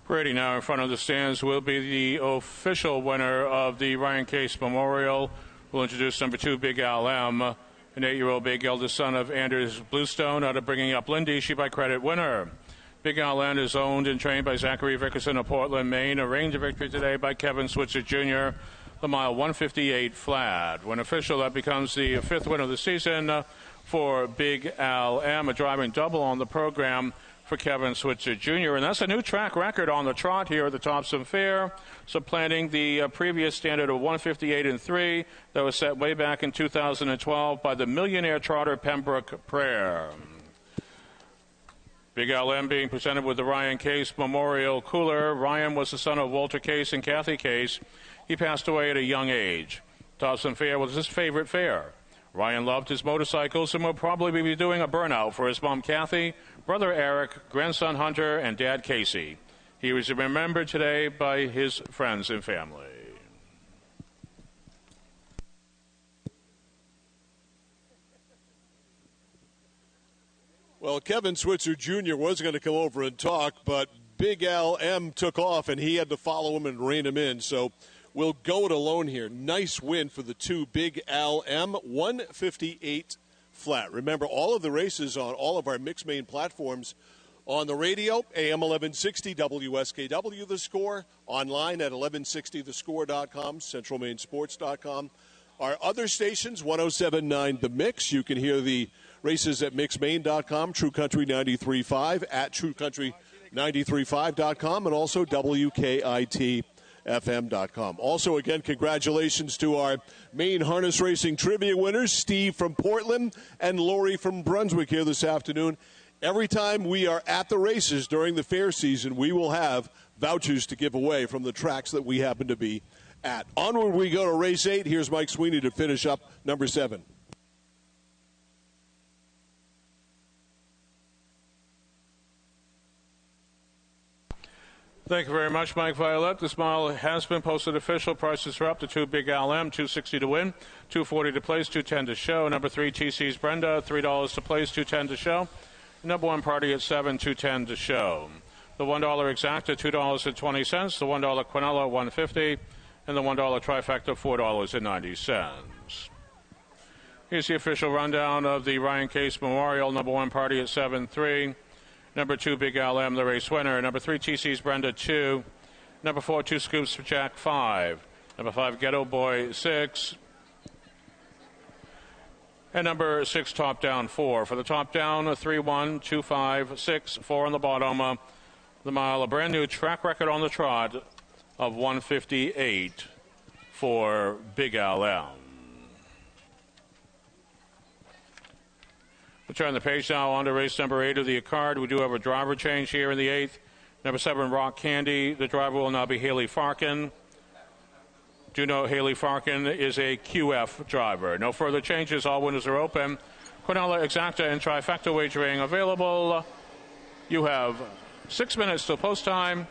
Speaker 1: Parading now in front of the stands will be the official winner of the Ryan Case Memorial. We'll introduce number 2, Big Al M, an 8-year-old big eldest son of Anders Bluestone out of Bringing Up Lindy. She by credit winner. Big Al End is owned and trained by Zachary Vickerson of Portland, Maine. A range of victory today by Kevin Switzer Jr., the mile 158 flat. When official, that becomes the fifth win of the season for Big Al M, a driving double on the program for Kevin Switzer Jr. And that's a new track record on the trot here at the Topsham Fair, supplanting the previous standard of 158 and 3 that was set way back in 2012 by the millionaire trotter Pembroke Prayer. Big LM being presented with the Ryan Case Memorial Cooler. Ryan was the son of Walter Case and Kathy Case. He passed away at a young age. Topsham Fair was his favorite fair. Ryan loved his motorcycles and will probably be doing a burnout for his mom Kathy, brother Eric, grandson Hunter, and dad Casey. He was remembered today by his friends and family.
Speaker 2: Well, Kevin Switzer Jr. was going to come over and talk, but Big Al M took off, and he had to follow him and rein him in. So we'll go it alone here. Nice win for the two Big Al M, 158 flat. Remember, all of the races on all of our Mixed Main platforms on the radio, AM 1160, WSKW The Score, online at 1160thescore.com, centralmainsports.com. Our other stations, 107.9 The Mix. You can hear the races at mixmain.com, True Country 93.5, at truecountry935.com, and also WKITFM.com. Also, again, congratulations to our main harness racing trivia winners, Steve from Portland and Lori from Brunswick here this afternoon. Every time we are at the races during the fair season, we will have vouchers to give away from the tracks that we happen to be at. Onward we go to race 8. Here's Mike Sweeney to finish up number 7.
Speaker 1: Thank you very much, Mike Violet. This mile has been posted official. Prices are up to 2 Big Al M, $2.60 to win, $2.40 to place, $2.10 to show. Number 3, TC's Brenda, $3 to place, $2.10 to show. Number 1 Party at 7, $2.10 to show. The $1 Exacta, $2.20. The $1 Quinella, $1.50. And the $1 Trifecta, $4.90. Here's the official rundown of the Ryan Case Memorial. Number 1 Party at 7-3. Number 2, Big Al M, the race winner. Number 3, TC's Brenda, 2. Number 4, 2 Scoops for Jack, 5. Number 5, Ghetto Boy, 6. And number 6, Top Down, 4. For the top down, 3, 1, 2, 5, 6, 4 on the bottom. The mile, a brand new track record on the trot of 158 for Big Al M. We'll turn the page now on to race number 8 of the card. We do have a driver change here in the 8th. Number 7, Rock Candy. The driver will now be Haley Farkin. Do know Haley Farkin is a QF driver. No further changes. All windows are open. Quinella, Exacta, and Trifecta wagering available. You have 6 minutes till post time.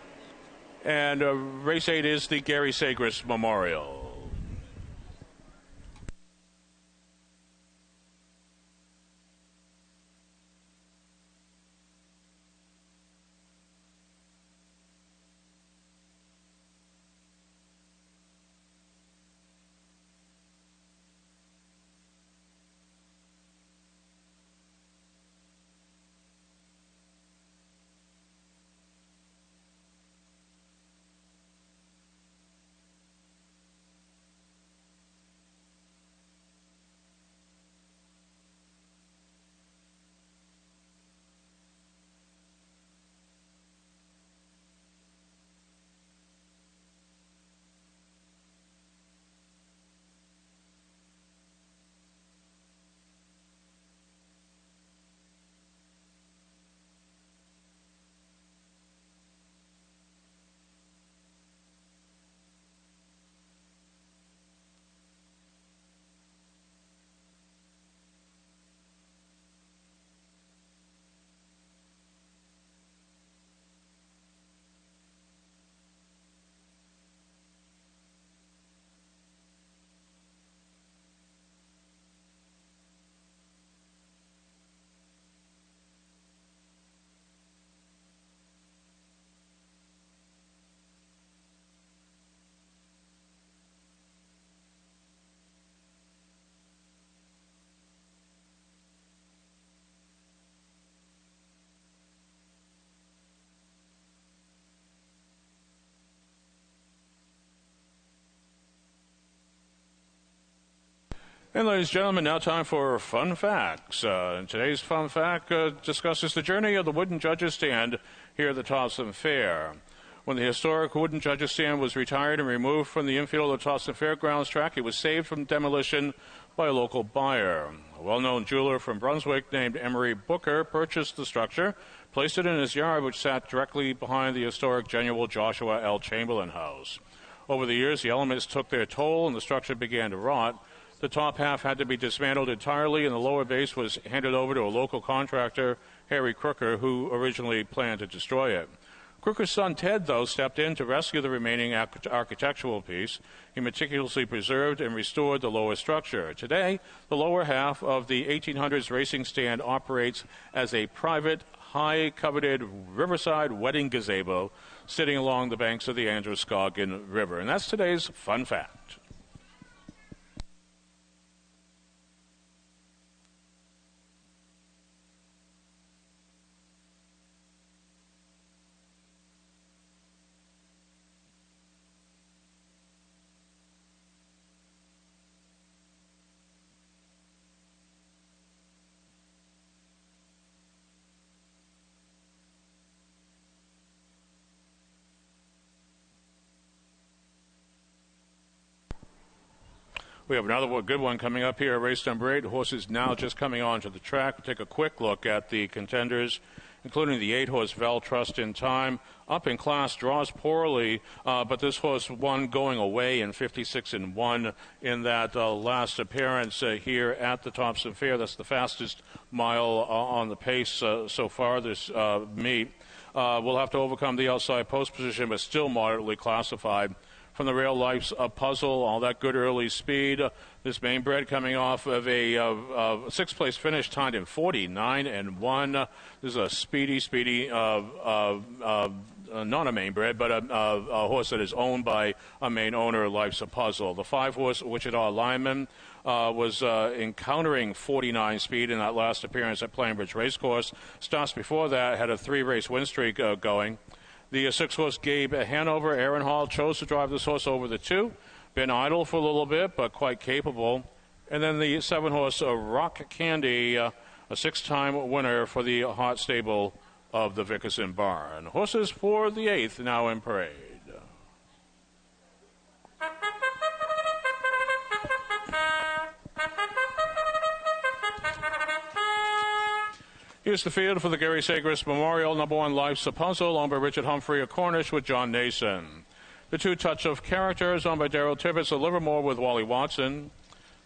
Speaker 1: And race 8 is the Gary Sagres Memorial. And ladies and gentlemen, now time for Fun Facts. And today's Fun Fact discusses the journey of the wooden judges' stand here at the Topsham Fair. When the historic wooden judges' stand was retired and removed from the infield of the Topsham Fairgrounds track, it was saved from demolition by a local buyer. A well-known jeweler from Brunswick named Emery Booker purchased the structure, placed it in his yard, which sat directly behind the historic General Joshua L. Chamberlain House. Over the years, the elements took their toll and the structure began to rot. The top half had to be dismantled entirely, and the lower base was handed over to a local contractor, Harry Crooker, who originally planned to destroy it. Crooker's son Ted, though, stepped in to rescue the remaining architectural piece. He meticulously preserved and restored the lower structure. Today, the lower half of the 1800s racing stand operates as a private, high-coveted riverside wedding gazebo sitting along the banks of the Androscoggin River. And that's today's Fun Fact. We have another good one coming up here, race number 8. Horses now just coming onto the track. We'll take a quick look at the contenders, including the 8-horse Vel Trust in Time. Up in class, draws poorly, but this horse won going away in 56-1 in that last appearance here at the Topsham Fair. That's the fastest mile on the pace so far this meet. We'll have to overcome the outside post position, but still moderately classified. From the Rail Life's Puzzle, all that good early speed. This main bred coming off of a sixth-place finish, timed in 49-1. This is a speedy, not a main bred, but a horse that is owned by a main owner, Life's a Puzzle. The 5-horse Wichita Lineman was encountering 49 speed in that last appearance at Plainbridge Racecourse. Starts before that had a 3-race win streak going. The 6-horse Gabe Hanover, Aaron Hall chose to drive this horse over the 2. Been idle for a little bit, but quite capable. And then the 7-horse Rock Candy, a 6-time winner for the Hot Stable of the Vickerson Barn. Horses for the 8th now in parade. Here's the field for the Gary Sagres Memorial. Number 1, Life's a Puzzle, owned by Richard Humphrey of Cornish with John Nason. The 2, Touch of Characters, owned by Darrell Tibbetts of Livermore with Wally Watson.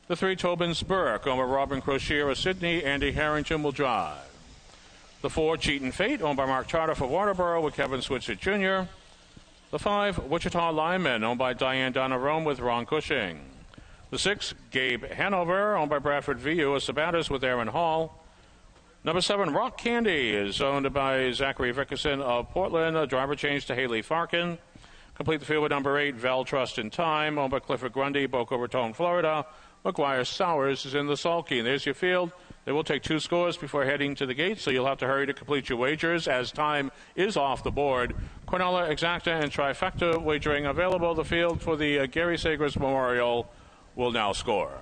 Speaker 1: The 3, Tobin's Burke, owned by Robin Crocier of Sydney. Andy Harrington will drive. The 4, Cheatin' Fate, owned by Mark Charter for Waterboro with Kevin Switzer Jr. The 5, Wichita Lineman, owned by Diane Donna Rome with Ron Cushing. The 6, Gabe Hanover, owned by Bradford VU of Sabatis with Aaron Hall. Number 7, Rock Candy, is owned by Zachary Vickerson of Portland. A driver change to Haley Farkin. Complete the field with number 8, Vel Trust in Time, owned by Clifford Grundy, Boca Raton, Florida. McGuire Sowers is in the sulky. And there's your field. They will take 2 scores before heading to the gate, so you'll have to hurry to complete your wagers as time is off the board. Cornella, Exacta, and Trifecta wagering available. The field for the Gary Sagres Memorial will now score.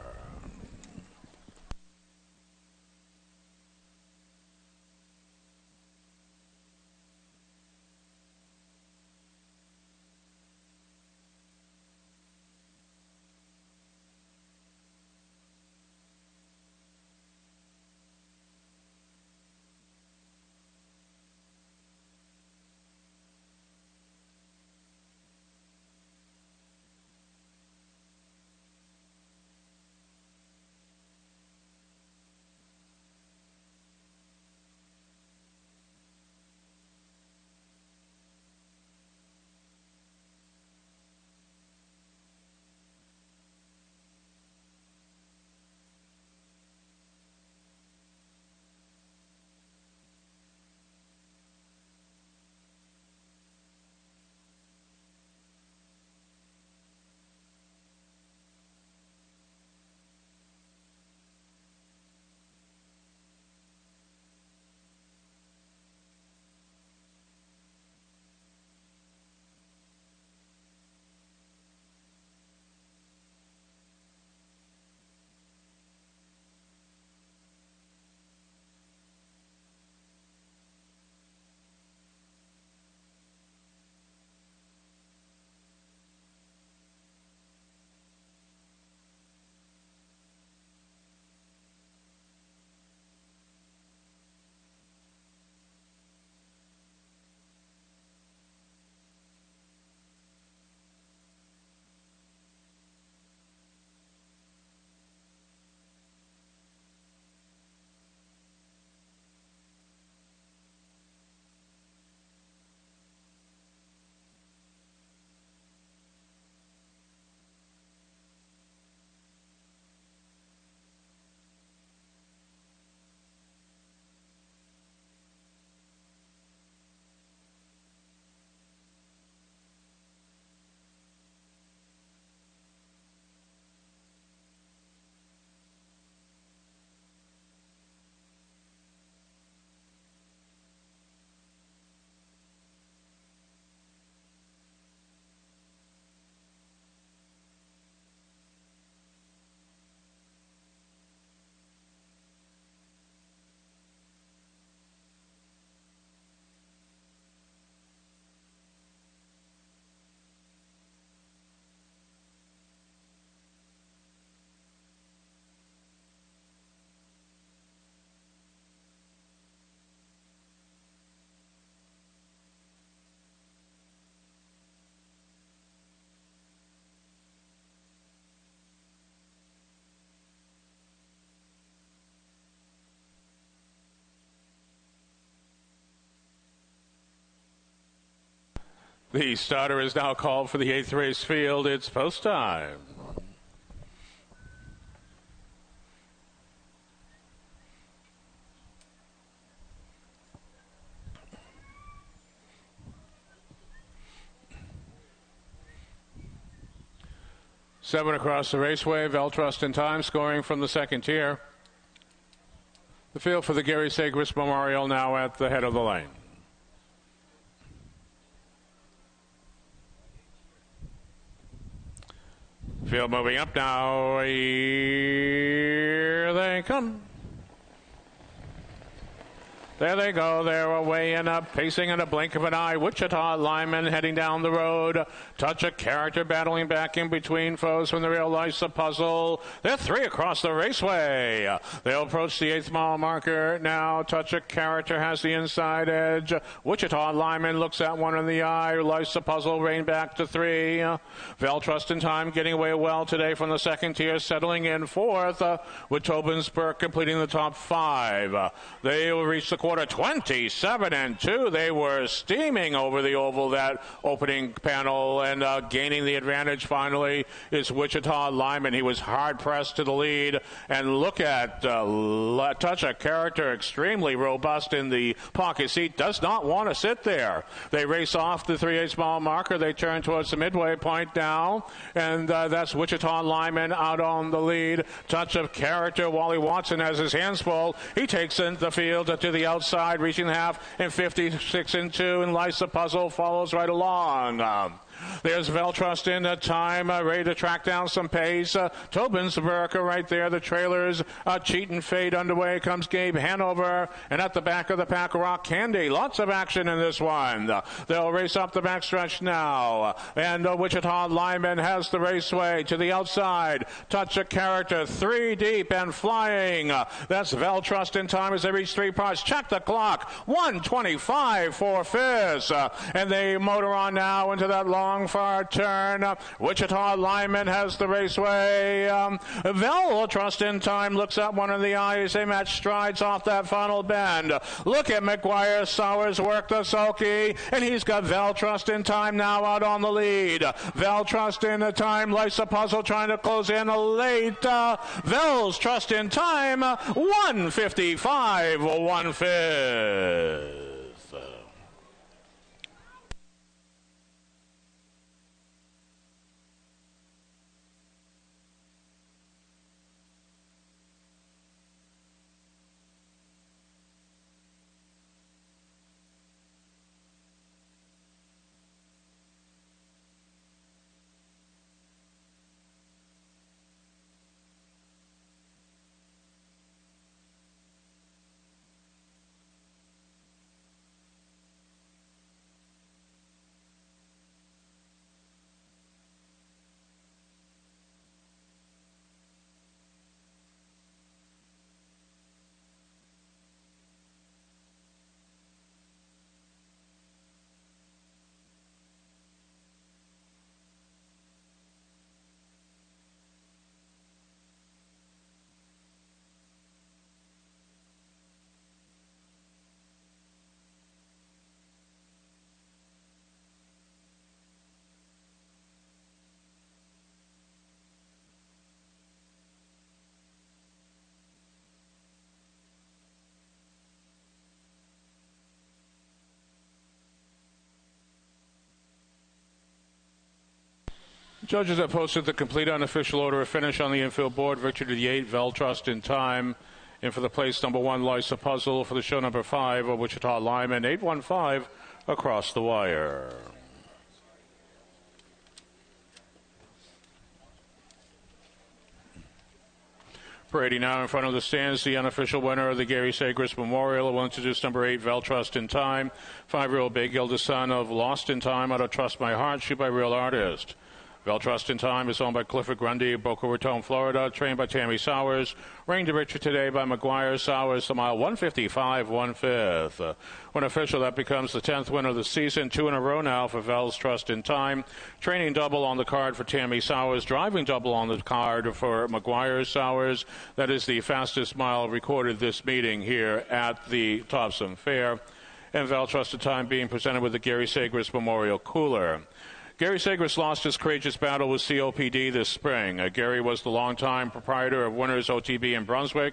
Speaker 1: The starter is now called for the 8th race field. It's post time. Seven across the raceway. Veltrust in time, scoring from the second tier. The field for the Gary Sagris Memorial now at the head of the lane. Field moving up now. Here they come. There they go. They're away and up, pacing in a blink of an eye. Wichita linemen heading down the road. Touch of Character battling back in between foes from the real Life's a Puzzle. They're three across the raceway. They'll approach the 8th mile marker now. Touch of Character has the inside edge. Wichita lineman looks at one in the eye. Life's a Puzzle rein back to 3. Veltrust in time getting away well today from the second tier, settling in 4th with Tobin-Burke completing the top 5. They will reach the quarter 27-2. They were steaming over the oval that opening panel, and gaining the advantage finally is Wichita lineman. He was hard pressed to the lead, and look at Touch of Character, extremely robust in the pocket seat, does not want to sit there. They race off the 3/8 mile marker. They turn towards the midway point now, and that's Wichita lineman out on the lead. Touch of Character, Wally Watson has his hands full. He takes in the field to the outside, reaching the half in 56-2, and Life's a Puzzle follows right along. There's Veltrust in time, ready to track down some pace. Tobin-Burke right there. The trailers cheat and fade underway. Comes Gabe Hanover, and at the back of the pack, Rock Candy. Lots of action in this one. They'll race up the backstretch now, and Wichita lineman has the raceway to the outside. Touch of Character, 3 deep and flying. That's Veltrust in time as they reach 3 parts. Check the clock. 1:25 for 5th, and they motor on now into that long far turn. Wichita lineman has the raceway. Veltrust in time looks at one in the eyes. They match strides off that final bend. Look at McGuire Sowers work the sulky, and he's got Veltrust in time now out on the lead. Veltrust in the time. Life's a Puzzle trying to close in late. Veltrust in time. 1:55, 1/5. Judges have posted the complete unofficial order of finish on the infield board. Victory to the 8, Veltrust in time. And for the place number 1, Life's a Puzzle. For the show number 5, Wichita lineman, 815 across the wire. Parading now in front of the stands, the unofficial winner of the Gary Sagris Memorial. We'll introduce number 8, Veltrust in time. 5-year-old big eldest son of Lost in Time out of Trust My Heart, shoot by Real Artist. Veltrust in time is owned by Clifford Grundy of Boca Raton, Florida, trained by Tammy Sowers. Reigned to Richard today by McGuire Sowers, the mile 1:55, 1/5. When official, that becomes the 10th win of the season, 2 in a row now for Veltrust in time. Training double on the card for Tammy Sowers, driving double on the card for McGuire Sowers. That is the fastest mile recorded this meeting here at the Topsham Fair. and Val Trusted Time being presented with the Gary Sagres Memorial Cooler. Gary Sagres lost his courageous battle with COPD this spring. Gary was the longtime proprietor of Winners OTB in Brunswick.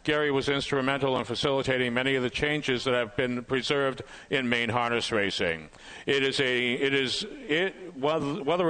Speaker 1: Gary was instrumental in facilitating many of the changes that have been preserved in Maine harness racing. Whether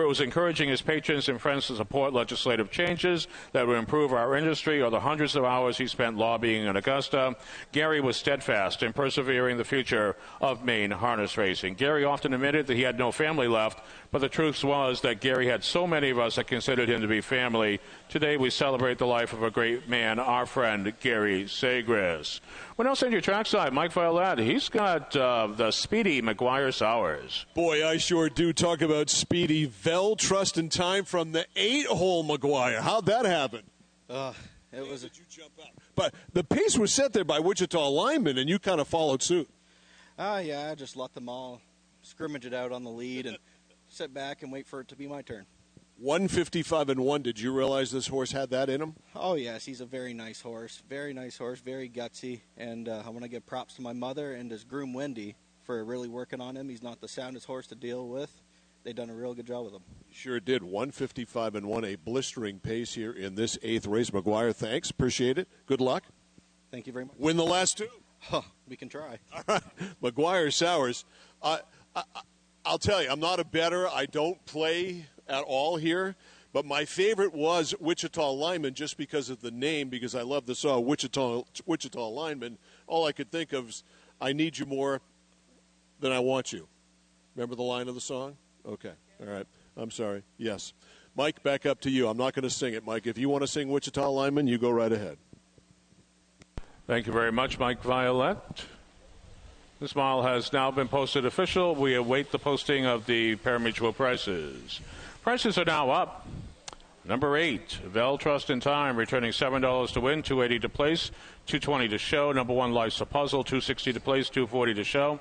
Speaker 1: it was encouraging his patrons and friends to support legislative changes that would improve our industry or the hundreds of hours he spent lobbying in Augusta, Gary was steadfast in persevering the future of Maine harness racing. Gary often admitted that he had no family left, but the truth was that Gary had so many of us that considered him to be family. Today we celebrate the life of a great man, our friend Gary Sagres. What else on your trackside? Mike Violette, he's got the speedy McGuire Sours.
Speaker 2: Boy, I sure do. Talk about speedy. Vel Trust and Time from the 8-hole McGuire. How'd that happen?
Speaker 5: It was.
Speaker 2: Did you jump out? But the pace was set there by Wichita linemen, and you kind of followed suit.
Speaker 5: Yeah, I just let them all scrimmage it out on the lead and sit back and wait for it to be my turn.
Speaker 2: 155-1. Did you realize this horse had that in him?
Speaker 5: Oh, yes. He's a very nice horse. Very nice horse. Very gutsy. And I want to give props to my mother and his groom, Wendy, for really working on him. He's not the soundest horse to deal with. They've done a real good job with him.
Speaker 2: Sure did. 155-1. A blistering pace here in this 8th race. McGuire, thanks. Appreciate it. Good luck.
Speaker 5: Thank you very much.
Speaker 2: Win the last 2.
Speaker 5: We can try.
Speaker 2: All right. McGuire Sours. I'll tell you, I'm not a bettor. I don't play at all here. But my favorite was Wichita Lineman just because of the name, because I love the song Wichita Lineman. All I could think of is, I need you more than I want you. Remember the line of the song? Okay. All right. I'm sorry. Yes. Mike, back up to you. I'm not going to sing it, Mike. If you want to sing Wichita Lineman, you go right ahead.
Speaker 1: Thank you very much, Mike Violette. This mile has now been posted official. We await the posting of the parimutuel prices. Prices are now up. Number 8, Vel Trust in Time, returning $7 to win, $2.80 to place, $2.20 to show. Number 1, Life's a Puzzle, $2.60 to place, $2.40 to show.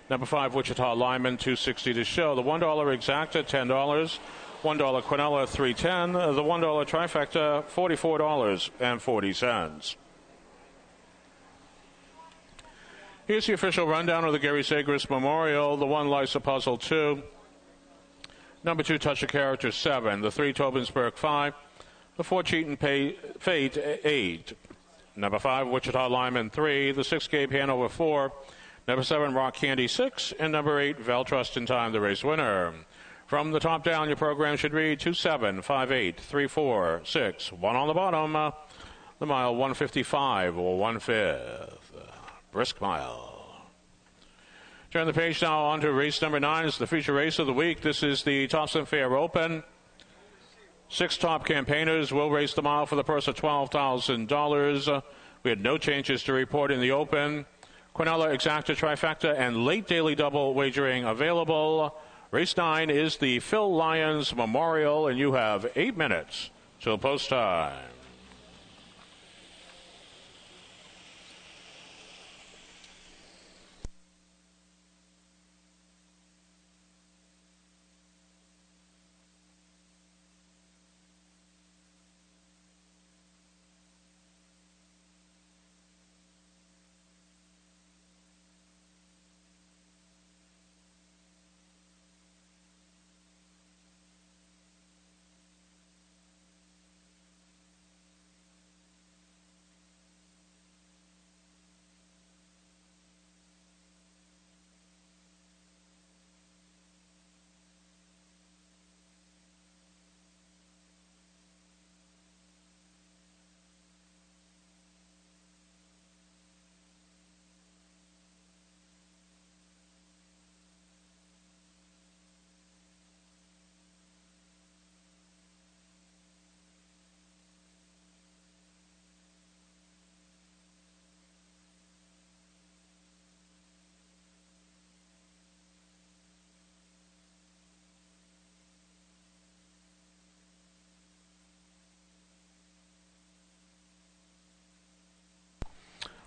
Speaker 1: Number 5, Wichita Lineman, $2.60 to show. The $1 Exacta, $10. $1 Quinella, $3.10. The $1 Trifecta, $44.40. Here's the official rundown of the Gary Sagres Memorial. The 1, Life's a Puzzle, 2. Number 2, Touch of Character, 7. The 3, Tobensburg, 5. The 4, Cheatin' Fate, 8. Number 5, Wichita Lineman, 3. The 6, Gabe Hanover, 4. Number 7, Rock Candy, 6. And number 8, Vel Trust in Time, the race winner. From the top down, your program should read 27, 58, 34, 6. 1 on the bottom. The mile 155 or 1/5. Brisk mile. Turn the page now on to race number 9. It's the feature race of the week. This is the Topsham Fair Open. 6 top campaigners will race the mile for the purse of $12,000. We had no changes to report in the Open. Quinella, Exacta, Trifecta, and late daily double wagering available. Race 9 is the Phil Lyons Memorial, and you have 8 minutes till post time.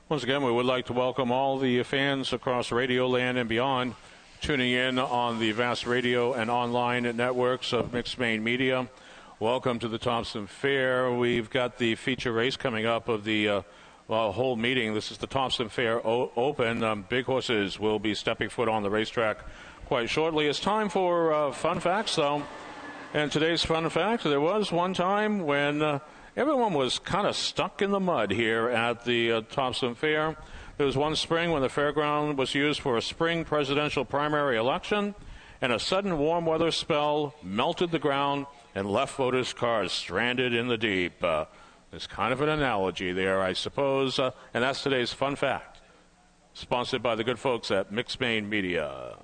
Speaker 1: Once again, we would like to welcome all the fans across Radio Land and beyond tuning in on the vast radio and online networks of Mixed Maine Media. Welcome to the Topsham Fair. We've got the feature race coming up of the whole meeting. This is the Topsham Fair Open. Big horses will be stepping foot on the racetrack quite shortly. It's time for fun facts, though. And today's fun fact, there was one time when everyone was kind of stuck in the mud here at the Topsham Fair. There was one spring when the fairground was used for a spring presidential primary election, and a sudden warm weather spell melted the ground and left voters' cars stranded in the deep. There's kind of an analogy there, I suppose, and that's today's fun fact, sponsored by the good folks at Mixed Main Media.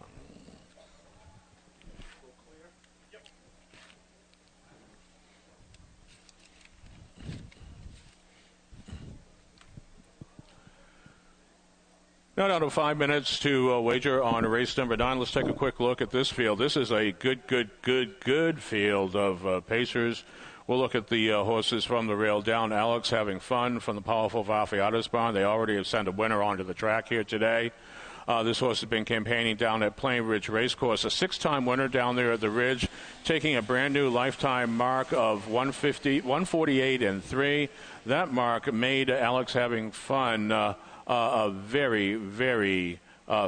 Speaker 1: Now down to 5 minutes to wager on race number 9. Let's take a quick look at this field. This is a good field of pacers. We'll look at the horses from the rail down. Alex Having Fun from the powerful Vafiatas barn. They already have sent a winner onto the track here today. This horse has been campaigning down at Plain Ridge Racecourse. A 6-time winner down there at the Ridge, taking a brand new lifetime mark of 148-3. That mark made Alex Having Fun a very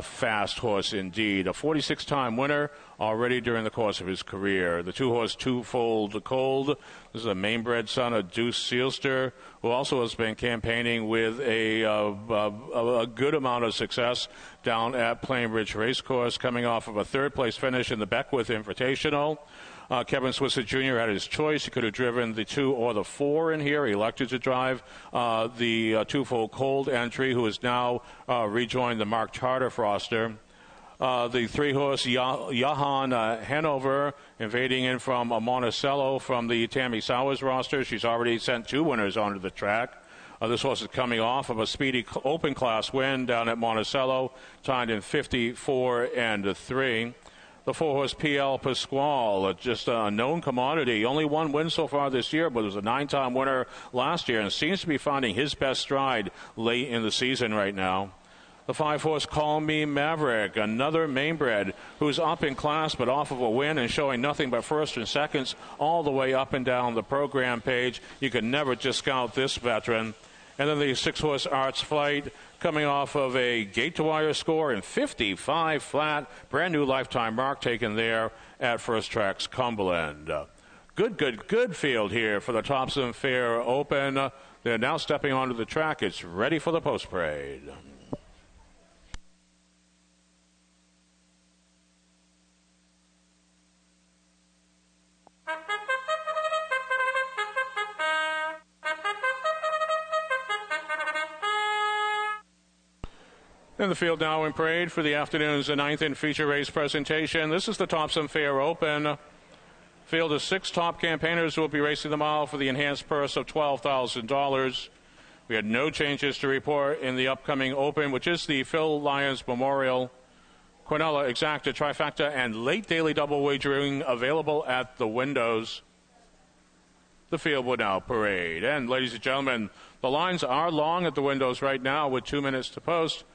Speaker 1: fast horse indeed. A 46-time winner already during the course of his career. The 2-horse Twofold Cold. This is a mainbred son of Deuce Sealster, who also has been campaigning with a good amount of success down at Plain Ridge Racecourse, coming off of a third-place finish in the Beckwith Invitational. Kevin Switzer Jr. had his choice. He could have driven the 2 or the 4 in here. He elected to drive the Twofold Cold entry, who has now rejoined the Mark Tardif roster. The 3-horse Johan Hanover, invading in from Monticello from the Tammy Sowers roster. She's already sent 2 winners onto the track. This horse is coming off of a speedy open class win down at Monticello, timed in 54-3. The 4-horse PL Pasquale, just a known commodity. Only 1 win so far this year, but was a 9-time winner last year and seems to be finding his best stride late in the season right now. The 5-horse Call Me Maverick, another mainbred who's up in class but off of a win and showing nothing but first and seconds all the way up and down the program page. You can never discount this veteran. And then the 6-horse Arts Flight, coming off of a gate-to-wire score in 55 flat. Brand new lifetime mark taken there at First Tracks Cumberland. Good field here for the Topsham Fair Open. They're now stepping onto the track. It's ready for the post parade. In the field now in parade for the afternoon's 9th and feature race presentation. This is the Topsham Fair Open. Field of 6 top campaigners who will be racing the mile for the enhanced purse of $12,000. We had no changes to report in the upcoming Open, which is the Phil Lyons Memorial. Quinella, Exacta, Trifecta, and late daily double wagering available at the windows. The field will now parade. And ladies and gentlemen, the lines are long at the windows right now with 2 minutes to post.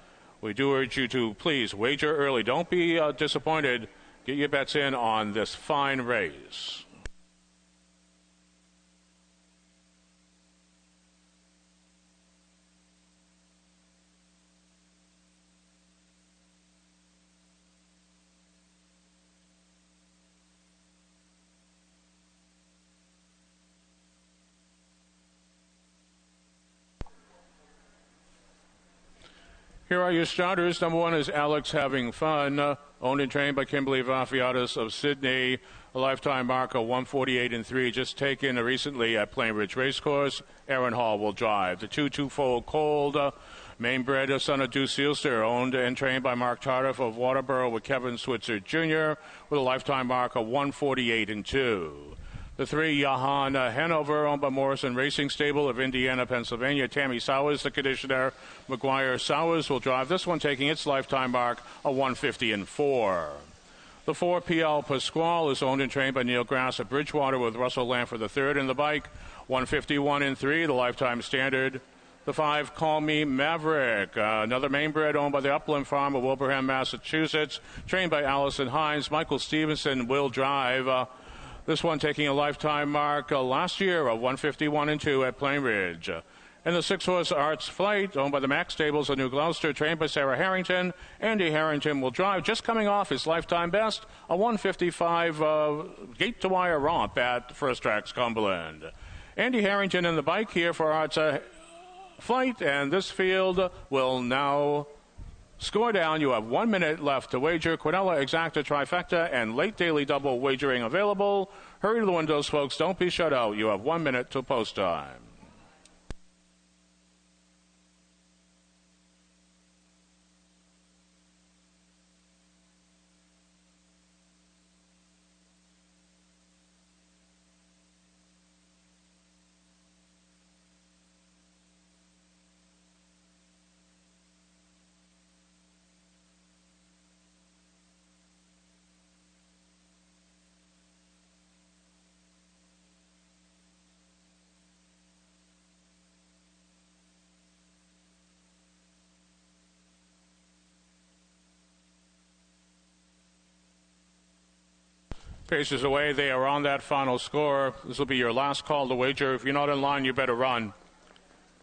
Speaker 1: We do urge you to please wager early. Don't be disappointed. Get your bets in on this fine race. Here are your starters. Number 1 is Alex Having Fun, owned and trained by Kimberly Vafiatas of Sydney. A lifetime mark of 148-3, just taken recently at Plain Ridge Racecourse. Aaron Hall will drive. The 2 Twofold Cold, mainbred son of Deuce Sealster, owned and trained by Mark Tardif of Waterboro with Kevin Switzer Jr. with a lifetime mark of 148-2. The 3 Johan Hanover, owned by Morrison Racing Stable of Indiana, Pennsylvania. Tammy Sowers, the conditioner. McGuire Sowers will drive this one, taking its lifetime mark of 150-4. The 4 PL Pasquale is owned and trained by Neil Grass of Bridgewater with Russell Lanford III in the bike. 151-3, the lifetime standard. The 5 Call Me Maverick, another mainbred owned by the Upland Farm of Wilbraham, Massachusetts, trained by Allison Hines. Michael Stevenson will drive. This one taking a lifetime mark last year of 151-2 at Plain Ridge. In the 6-horse Arts Flight, owned by the Mack Stables of New Gloucester, trained by Sarah Harrington, Andy Harrington will drive, just coming off his lifetime best, a 155 gate-to-wire romp at First Tracks Cumberland. Andy Harrington in the bike here for Arts Flight, and this field will now score down. You have 1 minute left to wager. Quinella Exacta Trifecta and late daily double wagering available. Hurry to the windows, folks. Don't be shut out. You have 1 minute till post time. Paces away. They are on that final score. This will be your last call to wager. If you're not in line, you better run.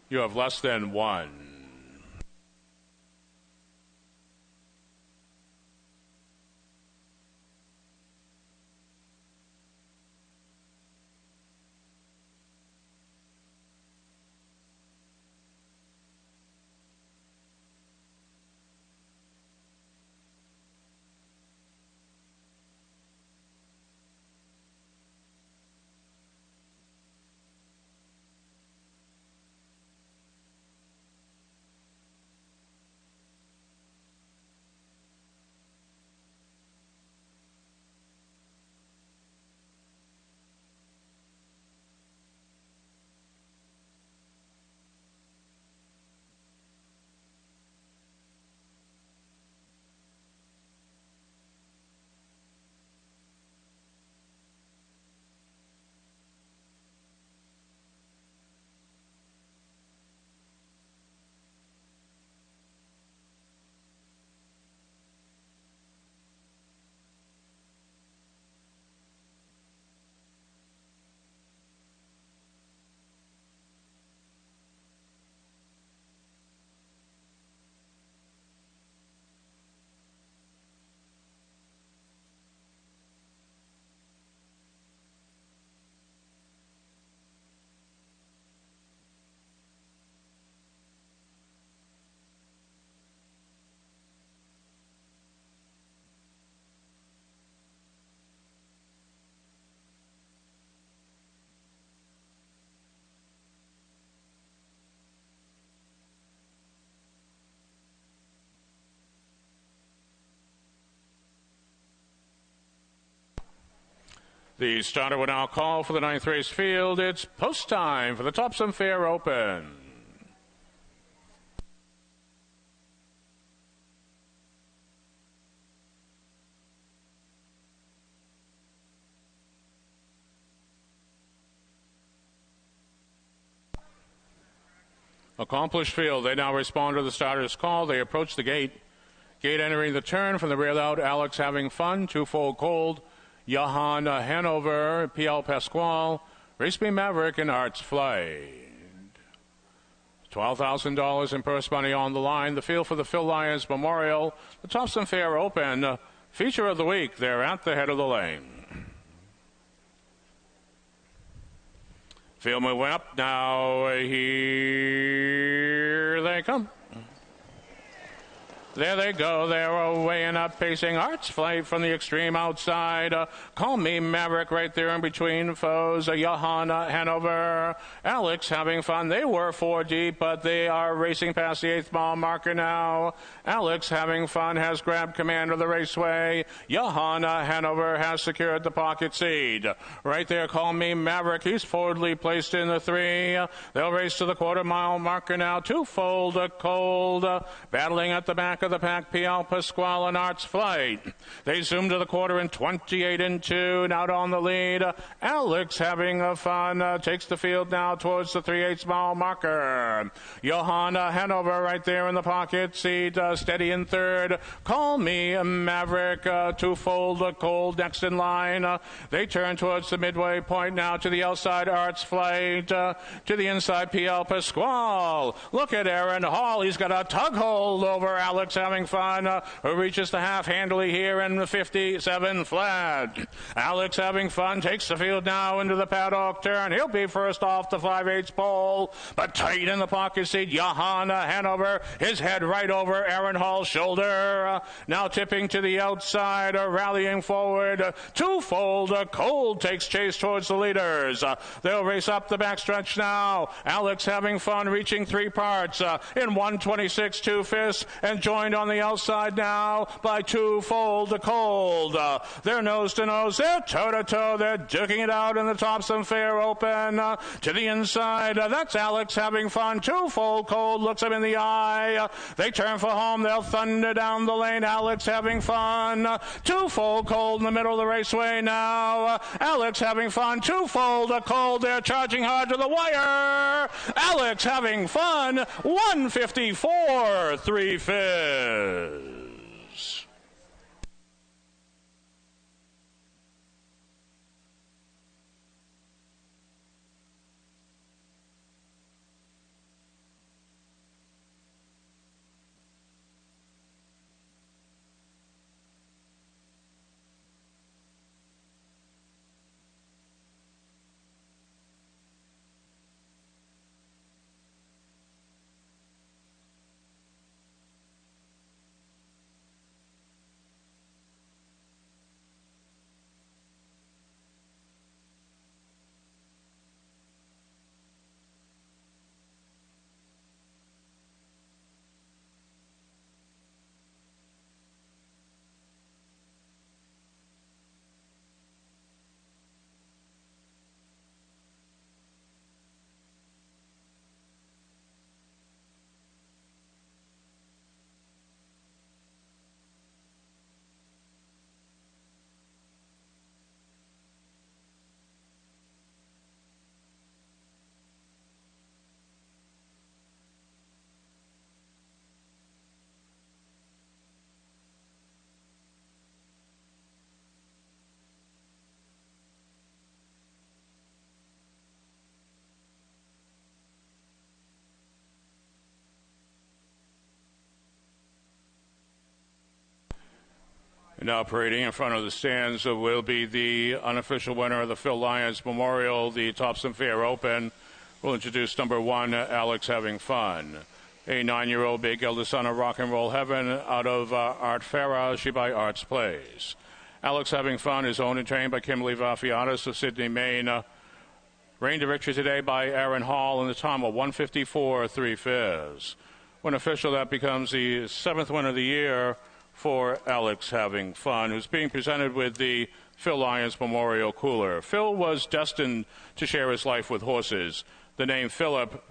Speaker 1: You have less than one. The starter will now call for the 9th race field. It's post time for the Topsham Fair Open. Accomplished field. They now respond to the starter's call. They approach the gate. Gate entering the turn from the rear out. Alex Having Fun, Twofold Cold, Johan Hanover, P.L. Pasquale, Racebeam Maverick, and Arts Flight. $12,000 in purse money on the line. The field for the Phil Lyons Memorial, the Topsham Fair Open. Feature of the week. They're at the head of the lane. Field moving up now. Here they come. There they go. They're away and up pacing. Arts Flight from the extreme outside. Call Me Maverick right there in between foes. Johanna Hanover. Alex Having Fun. They were 4 deep, but they are racing past the 8th mile marker now. Alex Having Fun has grabbed command of the raceway. Johanna Hanover has secured the pocket seed. Right there, Call Me Maverick. He's forwardly placed in the 3. They'll race to the quarter mile marker now. Twofold Cold battling at the back of of the pack, Pial Pasquale and Arts Flight. They zoom to the quarter in 28 and 2. And out on the lead, Alex Having Fun takes the field now towards the 3/8 mile marker. Johanna Hanover right there in the pocket seat, steady in third. Call Me Maverick, Twofold Cold next in line. They turn towards the midway point now to the outside, Arts Flight. To the inside, Pial Pasquale. Look at Aaron Hall. He's got a tug hold over Alex Having Fun, who reaches the half handily here in the 57 flat. Alex Having Fun takes the field now into the paddock turn. He'll be first off the 5/8 pole, but tight in the pocket seat, Johanna Hanover. His head right over Aaron Hall's shoulder. Now tipping to the outside, rallying forward. Twofold Cold takes chase towards the leaders. They'll race up the backstretch now. Alex Having Fun reaching 3 parts in 1:26 2/5, and joined on the outside now by Twofold Cold. They're nose to nose. They're toe to toe. They're duking it out in the Topsham Fair Open. To the inside, that's Alex Having Fun. Twofold Cold looks him in the eye. They turn for home. They'll thunder down the lane. Alex Having Fun. Twofold Cold in the middle of the raceway now. Alex Having Fun. Twofold Cold. They're charging hard to the wire. Alex Having Fun. 1:54 3/5. Now parading in front of the stands will be the unofficial winner of the Phil Lyons Memorial, the Topsham Fair Open. We'll introduce number 1, Alex Having Fun. A 9-year-old big eldest son of rock and roll heaven out of Art Farah. She by Arts Plays. Alex Having Fun is owned and trained by Kimberly Vafianis of Sydney, Maine. Reigned to victory today by Aaron Hall in the time of 1:54 3/5. When official, that becomes the 7th win of the year for Alex Having Fun, who's being presented with the Phil Lyons Memorial Cooler. Phil was destined to share his life with horses. The name Philip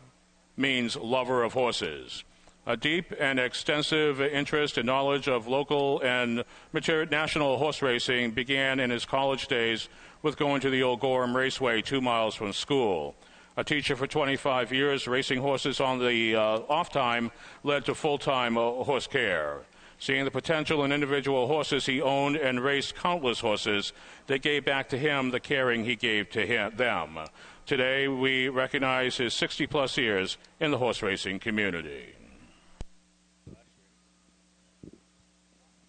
Speaker 1: means lover of horses. A deep and extensive interest and knowledge of local and national horse racing began in his college days with going to the Old Gorham Raceway 2 miles from school. A teacher for 25 years, racing horses on the off time led to full-time horse care. Seeing the potential in individual horses, he owned and raced countless horses that gave back to him the caring he gave to them. Today, we recognize his 60-plus years in the horse racing community.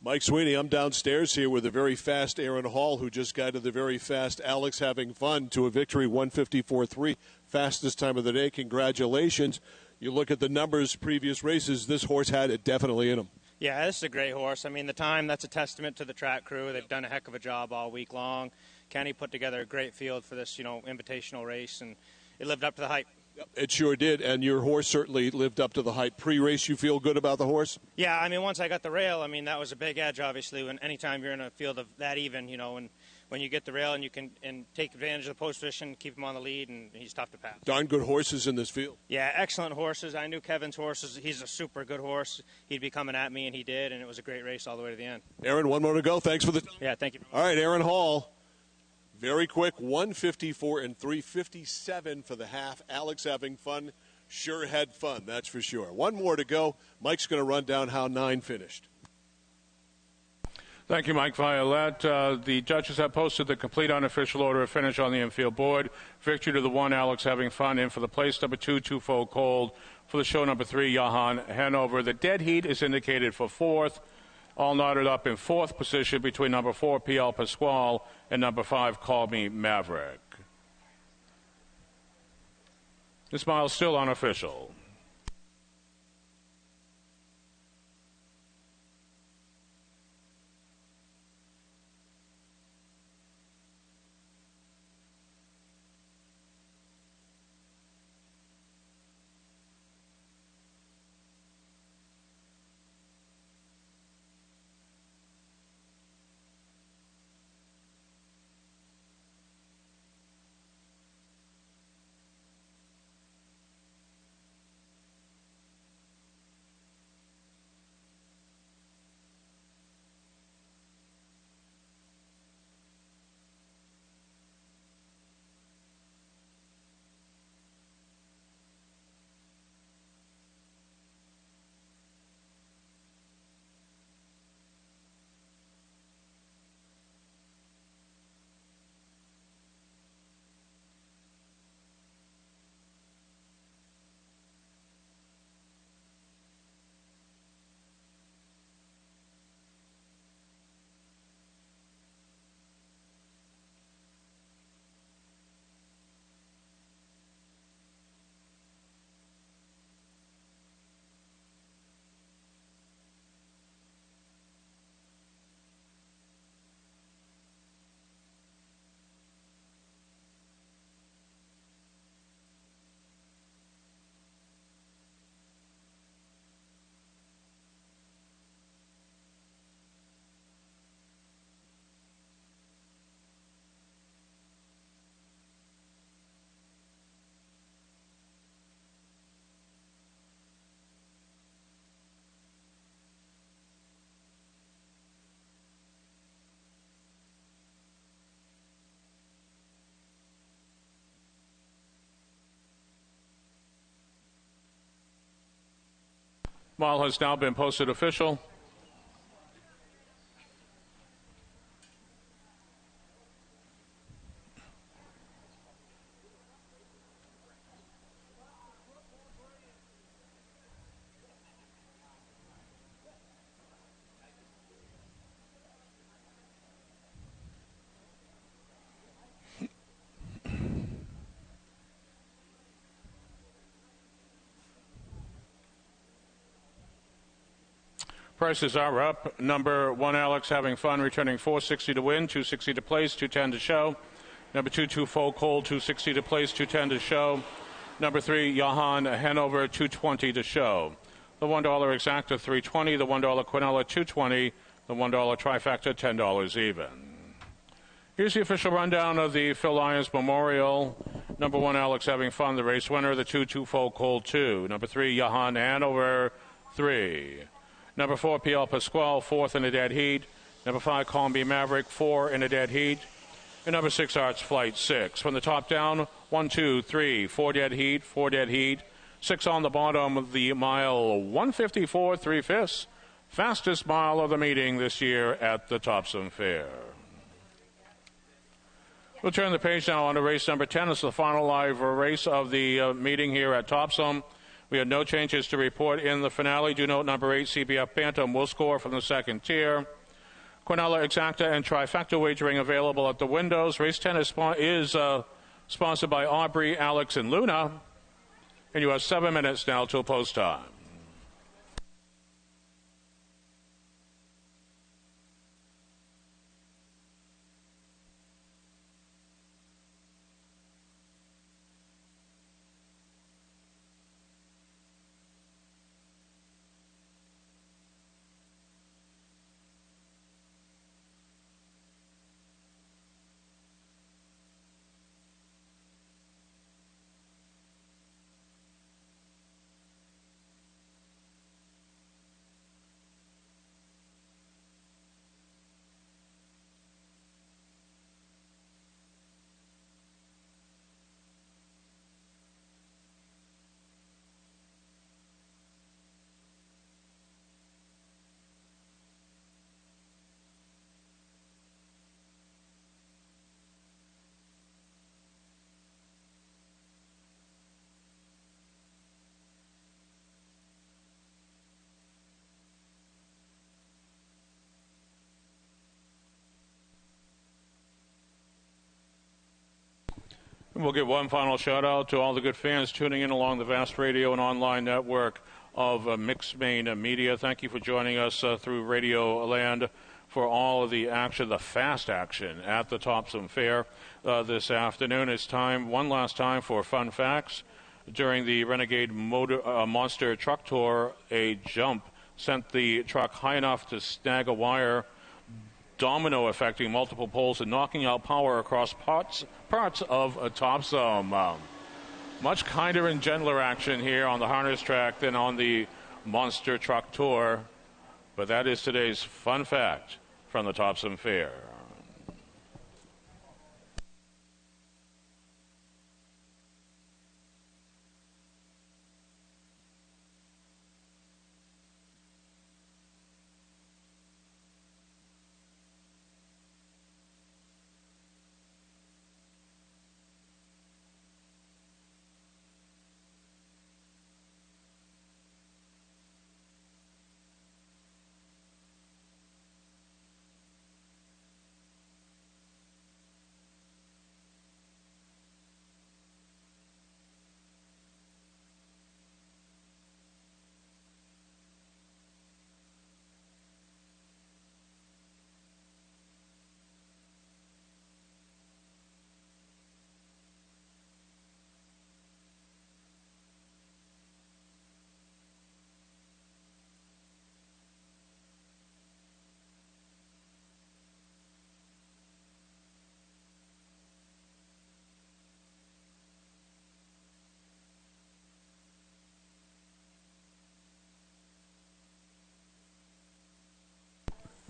Speaker 2: Mike Sweeney, I'm downstairs here with the very fast Aaron Hall, who just guided the very fast Alex Having Fun to a victory, 1:54.3, fastest time of the day. Congratulations. You look at the numbers, previous races, this horse had it definitely in him.
Speaker 6: Yeah, this is a great horse. I mean, the time, that's a testament to the track crew. They've done a heck of a job all week long. Kenny put together a great field for this, invitational race, and it lived up to the hype.
Speaker 2: It sure did, and your horse certainly lived up to the hype. Pre-race, you feel good about the horse?
Speaker 6: Yeah, I mean, once I got the rail, that was a big edge, obviously, when anytime you're in a field of that even, and when you get the rail and you can take advantage of the post position, keep him on the lead, and he's tough to pass.
Speaker 2: Darn good horses in this field.
Speaker 6: Yeah, excellent horses. I knew Kevin's horses. He's a super good horse. He'd be coming at me, and he did, and it was a great race all the way to the end.
Speaker 2: Aaron, one more to go. Thanks for the time.
Speaker 6: Yeah, thank you.
Speaker 2: All right, Aaron Hall. Very quick, 154 and 357 for the half. Alex having fun. Sure had fun, that's for sure. One more to go. Mike's going to run down how 9 finished.
Speaker 1: Thank you, Mike Violet. The judges have posted the complete unofficial order of finish on the infield board. Victory to the 1, Alex having fun. In for the place number 2, Twofold Cold. For the show number 3, Johan Hanover. The dead heat is indicated for 4th. All knotted up in 4th position between number 4, PL Pasquale, and number 5, Call Me Maverick. This mile still unofficial. Mile has now been posted official. Prices are up. Number 1, Alex having fun, returning $460 to win, $260 to place, $210 to show. Number 2, Twofold Cold, $260 to place, $210 to show. Number 3, Johan Hanover, $220 to show. The $1 exacta, $320. The $1 Quinella, $220. The $1 trifecta, $10 even. Here's the official rundown of the Phil Lyons Memorial. Number 1, Alex having fun, the race winner. The 2, Twofold Cold, 2. Number 3, Johan Hanover, 3. Number 4, PL Pasquale, 4th in the dead heat. Number 5, Call Me Maverick, 4 in the dead heat. And number 6, Arts Flight, 6. From the top down, 1, 2, 3, 4 dead heat, 4 dead heat. 6 on the bottom of the mile, 154 3/5. Fastest mile of the meeting this year at the Topsham Fair. We'll turn the page now on to race number 10. It's the final live race of the meeting here at Topsham. We had no changes to report in the finale. Do note number 8, CBF Bantam, will score from the second tier. Quinella Exacta and Trifecta wagering available at the windows. Race 10 is sponsored by Aubrey, Alex, and Luna. And you have 7 minutes now till post time. We'll give one final shout out to all the good fans tuning in along the vast radio and online network of Mixed Maine Media. Thank you for joining us through Radio Land for all of the action, the fast action at the Topsham Fair this afternoon. It's time, one last time, for fun facts. During the Renegade Monster Truck Tour, a jump sent the truck high enough to snag a wire, domino affecting multiple poles and knocking out power across parts of Topsham. Much kinder and gentler action here on the harness track than on the Monster Truck Tour. But that is today's fun fact from the Topsham Fair.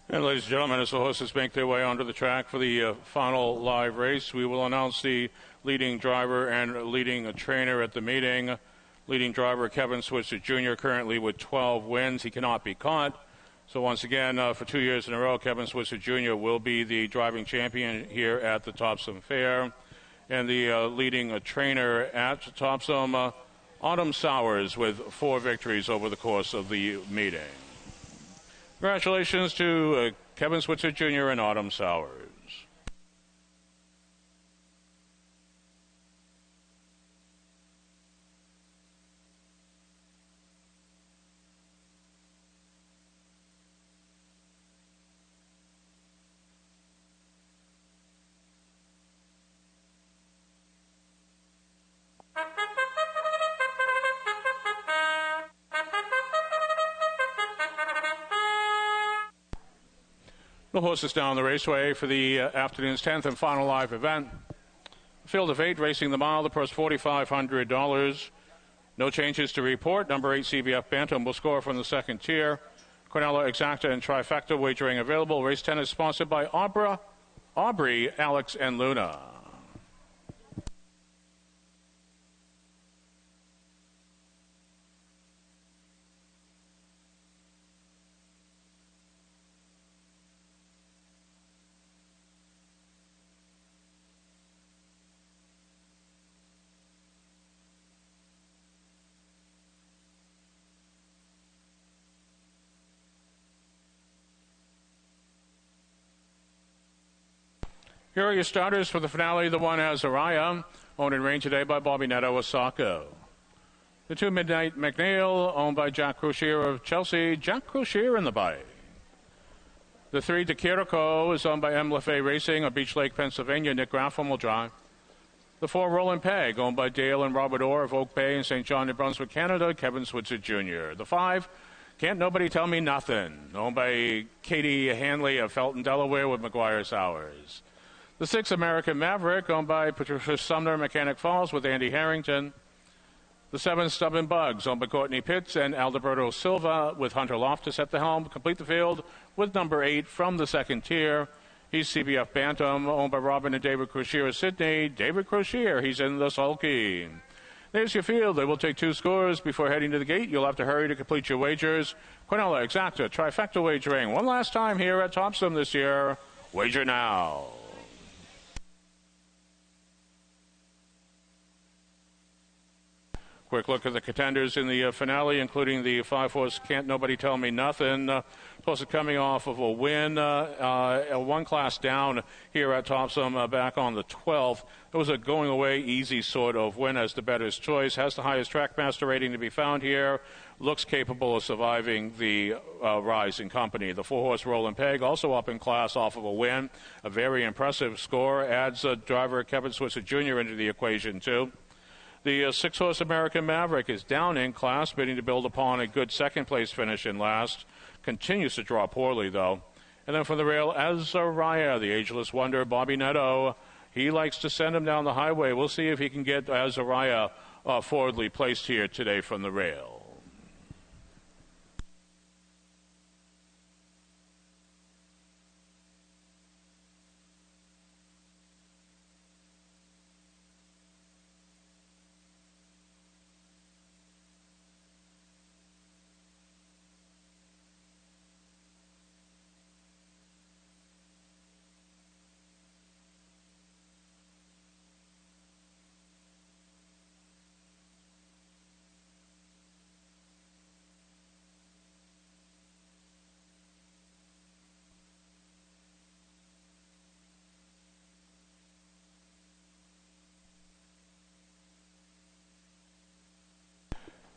Speaker 1: And ladies and gentlemen, as the horses make their way onto the track for the final live race, we will announce the leading driver and leading trainer at the meeting. Leading driver Kevin Switzer Jr. currently with 12 wins. He cannot be caught. So once again, for 2 years in a row, Kevin Switzer Jr. will be the driving champion here at the Topsham Fair. And the leading trainer at Topsham, Autumn Sowers, with 4 victories over the course of the meeting. Congratulations to Kevin Switzer Jr. and Autumn Sowers. The horses down the raceway for the afternoon's 10th and final live event. Field of 8 racing the mile, the purse $4,500. No changes to report. Number 8 CBF Bantam will score from the second tier. Quinella, Exacta, and Trifecta wagering available. Race 10 is sponsored by Aubrey, Alex, and Luna. Here are your starters for the finale. The one Azariah, owned and reigned today by Bobby Neto Osako. The 2 Midnight McNeil, owned by Jack Crouchier of Chelsea. Jack Crouchier in the bite. The 3 DeKiriko is owned by M. LaFay Racing of Beach Lake, Pennsylvania. Nick Graffam will drive. The 4 Roland Peg, owned by Dale and Robert Orr of Oak Bay and St. John, New Brunswick, Canada. Kevin Switzer Jr. The 5 Can't Nobody Tell Me Nothing, owned by Katie Hanley of Felton, Delaware with McGuire Sowers. The 6 American Maverick, owned by Patricia Sumner, Mechanic Falls, with Andy Harrington. The 7 Stubborn Bugs, owned by Courtney Pitts and Alberto Silva, with Hunter Loftus at the helm. Complete the field with number 8 from the second tier. He's CBF Bantam, owned by Robin and David Crouchier of Sydney. David Crouchier, he's in the sulky. There's your field. They will take 2 scores before heading to the gate. You'll have to hurry to complete your wagers. Quinella, Exacta, Trifecta wagering. One last time here at Topsham this year. Wager now. Quick look at the contenders in the finale, including the 5-horse Can't Nobody Tell Me Nothing. Plus, coming off of a win, one class down here at Topsham back on the 12th. It was a going-away easy sort of win as the bettor's choice. Has the highest trackmaster rating to be found here. Looks capable of surviving the rise in company. The 4-horse Roland Peg also up in class off of a win. A very impressive score. Adds driver Kevin Switzer Jr. into the equation, too. The 6-horse American Maverick is down in class, bidding to build upon a good second-place finish in last. Continues to draw poorly, though. And then from the rail, Azariah, the ageless wonder, Bobby Netto. He likes to send him down the highway. We'll see if he can get Azariah forwardly placed here today from the rail.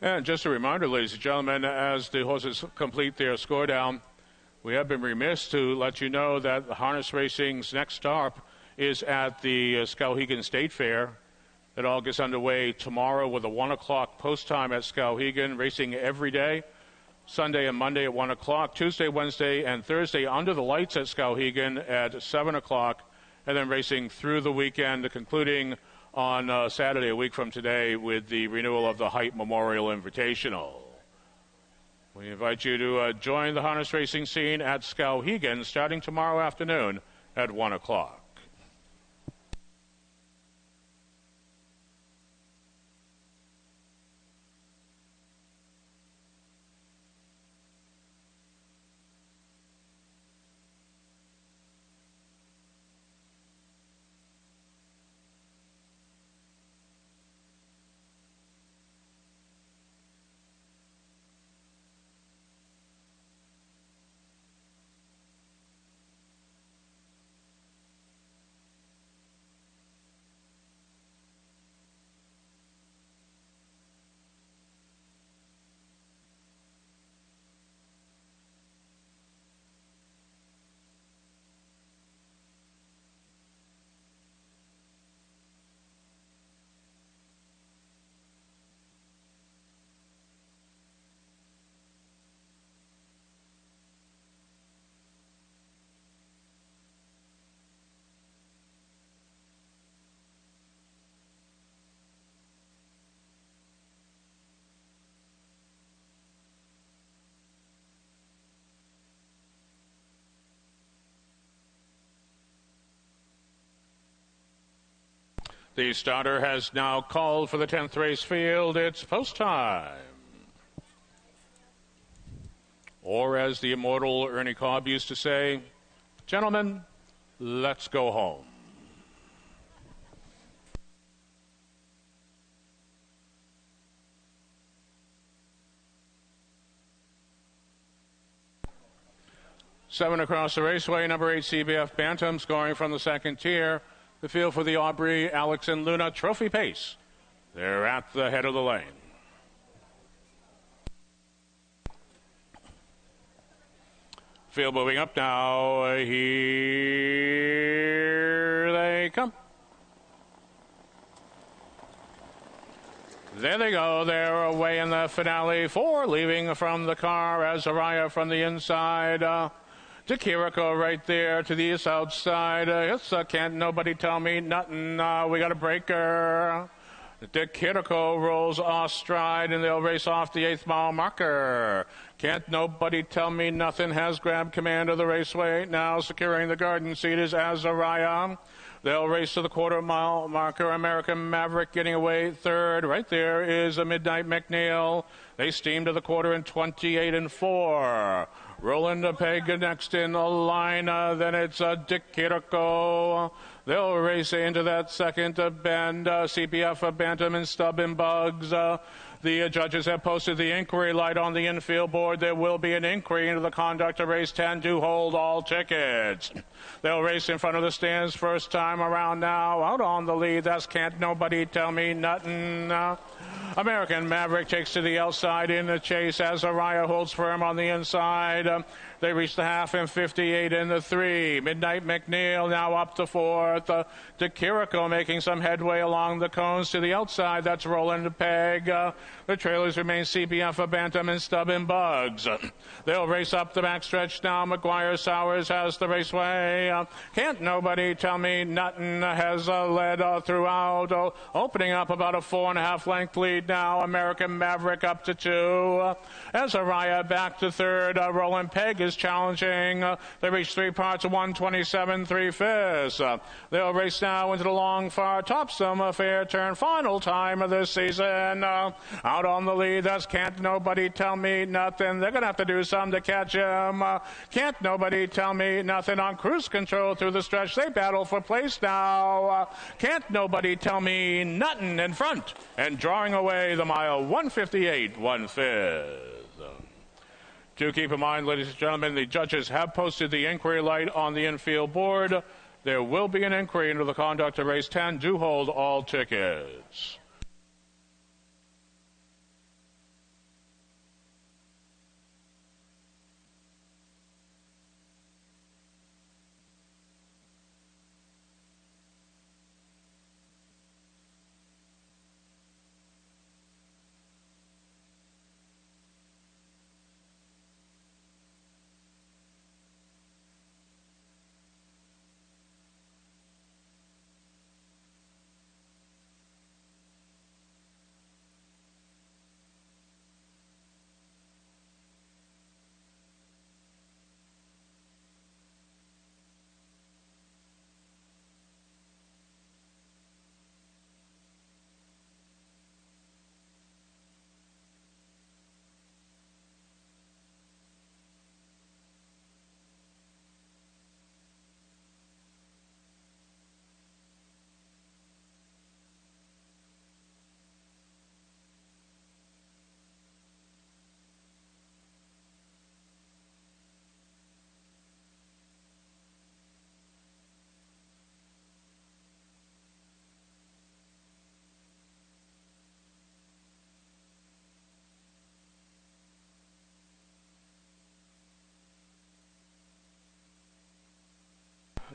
Speaker 1: And just a reminder, ladies and gentlemen, as the horses complete their score down, we have been remiss to let you know that harness racing's next stop is at the Skowhegan State Fair. It all gets underway tomorrow with a 1 o'clock post time at Skowhegan, racing every day, Sunday and Monday at 1 o'clock, Tuesday, Wednesday, and Thursday under the lights at Skowhegan at 7 o'clock, and then racing through the weekend, concluding on Saturday, a week from today, with the renewal of the Height Memorial Invitational. We invite you to join the harness racing scene at Skowhegan starting tomorrow afternoon at 1 o'clock. The starter has now called for the 10th race field. It's post time. Or as the immortal Ernie Cobb used to say, gentlemen, let's go home. Seven across the raceway, number 8 CBF Bantam scoring from the second tier. The field for the Aubrey, Alex, and Luna Trophy Pace. They're at the head of the lane. Field moving up now. Here they come. There they go. They're away in the finale. 4 leaving from the car. Azariah from the inside. DeKiriko right there to the outside. It's can't nobody tell me nothing. We got a breaker. DeKiriko rolls off stride, and they'll race off the 8th mile marker. Can't nobody tell me nothing. Has grabbed command of the raceway. Now securing the garden seat is Azariah. They'll race to the quarter mile marker. American Maverick getting away third. Right there is a Midnight McNeil. They steam to the quarter in 28-4. Roland Peg next in the line. Then it's Dick Kiriko. They'll race into that second bend. CPF Bantam and Stub and Bugs. The judges have posted the inquiry light on the infield board. There will be an inquiry into the conduct of race 10. Do hold all tickets. They'll race in front of the stands first time around now. Out on the lead, that's Can't Nobody Tell Me Nothing. American Maverick takes to the outside in the chase as Araya holds firm on the inside. They reach the half in 58 in the 3. Midnight McNeil now up to 4th. DeKiriko making some headway along the cones to the outside. That's Roland Peg. The trailers remain CBF, Bantam, and Stubborn Bugs. They'll race up the backstretch now. McGuire Sowers has the raceway. Can't Nobody Tell Me Nothing has led throughout. Opening up about a 4.5 length lead now. American Maverick up to 2. As Araya back to 3rd. Roland Peg is challenging. They reach 3 parts of 127 3/5. They'll race now into the long far Topsham Fair turn. Final time of this season. Out on the lead, that's Can't Nobody Tell Me Nothing. They're going to have to do something to catch him. Can't Nobody Tell Me Nothing on cruise control through the stretch. They battle for place now. Can't Nobody Tell Me Nothing in front and drawing away the mile 158 1/5. Do keep in mind, ladies and gentlemen, the judges have posted the inquiry light on the infield board. There will be an inquiry into the conduct of race 10. Do hold all tickets.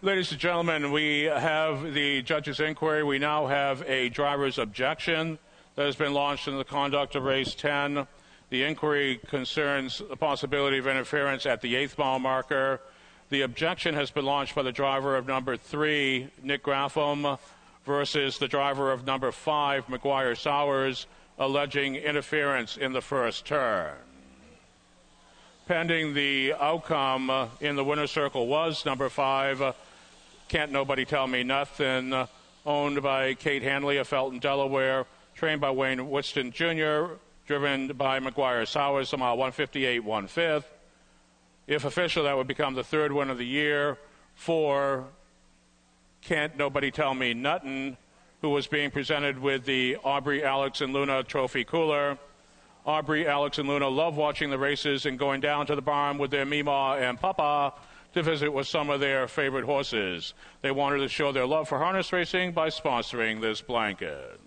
Speaker 1: Ladies and gentlemen, we have the judge's inquiry. We now have a driver's objection that has been launched in the conduct of race 10. The inquiry concerns the possibility of interference at the 8th mile marker. The objection has been launched by the driver of number 3, Nick Graffam, versus the driver of number 5, McGuire Sowers, alleging interference in the first turn. Pending the outcome in the winner's circle was number 5, Can't Nobody Tell Me Nothing, owned by Kate Hanley of Felton, Delaware, trained by Wayne Whiston Jr., driven by McGuire Sowers, a mile 158 1/5. If official, that would become the 3rd win of the year for Can't Nobody Tell Me Nothing, who was being presented with the Aubrey, Alex, and Luna Trophy Cooler. Aubrey, Alex, and Luna love watching the races and going down to the barn with their Mima and Papa to visit with some of their favorite horses. They wanted to show their love for harness racing by sponsoring this blanket.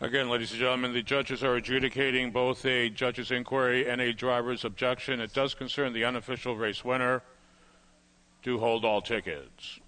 Speaker 1: Again, ladies and gentlemen, the judges are adjudicating both a judge's inquiry and a driver's objection. It does concern the unofficial race winner. Do hold all tickets.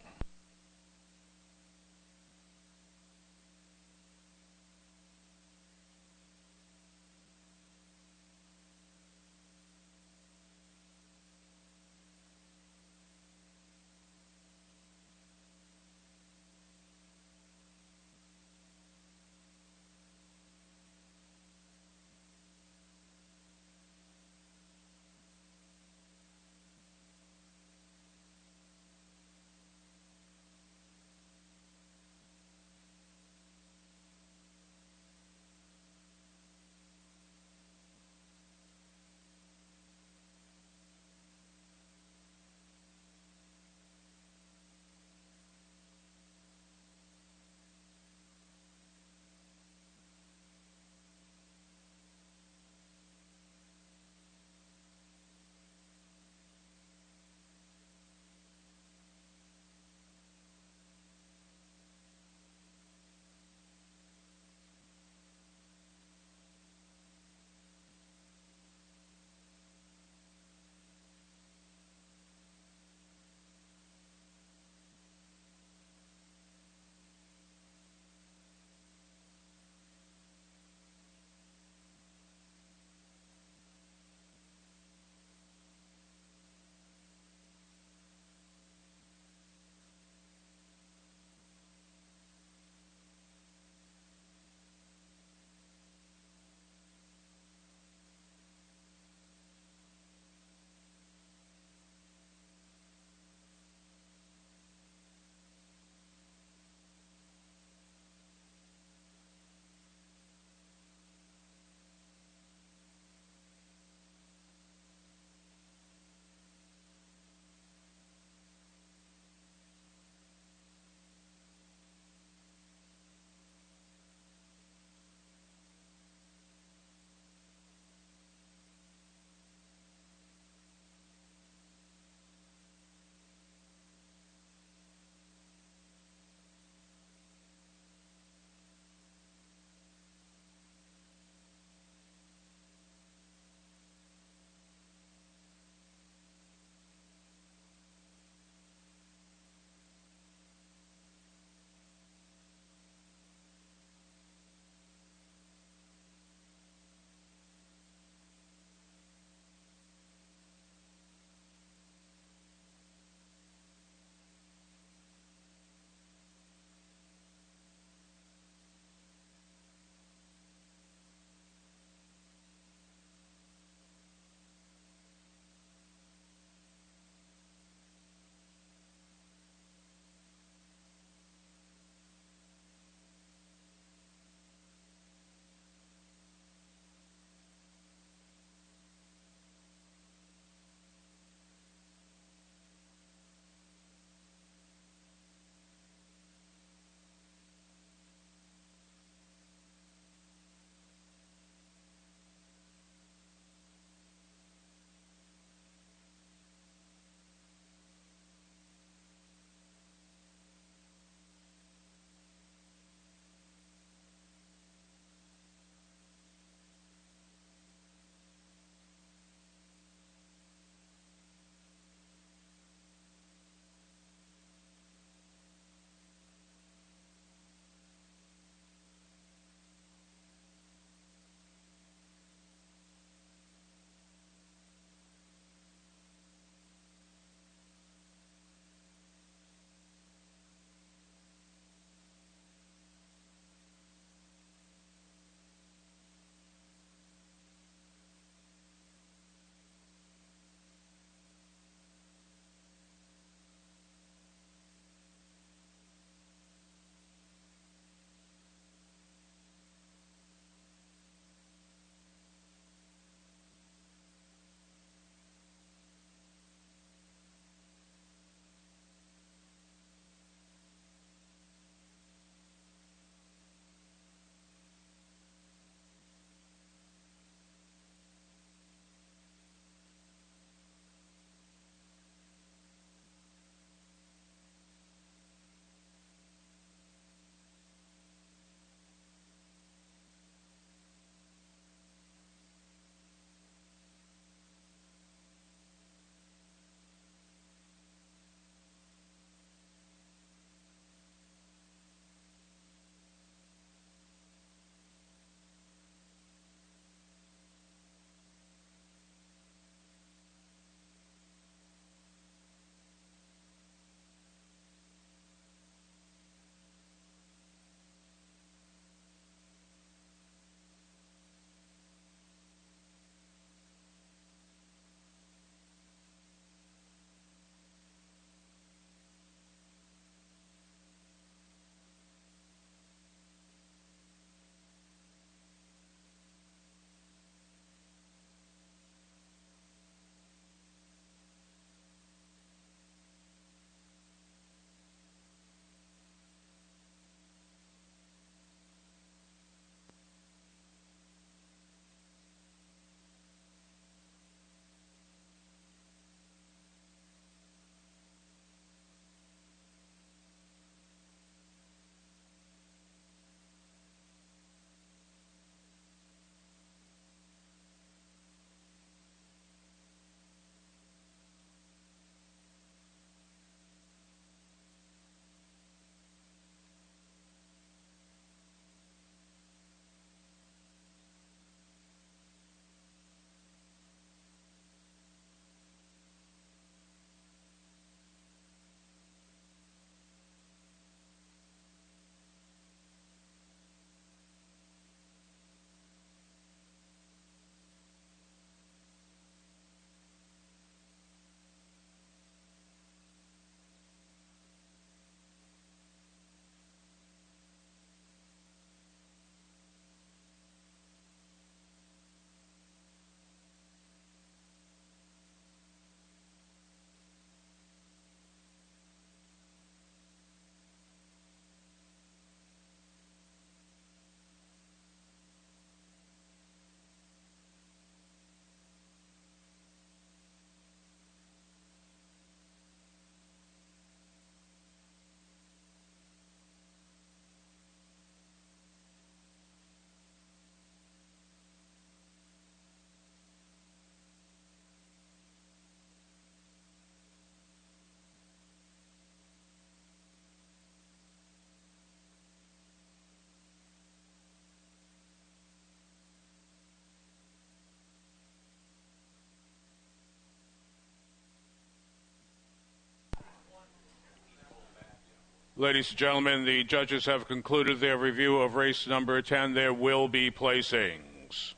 Speaker 1: Ladies and gentlemen, the judges have concluded their review of race number 10. There will be placings.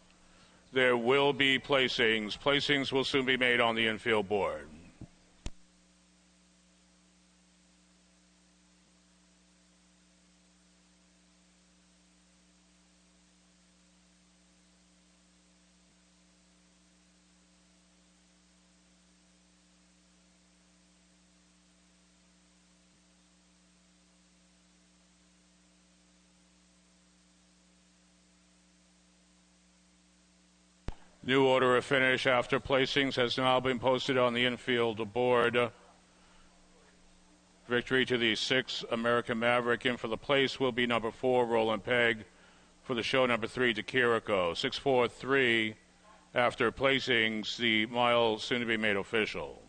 Speaker 1: There will be placings. Placings will soon be made on the infield board. New order of finish after placings has now been posted on the infield board. Victory to the 6th American Maverick. In for the place will be number 4, Roland Pegg. For the show, number 3, DeChirico. 6-4-3 after placings. The mile soon to be made official.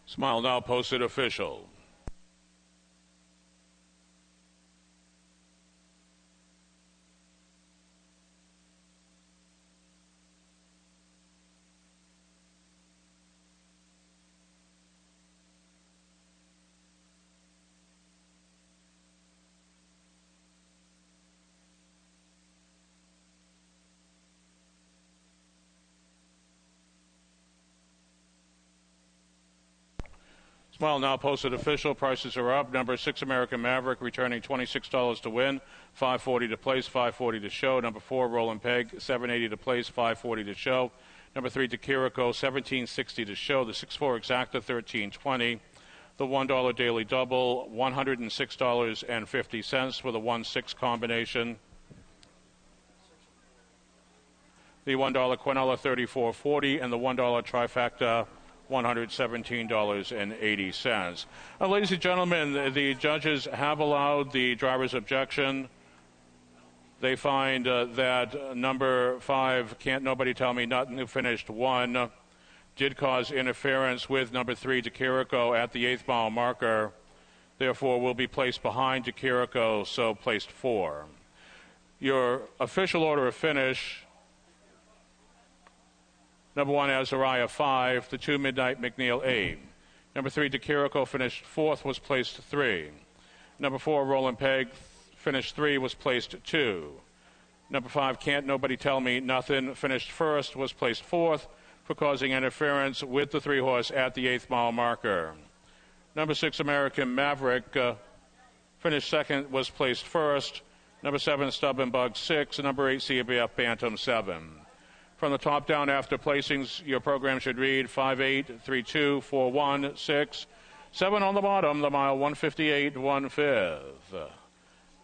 Speaker 1: Smile now posted official. Smile now posted official. Prices are up. Number 6 American Maverick returning $26 to win, $5.40 to place, $5.40 to show. Number 4 Roland Pegg, $7.80 to place, $5.40 to show. Number 3 DeChirico, $17.60 to show. The 6-4 Exacta, $13.20. The $1 daily double, $106.50 for the 1-6 combination. The $1 Quinella, $34.40, and the $1 trifecta, $117.80. Ladies and gentlemen, the judges have allowed the driver's objection. They find that number 5, Can't Nobody Tell Me Nothing, who finished 1, did cause interference with number 3, DeChirico, at the 8th mile marker. Therefore, will be placed behind DeChirico, so placed 4. Your official order of finish: number 1, Azariah, 5. The 2, Midnight McNeil, 8. Number 3, DeChirico, finished 4th, was placed 3. Number 4, Roland Pegg, finished 3, was placed 2. Number 5, Can't Nobody Tell Me Nothing, finished 1st, was placed 4th for causing interference with the 3-horse at the 8th mile marker. Number 6, American Maverick, finished 2nd, was placed 1st. Number 7, Stubborn Bug, 6. And number 8, CBF Bantam, 7. From the top down after placings, your program should read 5-8, 3-2, 4-1, 6. 7 on the bottom, the mile 158, 1/5.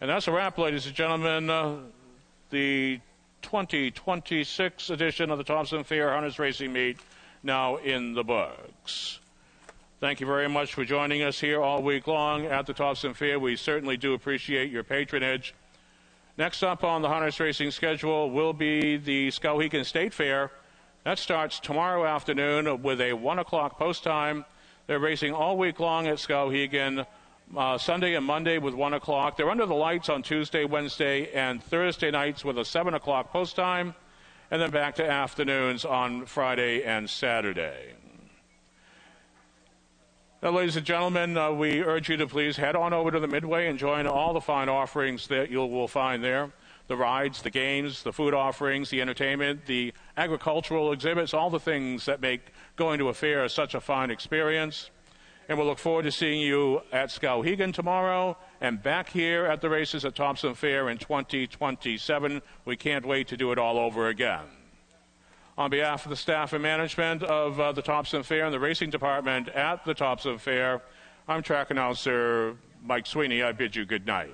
Speaker 1: And that's a wrap, ladies and gentlemen. The 2026 edition of the Topsham Fair Harness Racing Meet now in the books. Thank you very much for joining us here all week long at the Topsham Fair. We certainly do appreciate your patronage. Next up on the harness racing schedule will be the Skowhegan State Fair. That starts tomorrow afternoon with a 1 o'clock post time. They're racing all week long at Skowhegan. Sunday and Monday with 1 o'clock. They're under the lights on Tuesday, Wednesday, and Thursday nights with a 7 o'clock post time, and then back to afternoons on Friday and Saturday. Now, ladies and gentlemen, we urge you to please head on over to the Midway and join all the fine offerings that you will find there. The rides, the games, the food offerings, the entertainment, the agricultural exhibits, all the things that make going to a fair such a fine experience. And we'll look forward to seeing you at Skowhegan tomorrow and back here at the races at Topsham Fair in 2027. We can't wait to do it all over again. On behalf of the staff and management of the Topsham Fair and the racing department at the Topsham Fair, I'm track announcer Mike Sweeney. I bid you good night.